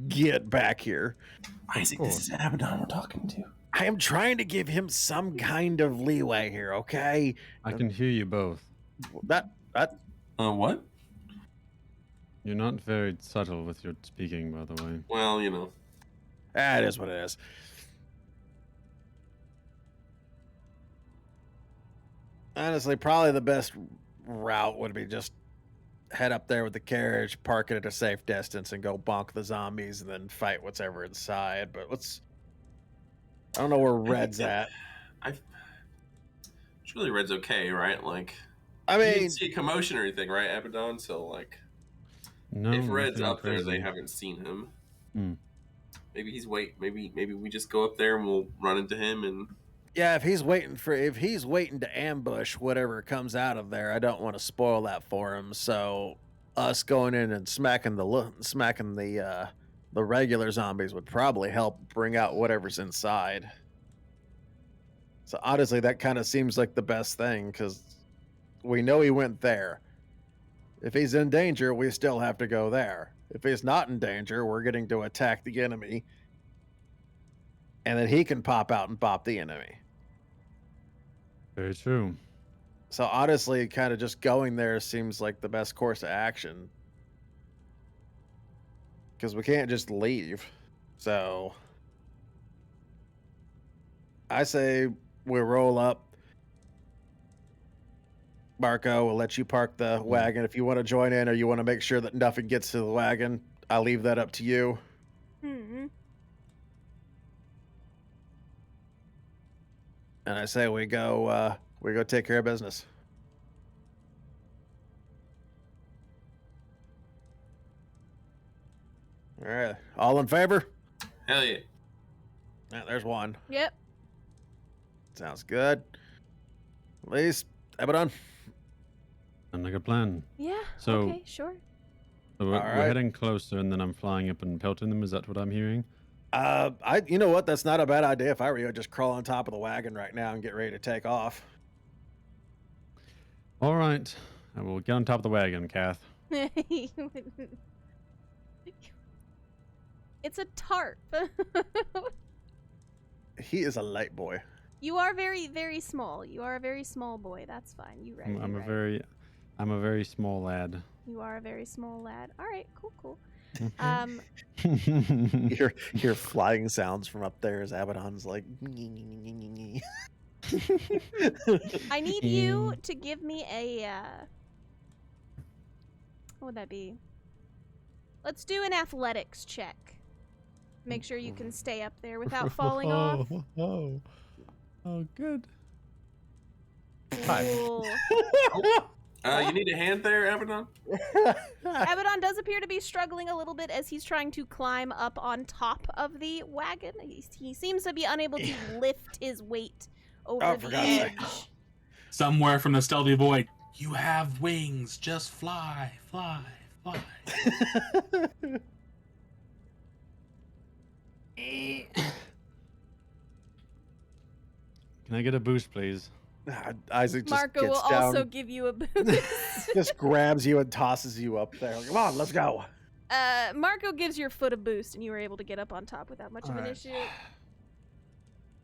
get back here. Isaac, this is Abaddon we're talking to. I am trying to give him some kind of leeway here, okay? I can hear you both. That What? You're not very subtle with your speaking, by the way. Well, it is what it is. Honestly, probably the best route would be just head up there with the carriage, park it at a safe distance, and go bonk the zombies and then fight whatever inside. But I don't know where Red's at. Surely Red's okay, right? Like, I you mean, didn't see a commotion or anything, right, Abaddon? So, like, No. if Red's nothing up there, crazy. they haven't seen him. Hmm. Maybe he's maybe we just go up there and we'll run into him and. yeah, if he's waiting to ambush whatever comes out of there, I don't want to spoil that for him. So us going in and smacking the regular zombies would probably help bring out whatever's inside. So honestly, that kind of seems like the best thing because we know he went there. If he's in danger, we still have to go there. If he's not in danger, we're getting to attack the enemy. And then he can pop out and bop the enemy. Very true. So honestly, kind of just going there seems like the best course of action. Because we can't just leave. So I say we roll up. Marco, we'll let you park the wagon. If you want to join in or you want to make sure that nothing gets to the wagon, I'll leave that up to you. Hmm. And I say we go take care of business. All right. All in favor? Hell yeah. Yeah, there's one. Yep. Sounds good. Elise, Abaddon. Sounds like a plan. Yeah. So- okay, sure. So we're All right. heading closer, and then I'm flying up and pelting them. Is that what I'm hearing? You know what? That's not a bad idea. If I were you, I'd just crawl on top of the wagon right now and get ready to take off. All right. I will get on top of the wagon, Kath. It's a tarp. He is a light boy. You are very, very small. You are a very small boy. That's fine. You right. I'm you a right. very small lad. You are a very small lad. All right. Cool. You hear flying sounds from up there as Abaddon's like. I need you to give me a. What would that be? Let's do an athletics check. Make sure you can stay up there without falling off. Oh, good. Cool. You need a hand there, Abaddon? Abaddon does appear to be struggling a little bit as he's trying to climb up on top of the wagon. He seems to be unable to lift his weight over for the God's edge. sake. Somewhere from the stealthy void, you have wings. Just fly, fly, fly. Can I get a boost, please? Isaac just Marco gets will down, also give you a boost. just grabs you and tosses you up there. Like, come on, let's go. Marco gives your foot a boost, and you were able to get up on top without much of an Alright. issue.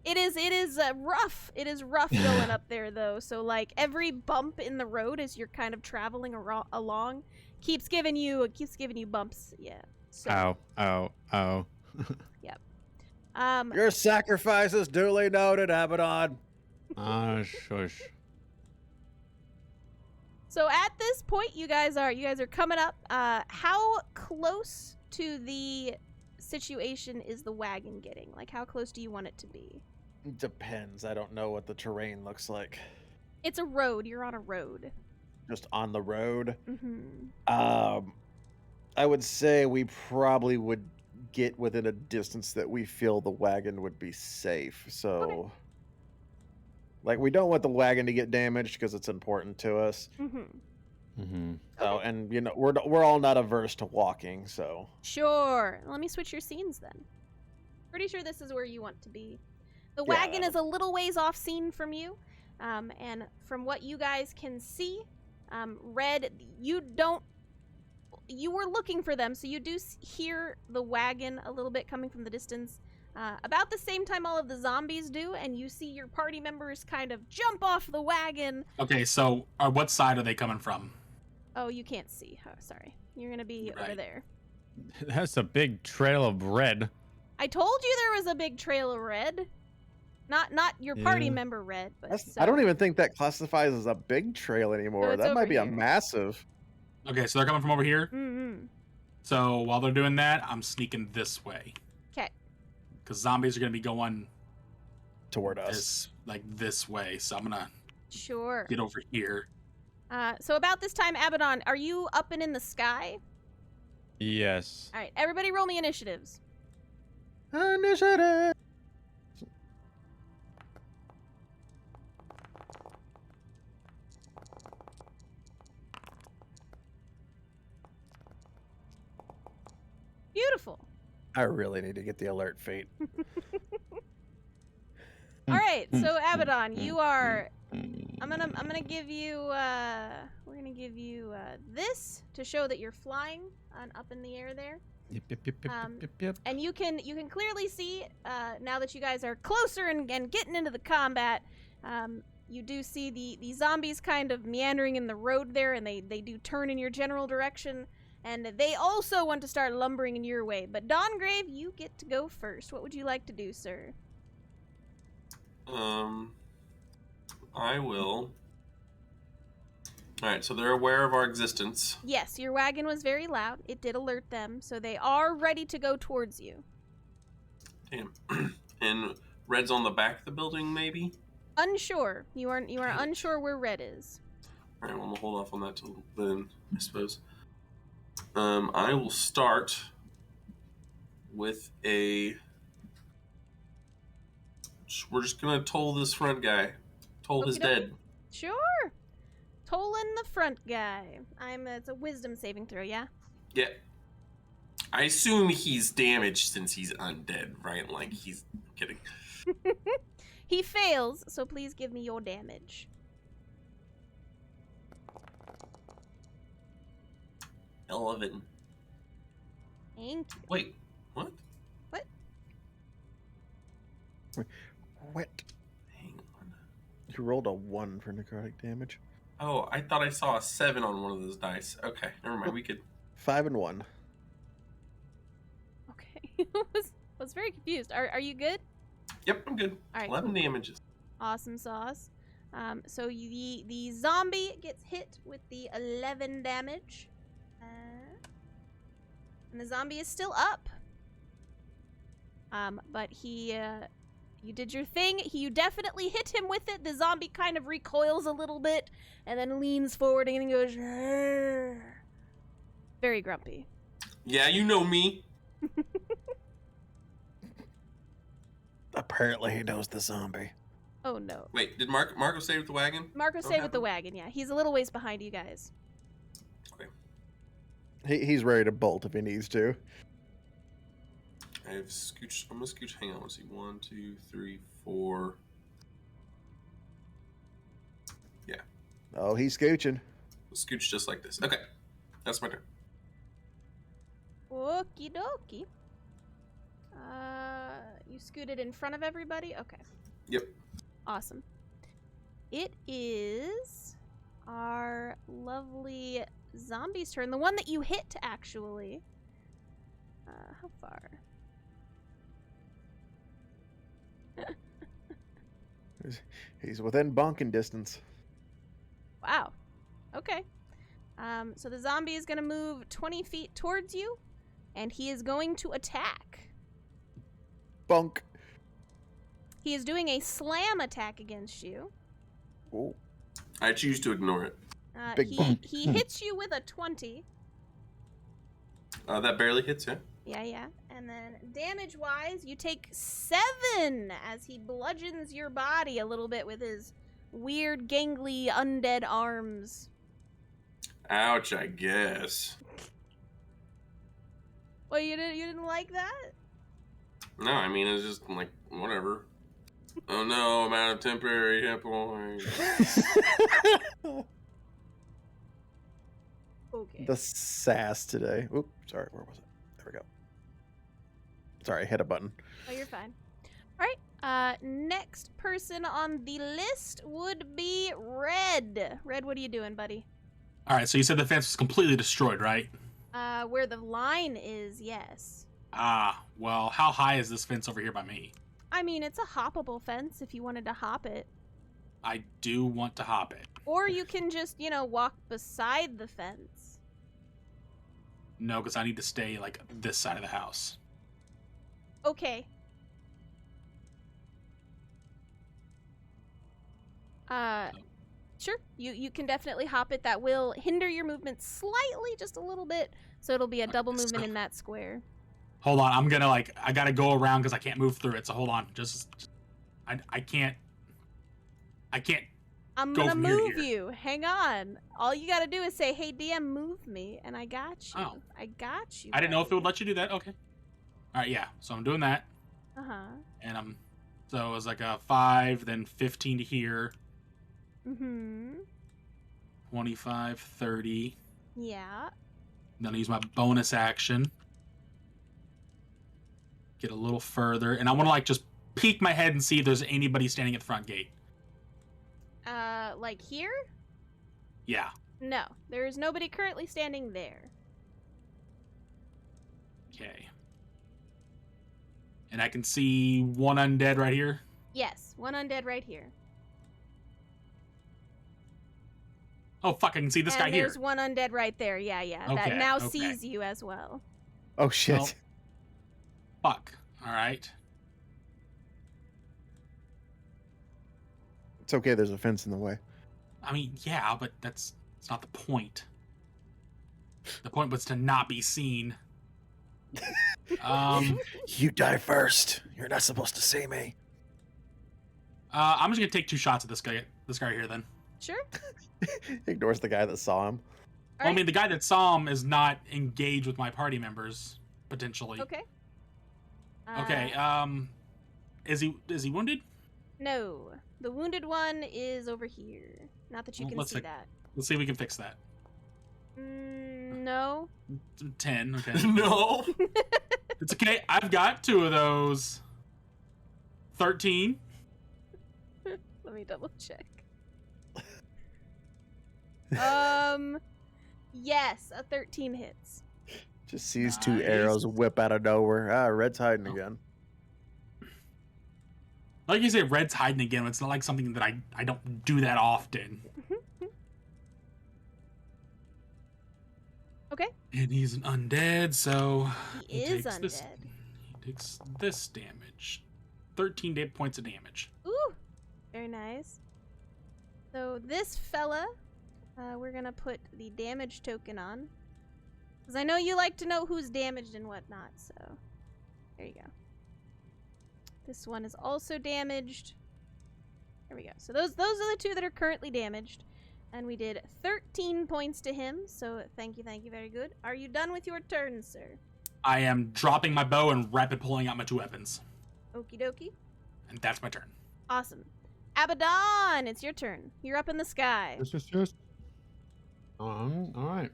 It is rough. It is rough going up there, though. So, like, every bump in the road as you're kind of traveling along keeps giving you bumps. Yeah. So, Ow, ow, ow. Your sacrifice is duly noted, Abaddon. Ah, shush. so at this point, you guys are coming up. How close to the situation is the wagon getting? Like, how close do you want it to be? Depends. I don't know what the terrain looks like. It's a road. You're on a road. Just on the road. Mm-hmm. I would say we probably would get within a distance that we feel the wagon would be safe. So, Okay. like, we don't want the wagon to get damaged because it's important to us. Mm-hmm. Mm-hmm. So, and you know, we're all not averse to walking. So, Sure. Let me switch your scenes then. Pretty sure this is where you want to be. The Yeah. wagon is a little ways off scene from you. And from what you guys can see, Red, you were looking for them, so you do hear the wagon a little bit coming from the distance. About the same time all of the zombies do, and you see your party members kind of jump off the wagon. Okay, so what side are they coming from? Oh, you can't see. Oh, sorry. You're gonna be over Right. there. That's a big trail of red. I told you there was a big trail of red. Not your party Yeah. member Red, but I don't even think that classifies as a big trail anymore. it's That might over be a here. massive. Okay, so they're coming from over here. Mm-hmm. So while they're doing that, I'm sneaking this way. Okay. Because zombies are going to be going Toward us. this way. So I'm going to Sure. get over here. So about this time, Abaddon, are you up and in the sky? Yes. All right, everybody roll me initiatives. Initiative. Beautiful. I really need to get the alert feat. All right, so Abaddon, you are. I'm gonna give you. We're gonna give you this to show that you're flying up in the air there. Yep, yep, yep, yep, Um, yep, yep. And you can clearly see now that you guys are closer and getting into the combat. You do see the zombies kind of meandering in the road there, and they do turn in your general direction, and they also want to start lumbering in your way. But Dawngrave, you get to go first. What would you like to do, sir? I will. Alright, so they're aware of our existence. Yes, your wagon was very loud. It did alert them, so they are ready to go towards you. Damn. And Red's on the back of the building, maybe? Unsure. You are unsure where Red is. Alright, well, I'm gonna hold off on that till then, I suppose. I will start with a... We're just gonna toll this front guy. Toll his Okey-dokey. dead. Sure. Tolling the front guy. It's a wisdom saving throw, yeah? Yeah. I assume he's damaged since he's undead, right? Like, he's kidding. He fails, so please give me your damage. 11. Thank you. Wait, what? What? Hang on. You rolled a 1 for necrotic damage. Oh, I thought I saw a 7 on one of those dice. Okay, never mind. We could... 5 and 1. Okay. was very confused. Are you good? Yep, I'm good. All right, 11 cool. damages. Awesome sauce. So the zombie gets hit with the 11 damage. And the zombie is still up. But you did your thing. You definitely hit him with it. The zombie kind of recoils a little bit and then leans forward and goes, "Rrr." Very grumpy. Yeah, you know me. Apparently he knows the zombie. Oh no. Wait, did Marco stay with the wagon? Marco What stayed with the happened? wagon, yeah. He's a little ways behind you guys. He's ready to bolt if he needs to. I've scooched. I'm gonna scooch. Hang on. Let's see. 1, 2, 3, 4. Yeah. Oh, he's scooching. We'll scooch just like this. Okay. That's my turn. Okie dokie. You scooted in front of everybody? Okay. Yep. Awesome. It is our lovely zombie's turn. The one that you hit, actually. How far? He's within bonking distance. Wow. Okay. So the zombie is going to move 20 feet towards you, and he is going to attack. Bunk. He is doing a slam attack against you. Ooh. I choose to ignore it. Big bump. He hits you with a 20. That barely hits, yeah. Yeah. And then damage-wise, you take 7 as he bludgeons your body a little bit with his weird, gangly, undead arms. Ouch, I guess. Well, you didn't like that? No, I mean, it's just like, whatever. Oh no, I'm out of temporary hit points. Okay. The sass today. Oop, sorry, where was it? There we go. Sorry, I hit a button. Oh, you're fine. All right. Next person on the list would be Red. Red, what are you doing, buddy? All right, so you said the fence was completely destroyed, right? Where the line is, yes. Ah, well, how high is this fence over here by me? I mean, it's a hoppable fence if you wanted to hop it. I do want to hop it. Or you can just, walk beside the fence. No, because I need to stay, like, this side of the house. Okay. Sure. You can definitely hop it. That will hinder your movement slightly, just a little bit. So it'll be a double movement in that square. Hold on, I'm gonna, I gotta go around because I can't move through it, so hold on. I can't I'm go gonna from here to move here. you. Hang on. All you gotta do is say, "Hey DM, move me," and I got you. Oh. I got you. I didn't know if it would let you do that. Okay. All right, yeah. So I'm doing that, Uh-huh. so it was like a 5, then 15 to here, Mm-hmm. 25, 30. Yeah. Then I use my bonus action. Get a little further, and I want to just peek my head and see if there's anybody standing at the front gate. Like here? Yeah. No, there is nobody currently standing there. Okay. And I can see one undead right here. Yes, one undead right here. Oh fuck! I can see this and guy here. there's one undead right there. Yeah. That Okay, now okay. sees you as well. Oh shit. Well, fuck. All right. It's okay, there's a fence in the way. I mean, yeah, but that's not the point. The point was to not be seen. You die first. You're not supposed to see me. I'm just gonna take 2 shots at this guy. This guy here, then. Sure. Ignores the guy that saw him. Well, I mean, the guy that saw him is not engaged with my party members potentially. Okay. Okay. Is he wounded? No, the wounded one is over here. Not that you Well, can let's see see. that. Let's see if we can fix that. No. 10. Okay. No. It's okay. I've got 2 of those. 13. Let me double check. Yes, a 13 hits. Just sees 2 Nice. arrows whip out of nowhere. Ah, Red's hiding Oh. again. Like you say, Red's hiding again. It's not like something that I don't do that often. Okay. And he's an undead, so He is takes this- undead. he takes this damage. 13 points of damage. Ooh, very nice. So this fella, we're gonna put the damage token on, because I know you like to know who's damaged and whatnot. So there you go. This one is also damaged. There we go. So those are the 2 that are currently damaged, and we did 13 points to him. So thank you, very good. Are you done with your turn, sir? I am dropping my bow and rapid pulling out my 2 weapons. Okie dokie. And that's my turn. Awesome. Abaddon, it's your turn. You're up in the sky. Yes. All right.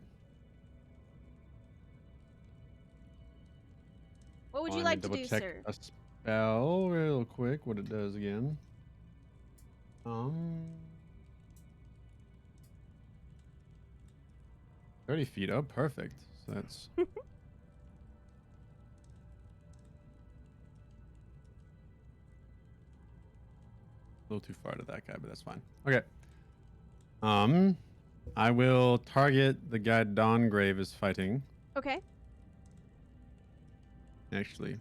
What would Oh, you I like need to do, check sir? a spell real quick. What it does again? 30 feet up, perfect. So that's little too far to that guy, but that's fine. Okay. I will target the guy Dawngrave is fighting. Okay. Actually.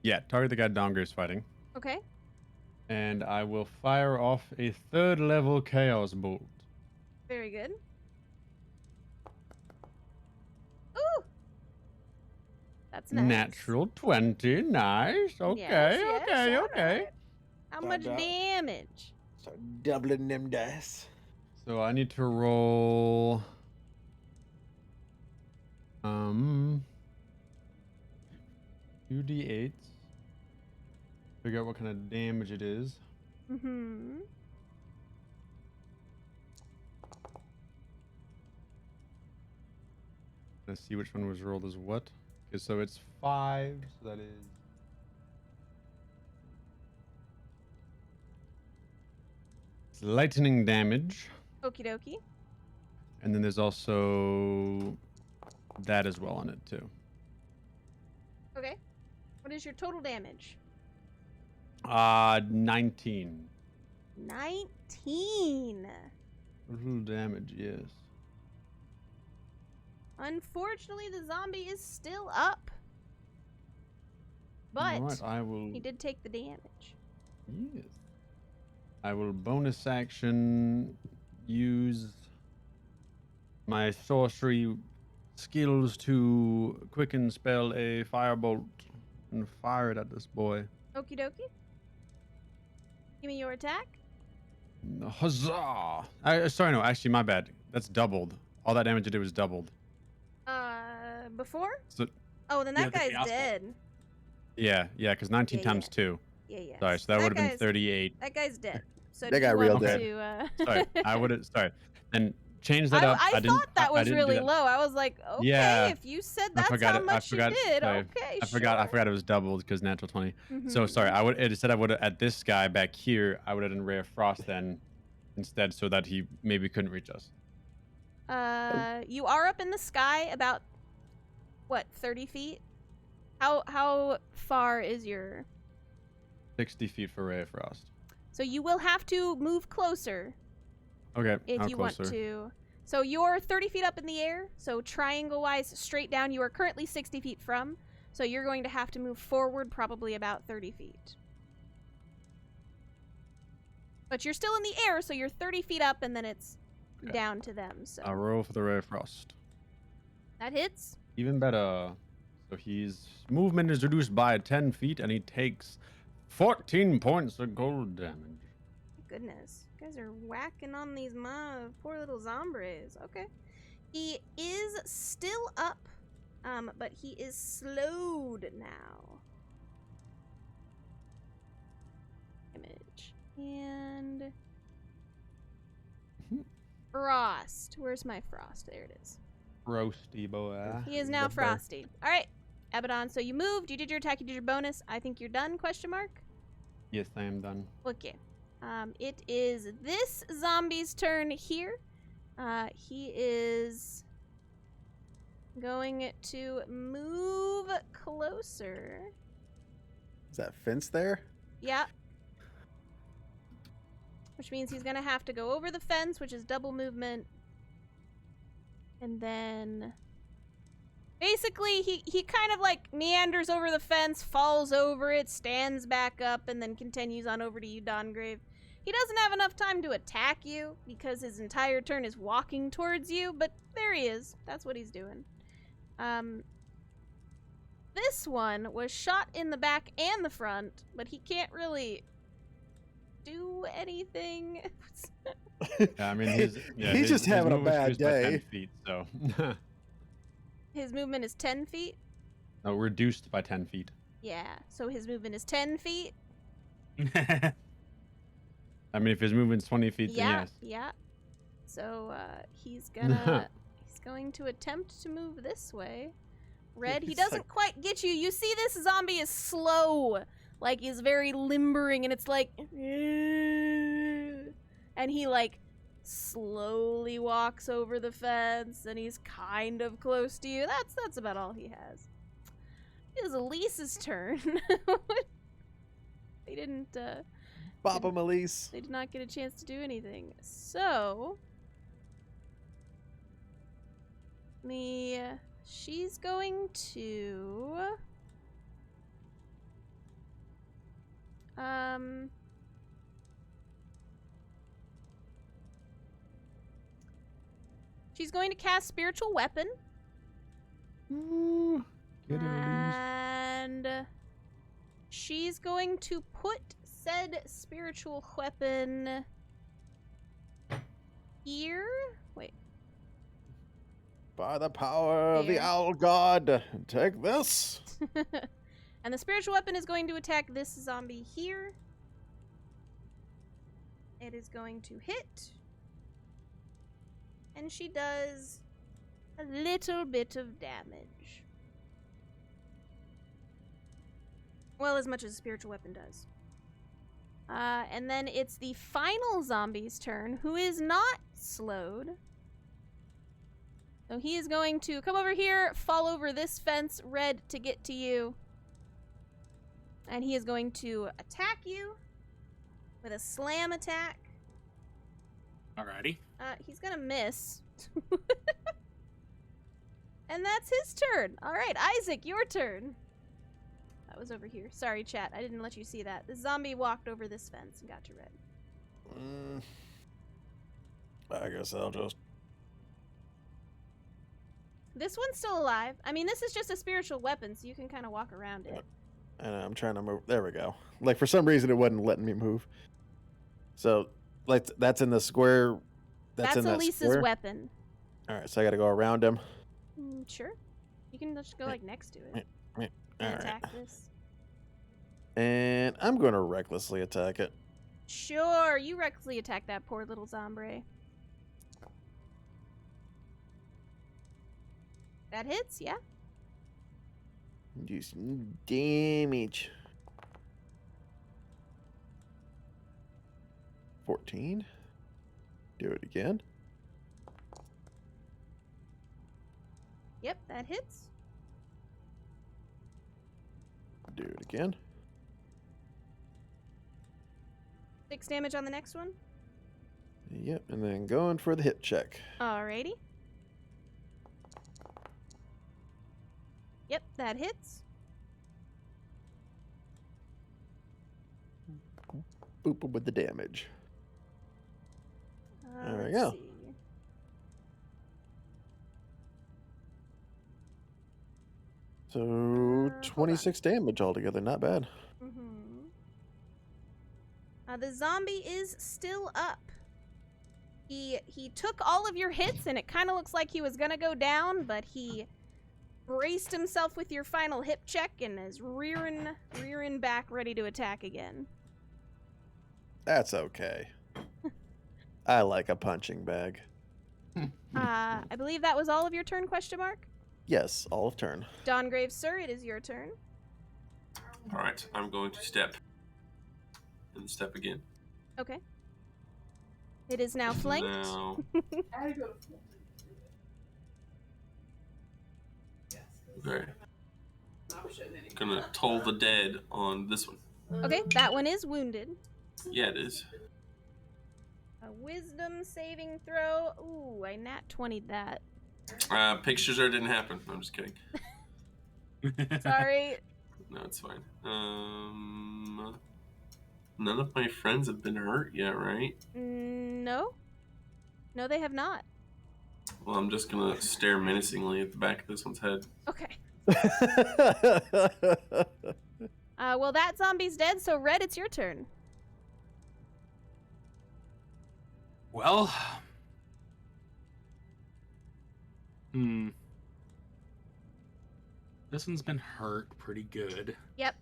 Yeah, target the guy Dawngrave is fighting. Okay. And I will fire off a 3rd level Chaos Bolt. Very good. Ooh. That's nice. Natural 20. Nice. Okay, Yes, okay, all okay. right. How much damage? Start doubling them dice. So I need to roll 2d8s. Figure out what kind of damage it is. Mm-hmm. Let's see which one was rolled as what. Okay, so it's 5, so that is... It's lightning damage. Okie dokie. And then there's also that as well on it too. Okay. What is your total damage? 19. 19. Total damage, yes. Unfortunately, the zombie is still up. But Alright, I will... he did take the damage. Yes. I will bonus action use my sorcery skills to quicken spell a firebolt and fire it at this boy. Okie dokie. Give me your attack. Huzzah! Sorry, no, actually, my bad. That's doubled. All that damage I did was doubled. Before? So, Oh, then Yeah, that the guy's chaos bolt. dead. yeah, because 19 Yeah, times yeah. 2. Yeah. Sorry, so that would have been guy's- 38. That guy's dead. So That do you got real want dead. to, Sorry, I would have. Sorry, and change that up. I didn't, thought that I was didn't do really that. low. I was like, okay, Yeah. if you said I that's forgot how it. much you sorry. okay, I forgot it was doubled because natural 20. So Mhm. sorry. I would instead I would have at this guy back here. I would have done Ray of Frost then instead, so that he maybe couldn't reach us. You are up in the sky about what, 30 feet? How far is your? 60 feet for Ray of Frost. So you will have to move closer Okay. if how you closer? want to. So you're 30 feet up in the air. So triangle-wise, straight down, you are currently 60 feet from. So you're going to have to move forward probably about 30 feet. But you're still in the air, so you're 30 feet up, and then it's Okay. down to them. So I'll roll for the Ray of Frost. that hits. Even better. So his movement is reduced by 10 feet, and he takes 14 points of cold damage. Goodness, you guys are whacking on these poor little zombies. Okay, he is still up, but he is slowed now. Image and Frost. Where's my Frost? There it is. Roasty boy. He is now Frosty. All right, Abaddon. So you moved. You did your attack. You did your bonus. I think you're done? Question mark. Yes, I am done. Okay. It is this zombie's turn here. He is going to move closer. Is that fence there? Yeah. Which means he's gonna have to go over the fence, which is double movement. And then basically he kind of like meanders over the fence, falls over it, stands back up, and then continues on over to you, Dawngrave. He doesn't have enough time to attack you because his entire turn is walking towards you, but there he is. That's what he's doing. This one was shot in the back and the front, but he can't really do anything. Yeah, I mean, he's just having a movement bad reduced by 10 day. feet, so His movement is 10 feet. no, reduced by 10 feet. Yeah, so his movement is 10 feet. I mean, if his movement's 20 feet, then Yeah, yes. yeah. So he's going to attempt to move this way. Red, he He's doesn't like- quite get you. You see this zombie is slow. Like he's very limbering and it's like and he like slowly walks over the fence and he's kind of close to you. That's about all he has. It is Elise's turn. They didn't. Bop 'em, Elise. They did not get a chance to do anything. So, she's going to she's going to cast Spiritual Weapon. Ooh, get it, Elise. And she's going to put said spiritual weapon here. Wait. By the power of the Here. owl god, take this. And the spiritual weapon is going to attack this zombie here. It is going to hit. And she does a little bit of damage. Well, as much as a spiritual weapon does. And then it's the final zombie's turn, who is not slowed. So he is going to come over here, fall over this fence, Red, to get to you. And he is going to attack you with a slam attack. Alrighty. He's gonna miss. And that's his turn. Alright, Isaac, your turn. That was over here. Sorry, chat. I didn't let you see that. The zombie walked over this fence and got to Red. I guess I'll just... This one's still alive. I mean, this is just a spiritual weapon, so you can kind of walk around it. And I'm trying to move. There we go. Like, for some reason, it wasn't letting me move. So, like, that's in the square. That's in that Elise's square? weapon. All right, so I got to go around him. Sure. You can just go, like, next to it. All And right. attack this. And I'm going to recklessly attack it. Sure, you recklessly attack that poor little zombie. That hits, yeah? Do some damage. 14. Do it again. Yep, that hits. Do it again. 6 damage on the next one. Yep, and then going for the hit check. Alrighty. Yep, that hits. Boop with the damage. There we Let's go. see. So hold on. 26 damage altogether. Not bad. The zombie is still up. He took all of your hits, and it kind of looks like he was gonna go down, but he braced himself with your final hip check and is rearing back, ready to attack again. That's okay. I like a punching bag. I believe that was all of your turn, question mark? Yes, all of turn. Dawngrave, sir, it is your turn. All right, I'm going to step. And step again. Okay. It is now flanked. Now, okay. Gonna toll the dead on this one. Okay, that one is wounded. Yeah, it is. A wisdom saving throw. Ooh, I nat 20'd that. Pictures there didn't happen. I'm just kidding. Sorry. No, it's fine. None of my friends have been hurt yet, right? No. No, they have not. Well, I'm just gonna stare menacingly at the back of this one's head. Okay. Well, that zombie's dead, so Red, it's your turn. Well. This one's been hurt pretty good. Yep.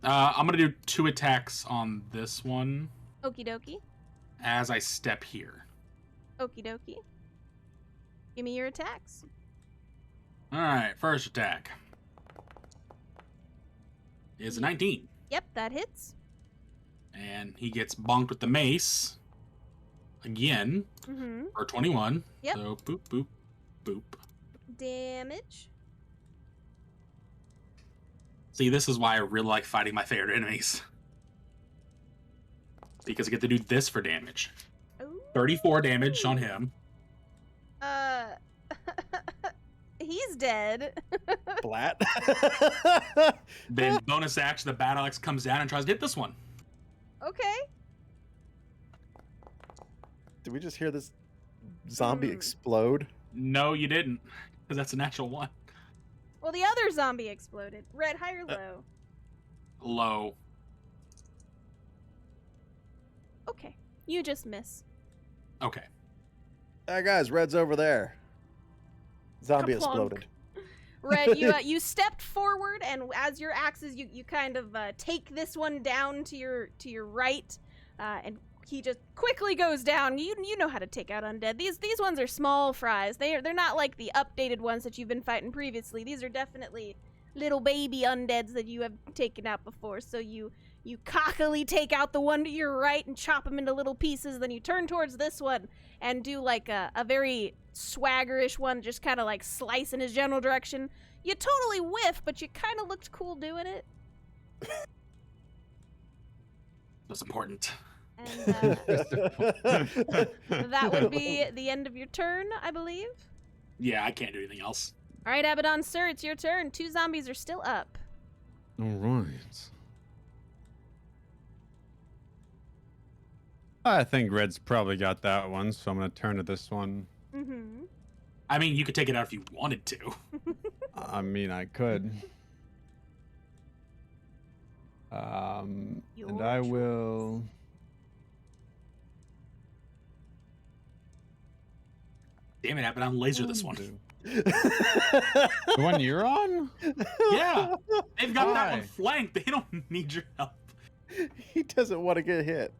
I'm gonna do 2 attacks on this one Okie dokie. as I step here. Okie dokie. Give me your attacks. Alright, first attack is a 19. Yep, that hits. And he gets bonked with the mace again for 21. Yep. So boop, boop, boop. Damage. See, this is why I really like fighting my favorite enemies. because I get to do this for damage. Ooh. 34 damage on him. He's dead. Flat. Then bonus action, the battle axe comes down and tries to hit this one. Okay. Did we just hear this zombie explode? No, you didn't, because that's a natural one. Well, the other zombie exploded. Red, high or low? Low. Okay. You just miss. Okay. Hey guys, Red's over there. Zombie Ka-plonk. exploded. Red, you stepped forward, and as your axes, you kind of take this one down to your right, and he just quickly goes down. You know how to take out undead. These ones are small fries. They're not like the updated ones that you've been fighting previously. These are definitely little baby undeads that you have taken out before. So you cockily take out the one to your right and chop him into little pieces. Then you turn towards this one and do like a very swaggerish one, just kind of like slice in his general direction. You totally whiff, but you kind of looked cool doing it. That's important. And that would be the end of your turn, I believe. Yeah, I can't do anything else. All right, Abaddon, sir, it's your turn. 2 zombies are still up. All right. I think Red's probably got that one, so I'm going to turn to this one. Mm-hmm. I mean, you could take it out if you wanted to. I mean, I could. And I Your will... Damn it, Abaddon, laser this one. The one you're on? Yeah, they've got that one Why? flanked. They don't need your help. He doesn't want to get hit.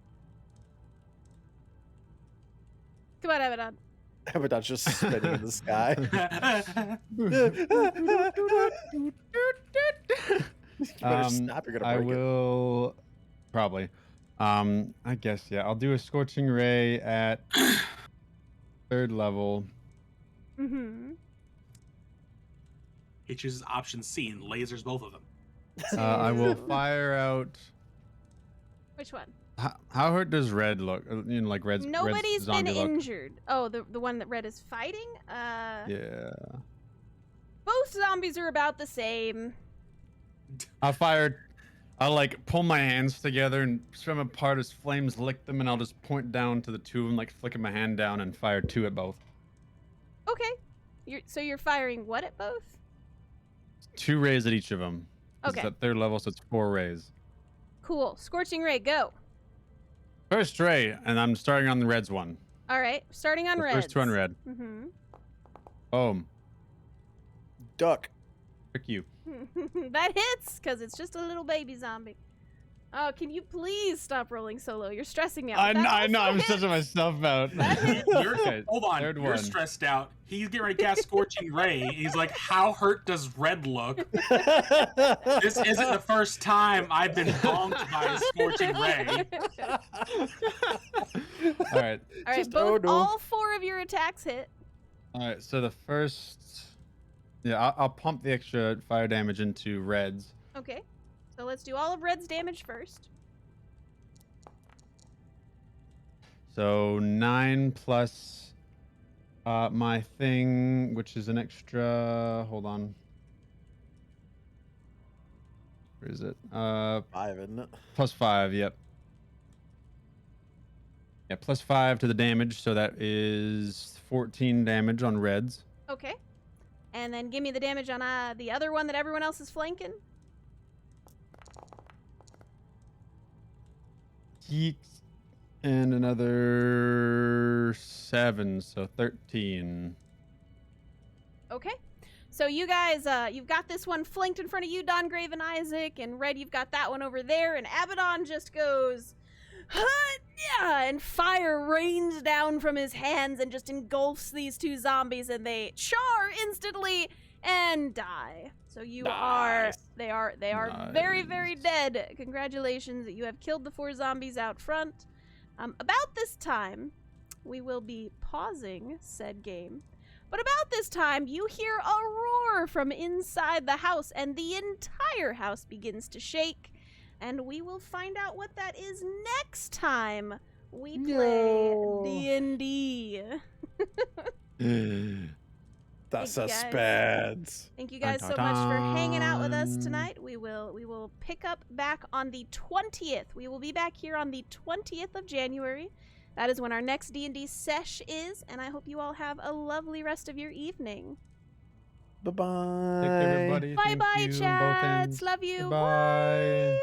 Come on, Abaddon. Abaddon's just spinning in the sky. You better stop, you're gonna I break it. will probably. I guess yeah. I'll do a scorching ray at 3rd level. Mm-hmm. He chooses option C and lasers both of them. I will fire out. Which one? How hurt does Red look? You know, like Red's Nobody's been zombie look. injured. Oh, the one that Red is fighting? Yeah. Both zombies are about the same. I'll like pull my hands together and stretch them apart as flames lick them, and I'll just point down to the 2 of them, like flicking my hand down and fire 2 at both. Okay. So you're firing what at both? 2 rays at each of them. Okay. It's at 3rd level, so it's 4 rays. Cool. Scorching Ray, go. First ray, and I'm starting on the Red's one. All right. Starting on The Red. first 2 on Red. Mm-hmm. Boom. Duck. Frick you. That hits, because it's just a little baby zombie. Oh, can you please stop rolling so low? You're stressing me out. I That know, also I'm hits. stressing myself out. You're, hold on, 3rd you're one. stressed out. He's getting ready to cast Scorching Ray. He's like, how hurt does Red look? This isn't the first time I've been bonked by a Scorching Ray. All right. All right, Just- both, oh, no. all 4 of your attacks hit. All right. So the first, yeah, I'll pump the extra fire damage into Red's. Okay. So let's do all of Red's damage first. So 9 plus my thing, which is an extra. Hold on. Where is it? 5, isn't it? Plus 5. Yep. Yeah, plus 5 to the damage, so that is 14 damage on Red's. Okay. And then give me the damage on the other one that everyone else is flanking. And another 7, so 13. Okay. So you guys, you've got this one flanked in front of you, Dongrave and Isaac, and Red, you've got that one over there, and Abaddon just goes, "Huh-yeah," and fire rains down from his hands and just engulfs these 2 zombies, and they char instantly and die. So you Nice. they are very, very dead. Congratulations, you have killed the 4 zombies out front. About this time, we will be pausing said game. But about this time, you hear a roar from inside the house, and the entire house begins to shake. and we will find out what that is next time we play D&D. The Thank you, guys. suspense. Thank you guys so much for hanging out with us tonight. We will pick up back on the 20th. We will be back here on the 20th of January. That is when our next D&D sesh is, and I hope you all have a lovely rest of your evening. Bye-bye. Take care, everybody. Bye-bye, Thank you on both chads. ends. Love you. Goodbye. Bye.